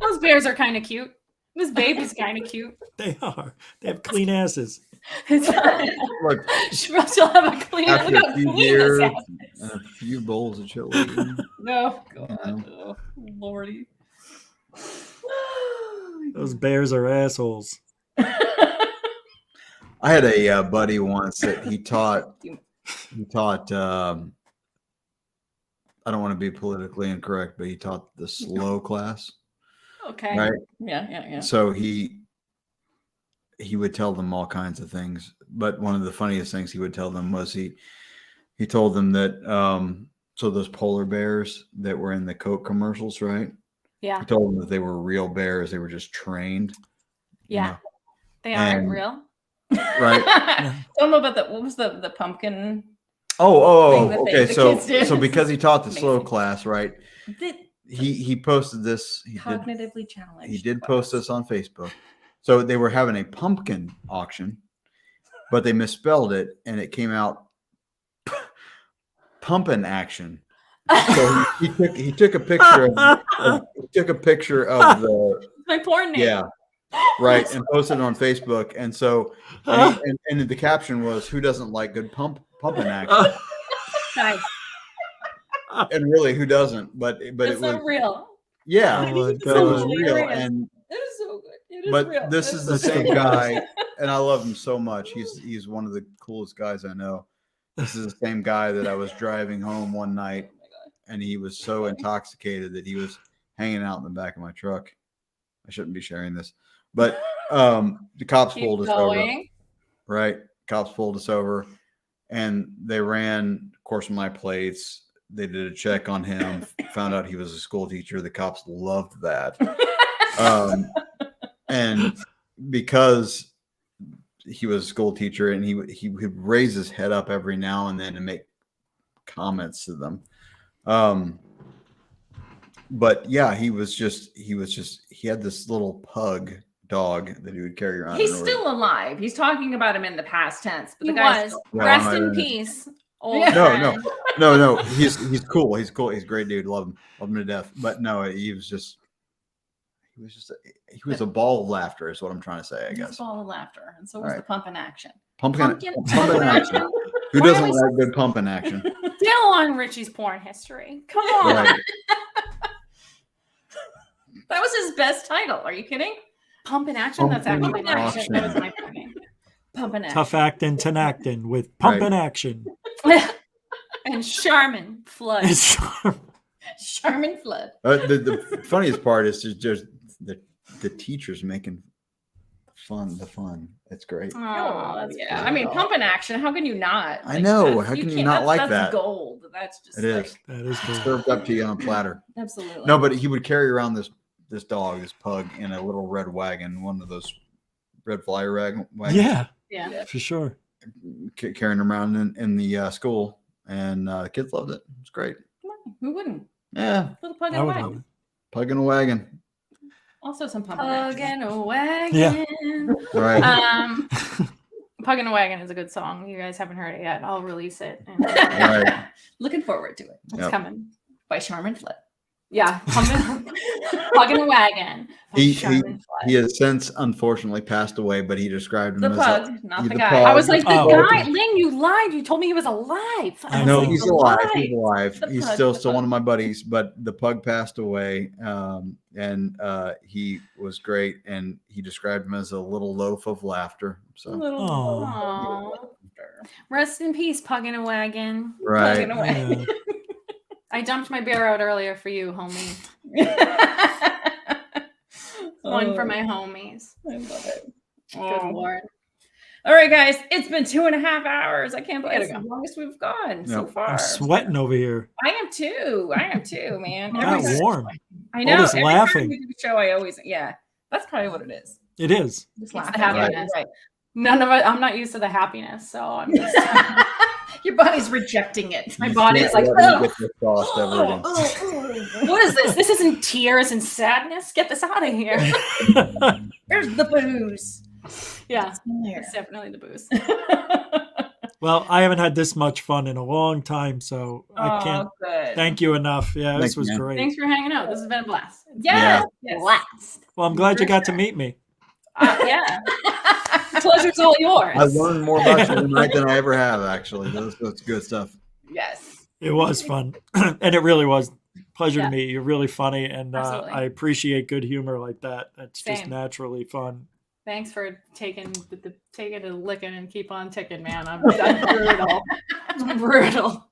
[SPEAKER 2] Those bears are kind of cute. This baby's kind of cute.
[SPEAKER 3] They are. They have clean asses.
[SPEAKER 4] Look,
[SPEAKER 2] She'll have a clean.
[SPEAKER 4] after
[SPEAKER 2] Look
[SPEAKER 4] a
[SPEAKER 2] how
[SPEAKER 4] few
[SPEAKER 2] clean
[SPEAKER 4] years
[SPEAKER 2] this ass
[SPEAKER 4] and
[SPEAKER 2] is.
[SPEAKER 4] a few bowls of chili.
[SPEAKER 1] No. God.
[SPEAKER 4] No.
[SPEAKER 1] Oh, Lordy.
[SPEAKER 3] Those bears are assholes.
[SPEAKER 4] I had a buddy once that he taught. I don't want to be politically incorrect, but he taught the slow class,
[SPEAKER 2] Okay.
[SPEAKER 4] right?
[SPEAKER 1] Yeah.
[SPEAKER 4] So he would tell them all kinds of things, but one of the funniest things he would tell them was he told them that so those polar bears that were in the Coke commercials, right?
[SPEAKER 2] Yeah.
[SPEAKER 4] He told them that they were real bears; they were just trained. you
[SPEAKER 2] Yeah.
[SPEAKER 4] know,
[SPEAKER 2] They aren't
[SPEAKER 4] And-
[SPEAKER 2] real.
[SPEAKER 4] right?
[SPEAKER 1] Tell them about what was the pumpkin?
[SPEAKER 4] Oh,
[SPEAKER 1] thing that
[SPEAKER 4] okay.
[SPEAKER 1] the
[SPEAKER 4] So
[SPEAKER 1] kids did.
[SPEAKER 4] because he taught the slow
[SPEAKER 1] Amazing.
[SPEAKER 4] class, right?
[SPEAKER 1] The
[SPEAKER 4] He posted this. He did
[SPEAKER 1] cognitively challenged.
[SPEAKER 4] He did
[SPEAKER 1] class.
[SPEAKER 4] post this on Facebook. So they were having a pumpkin auction, but they misspelled it and it came out pumpin' action. So he took a picture of the
[SPEAKER 2] My porn name.
[SPEAKER 4] yeah, right, and posted it on Facebook. And so and the caption was, "Who doesn't like good pumping action?"
[SPEAKER 2] Guys,
[SPEAKER 4] And really, who doesn't? But it
[SPEAKER 2] it's
[SPEAKER 4] was
[SPEAKER 2] so real.
[SPEAKER 4] yeah,
[SPEAKER 3] Oh my
[SPEAKER 4] it was
[SPEAKER 3] God.
[SPEAKER 4] real.
[SPEAKER 2] hilarious.
[SPEAKER 4] And
[SPEAKER 1] It is so good. It is
[SPEAKER 4] but
[SPEAKER 1] real.
[SPEAKER 4] this is the
[SPEAKER 3] That's
[SPEAKER 4] same
[SPEAKER 3] the
[SPEAKER 4] guy, and I love him so much. He's one of the coolest guys I know. This is the same guy that I was driving home one night, and he was so intoxicated that he was hanging out in the back of my truck. I shouldn't be sharing this, but the cops
[SPEAKER 2] Keep
[SPEAKER 4] pulled us over.
[SPEAKER 2] going.
[SPEAKER 4] Right, cops pulled us over, and they ran, of course, my plates. They did a check on him, found out he was a school teacher. The cops loved that. And because he was a school teacher and he would raise his head up every now and then and make comments to them. But yeah, he had this little pug dog that he would carry around.
[SPEAKER 1] He's still alive. He's talking about him in the past tense, but
[SPEAKER 2] He
[SPEAKER 1] the guy's
[SPEAKER 2] was.
[SPEAKER 1] still-
[SPEAKER 2] Rest in peace. Old
[SPEAKER 1] Yeah.
[SPEAKER 2] friend.
[SPEAKER 4] No. He's cool. He's cool. He's a great dude. Love him to death. But no, he was a ball of laughter is what I'm trying to say, I
[SPEAKER 1] He's a
[SPEAKER 4] guess.
[SPEAKER 1] ball of laughter, and so was
[SPEAKER 4] Right.
[SPEAKER 1] the pump in action.
[SPEAKER 4] Pumping
[SPEAKER 2] Pumpkin
[SPEAKER 4] action. Who
[SPEAKER 2] Why
[SPEAKER 4] doesn't
[SPEAKER 2] are we
[SPEAKER 4] like good pumping action?
[SPEAKER 2] Still on Richie's porn history. Come on.
[SPEAKER 4] Right.
[SPEAKER 1] That was his best title. Are you kidding?
[SPEAKER 2] Pump in action. That's
[SPEAKER 4] Pumping
[SPEAKER 2] actually
[SPEAKER 1] Pump in
[SPEAKER 2] nice.
[SPEAKER 1] action. That was my porn name. Pump in action.
[SPEAKER 3] Tough acting, tenactin with pump
[SPEAKER 4] Right.
[SPEAKER 3] in action.
[SPEAKER 2] And Charmin Flood.
[SPEAKER 1] Charmin Flood.
[SPEAKER 4] The funniest part is just the teachers making the fun. It's great.
[SPEAKER 2] Oh, that's
[SPEAKER 1] yeah.
[SPEAKER 2] cute.
[SPEAKER 1] I mean, pump in action. How can you not?
[SPEAKER 4] I know.
[SPEAKER 1] that's-
[SPEAKER 4] How can you
[SPEAKER 1] can't-
[SPEAKER 4] not like
[SPEAKER 1] that's
[SPEAKER 4] that?
[SPEAKER 1] Gold. That's just
[SPEAKER 4] It is.
[SPEAKER 3] That is good.
[SPEAKER 4] Served up to you on a platter.
[SPEAKER 1] Absolutely.
[SPEAKER 4] No, but he would carry around this dog, this pug, in a little red wagon, one of those red flyer wagons.
[SPEAKER 3] Yeah,
[SPEAKER 2] Yeah.
[SPEAKER 3] for sure.
[SPEAKER 4] Carrying him around in the school, and the kids loved it. It's great.
[SPEAKER 1] Who wouldn't?
[SPEAKER 4] Yeah,
[SPEAKER 1] Little pug
[SPEAKER 3] I
[SPEAKER 1] in a
[SPEAKER 3] would love
[SPEAKER 1] wagon.
[SPEAKER 3] it.
[SPEAKER 4] pug in a wagon.
[SPEAKER 1] Also some pump in
[SPEAKER 2] Pug
[SPEAKER 1] action.
[SPEAKER 2] in a wagon.
[SPEAKER 4] Right.
[SPEAKER 2] Pug in a wagon is a good song. You guys haven't heard it yet. I'll release it. And
[SPEAKER 4] Right.
[SPEAKER 1] Looking forward to it.
[SPEAKER 2] it's
[SPEAKER 4] Yep.
[SPEAKER 2] coming.
[SPEAKER 1] By Charmin Flood.
[SPEAKER 2] Yeah. Pug in a wagon. by
[SPEAKER 4] He
[SPEAKER 2] Charmin Flood.
[SPEAKER 4] he has since unfortunately passed away, but he described him
[SPEAKER 1] The
[SPEAKER 4] as
[SPEAKER 1] pug, not
[SPEAKER 4] the
[SPEAKER 1] the guy.
[SPEAKER 4] pug.
[SPEAKER 2] I was like, the
[SPEAKER 3] Oh,
[SPEAKER 2] guy,
[SPEAKER 3] okay.
[SPEAKER 2] Lynn, you lied. You told me he was alive.
[SPEAKER 3] I
[SPEAKER 2] was
[SPEAKER 3] know.
[SPEAKER 4] No,
[SPEAKER 2] like,
[SPEAKER 4] he's alive. He's alive.
[SPEAKER 1] The
[SPEAKER 4] He's
[SPEAKER 1] pug,
[SPEAKER 4] still
[SPEAKER 1] the
[SPEAKER 4] one
[SPEAKER 1] pug.
[SPEAKER 4] of my buddies, but the pug passed away, and he was great, and he described him as a little loaf of laughter. So
[SPEAKER 1] Little
[SPEAKER 3] Oh.
[SPEAKER 2] Aw. Rest in peace, Pug in a wagon.
[SPEAKER 4] right,
[SPEAKER 1] Pug in a wagon.
[SPEAKER 3] Yeah.
[SPEAKER 2] I dumped my beer out earlier for you, homie. One for my homies.
[SPEAKER 1] I love it.
[SPEAKER 2] Good lord.
[SPEAKER 1] All right, guys. It's been 2.5 hours. I can't believe
[SPEAKER 2] We
[SPEAKER 1] it's
[SPEAKER 2] gotta
[SPEAKER 1] the longest we've gone so
[SPEAKER 4] Yep.
[SPEAKER 1] far.
[SPEAKER 3] I'm sweating over here.
[SPEAKER 1] I am too, man.
[SPEAKER 3] Got
[SPEAKER 1] Every time-
[SPEAKER 3] warm.
[SPEAKER 1] I
[SPEAKER 3] All
[SPEAKER 1] know.
[SPEAKER 3] this
[SPEAKER 1] Every
[SPEAKER 3] laughing.
[SPEAKER 1] time we do the show, I always, that's probably what it is.
[SPEAKER 3] It is.
[SPEAKER 1] Just
[SPEAKER 2] It's the
[SPEAKER 1] laughing.
[SPEAKER 2] happiness.
[SPEAKER 1] Right.
[SPEAKER 2] None of it. I'm not used to the happiness, so I'm just.
[SPEAKER 1] Your body's rejecting it.
[SPEAKER 2] My body is like,
[SPEAKER 4] Let me
[SPEAKER 2] "Ugh,
[SPEAKER 4] get this sauce ever again.
[SPEAKER 2] what is this? This isn't tears and sadness. Get this out of here.
[SPEAKER 1] There's the booze.
[SPEAKER 2] Yeah,
[SPEAKER 1] It's in there.
[SPEAKER 2] it's definitely the booze.
[SPEAKER 3] Well, I haven't had this much fun in a long time, so I can't
[SPEAKER 1] good.
[SPEAKER 3] thank you enough. Yeah, this
[SPEAKER 4] Thank you,
[SPEAKER 3] was
[SPEAKER 4] man.
[SPEAKER 3] great.
[SPEAKER 2] Thanks for hanging out. This has been a blast.
[SPEAKER 1] Yes. Yes.
[SPEAKER 2] Blast.
[SPEAKER 3] Well, I'm glad you
[SPEAKER 1] For
[SPEAKER 3] got to
[SPEAKER 1] sure.
[SPEAKER 3] meet me.
[SPEAKER 2] Yeah. Pleasure's all yours.
[SPEAKER 4] I learned more about you tonight than I ever have. Actually, that's good stuff.
[SPEAKER 1] Yes.
[SPEAKER 3] It was fun, and it really was. Pleasure
[SPEAKER 2] Yeah.
[SPEAKER 3] to meet you. You're really funny, and
[SPEAKER 2] Absolutely.
[SPEAKER 3] I appreciate good humor like that. It's just
[SPEAKER 2] Same.
[SPEAKER 3] naturally fun.
[SPEAKER 2] Thanks for taking a licking and keep on ticking, man. I'm brutal. I'm brutal.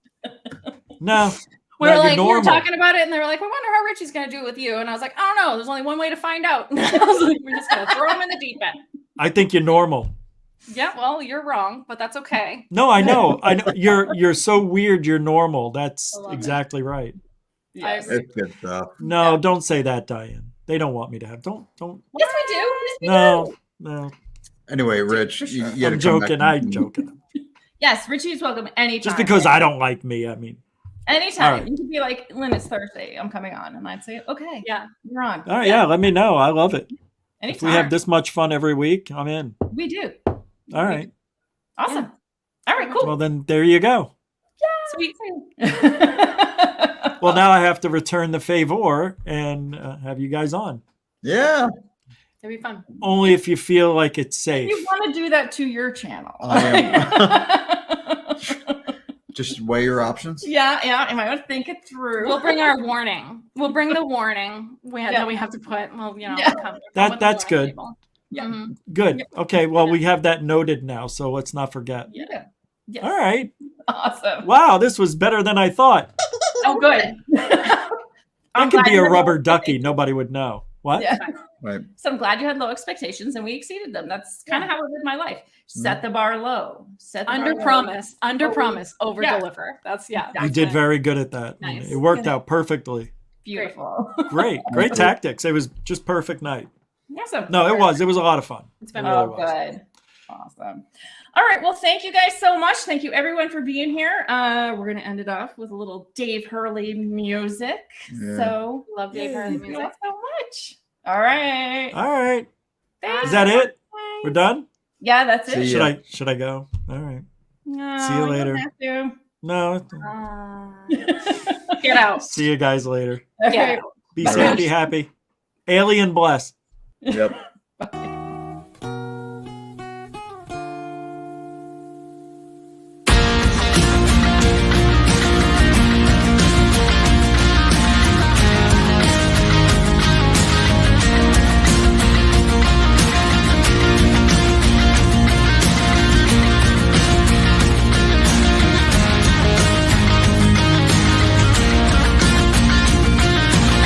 [SPEAKER 3] No,
[SPEAKER 2] We
[SPEAKER 3] no,
[SPEAKER 2] were
[SPEAKER 3] you're
[SPEAKER 2] like, we were
[SPEAKER 3] normal.
[SPEAKER 2] talking about it, and they were like, "We wonder how Richie's gonna do it with you." And I was like, "I don't know. There's only one way to find out." I was like, "We're just gonna throw him in the deep end."
[SPEAKER 3] I think you're normal.
[SPEAKER 2] Yeah, well, you're wrong, but that's okay.
[SPEAKER 3] No, I know. I know. You're so weird. You're normal. That's
[SPEAKER 2] I love it.
[SPEAKER 3] exactly right.
[SPEAKER 1] Yes.
[SPEAKER 2] agree.
[SPEAKER 4] It's good stuff.
[SPEAKER 3] No,
[SPEAKER 2] Yeah.
[SPEAKER 3] don't say that, Diane. They don't want me to have. Don't.
[SPEAKER 1] Yes, we do. Yes, we
[SPEAKER 3] No, no.
[SPEAKER 4] Anyway, Rich,
[SPEAKER 1] For sure.
[SPEAKER 4] you gotta
[SPEAKER 3] I'm
[SPEAKER 4] come back
[SPEAKER 3] joking.
[SPEAKER 4] and-
[SPEAKER 3] I'm joking.
[SPEAKER 1] do. Yes, Richie's welcome anytime.
[SPEAKER 3] Just because I don't like me, I mean.
[SPEAKER 1] Anytime.
[SPEAKER 3] All right.
[SPEAKER 1] You could be like, Lynn, it's Thursday. I'm coming on. And I'd say, okay,
[SPEAKER 2] Yeah.
[SPEAKER 1] you're on.
[SPEAKER 3] All right, yeah. Let me know. I love it.
[SPEAKER 1] Anytime.
[SPEAKER 3] If we have this much fun every week, I'm in.
[SPEAKER 1] We do.
[SPEAKER 3] All right.
[SPEAKER 1] Awesome. All right, cool.
[SPEAKER 3] Well, then there you go.
[SPEAKER 2] Sweet.
[SPEAKER 3] Well, now I have to return the favor and have you guys on.
[SPEAKER 4] Yeah,
[SPEAKER 2] It'd be fun.
[SPEAKER 3] Only if you feel like it's safe.
[SPEAKER 1] You want to do that to your channel.
[SPEAKER 4] just weigh your options.
[SPEAKER 1] yeah. I might want to think it through.
[SPEAKER 2] We'll bring our warning. We'll bring the warning
[SPEAKER 1] Yeah.
[SPEAKER 2] that we have to put. Well,
[SPEAKER 1] Yeah.
[SPEAKER 2] come with the
[SPEAKER 3] That's
[SPEAKER 2] warning
[SPEAKER 3] good.
[SPEAKER 2] label.
[SPEAKER 1] Yeah.
[SPEAKER 2] Mhm.
[SPEAKER 3] Good. Okay. Well, we have that noted now, so let's not forget.
[SPEAKER 1] Yeah. Yes.
[SPEAKER 3] All right.
[SPEAKER 1] Awesome.
[SPEAKER 3] Wow, this was better than I thought.
[SPEAKER 1] Oh, good.
[SPEAKER 3] That
[SPEAKER 1] I'm
[SPEAKER 3] could
[SPEAKER 1] glad
[SPEAKER 3] be a
[SPEAKER 1] you're
[SPEAKER 3] rubber
[SPEAKER 1] okay.
[SPEAKER 3] ducky. Nobody would know. What?
[SPEAKER 1] Yeah.
[SPEAKER 4] Right.
[SPEAKER 1] So I'm glad you had low expectations and we exceeded them. That's kind of how I live my life. Set the bar low.
[SPEAKER 2] Under promise, over deliver. That's
[SPEAKER 3] You did very good at that.
[SPEAKER 5] Nice.
[SPEAKER 3] It worked out perfectly.
[SPEAKER 1] Beautiful.
[SPEAKER 3] Great tactics. It was just perfect night.
[SPEAKER 1] Awesome.
[SPEAKER 3] No, it was a lot of fun.
[SPEAKER 2] It's been
[SPEAKER 3] really
[SPEAKER 1] good. Awesome. All right. Well, thank you guys so much. Thank you everyone for being here. We're going to end it off with a little Dave Hurley music.
[SPEAKER 4] Yeah.
[SPEAKER 1] So
[SPEAKER 2] love Dave Hurley music.
[SPEAKER 1] Thanks so much. All right.
[SPEAKER 3] Is that it? We're done?
[SPEAKER 1] Yeah, that's it.
[SPEAKER 4] See ya.
[SPEAKER 3] Should I go? All right.
[SPEAKER 1] No,
[SPEAKER 3] See you later.
[SPEAKER 1] don't have
[SPEAKER 3] No.
[SPEAKER 1] to.
[SPEAKER 2] Get out.
[SPEAKER 3] See you guys later.
[SPEAKER 2] Get out.
[SPEAKER 3] Be safe, be happy. Alien bless.
[SPEAKER 4] Yep.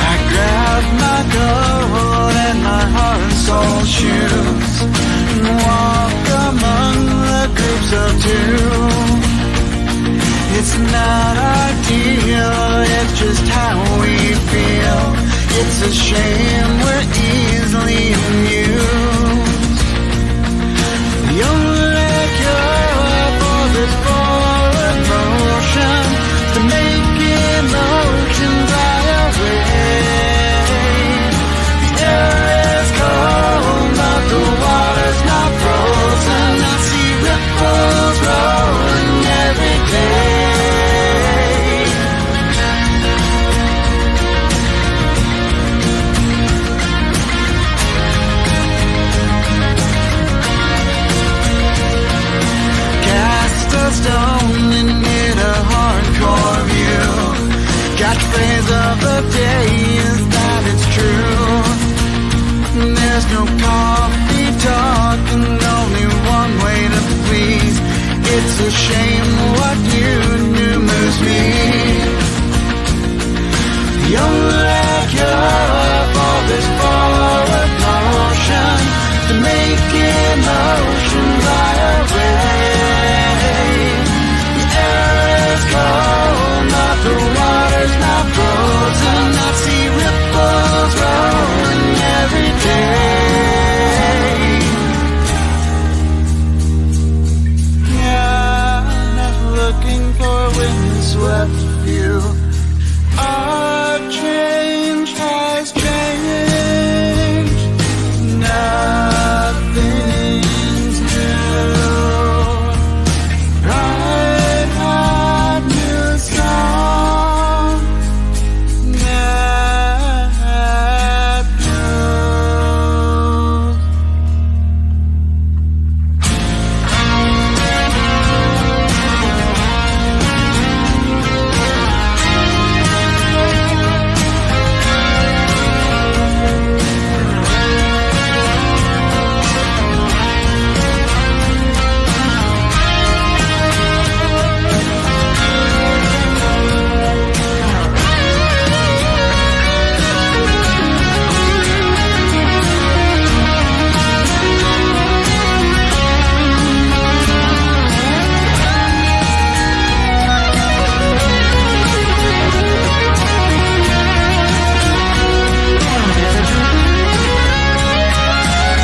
[SPEAKER 6] I grabbed my coat and my heart and soul shoes and walk among the groups of two. It's not ideal, it's just how we feel. It's a shame we're easily amused. The only cure for this forward motion is to make emotions fly away. The air is cold, but the water's not frozen. I see ripples rolling every day. Cast a stone and hit a hardcore view. Catchphrase of the day is that it's true. There's no coffee talk and only one way to please. It's a shame what you do moves me. The only cure for this forward motion is to make emotion fly away. The air is cold, but the water's not frozen. I see ripples rolling every day. Yeah, not looking for a windswept view. Our change has changed. Nothing's new. I've had new song. That news.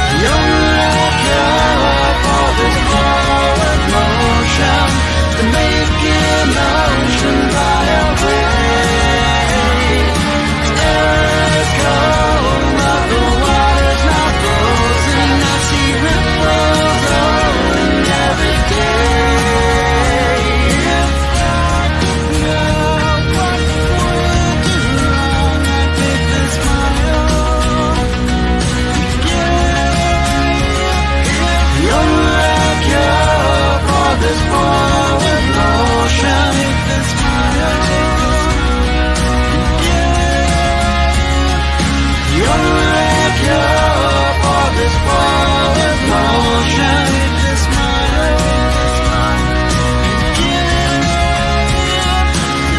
[SPEAKER 6] The only cure for this forward motion is to make emotion fly away. The air is cold, but the water's not frozen. I see ripples rolling every day. Now what would do wrong? I take this smile. The only cure for this forward motion is this smile. The only cure for this forward motion is this smile.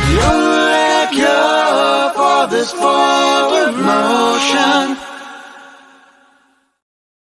[SPEAKER 6] The only cure for this forward motion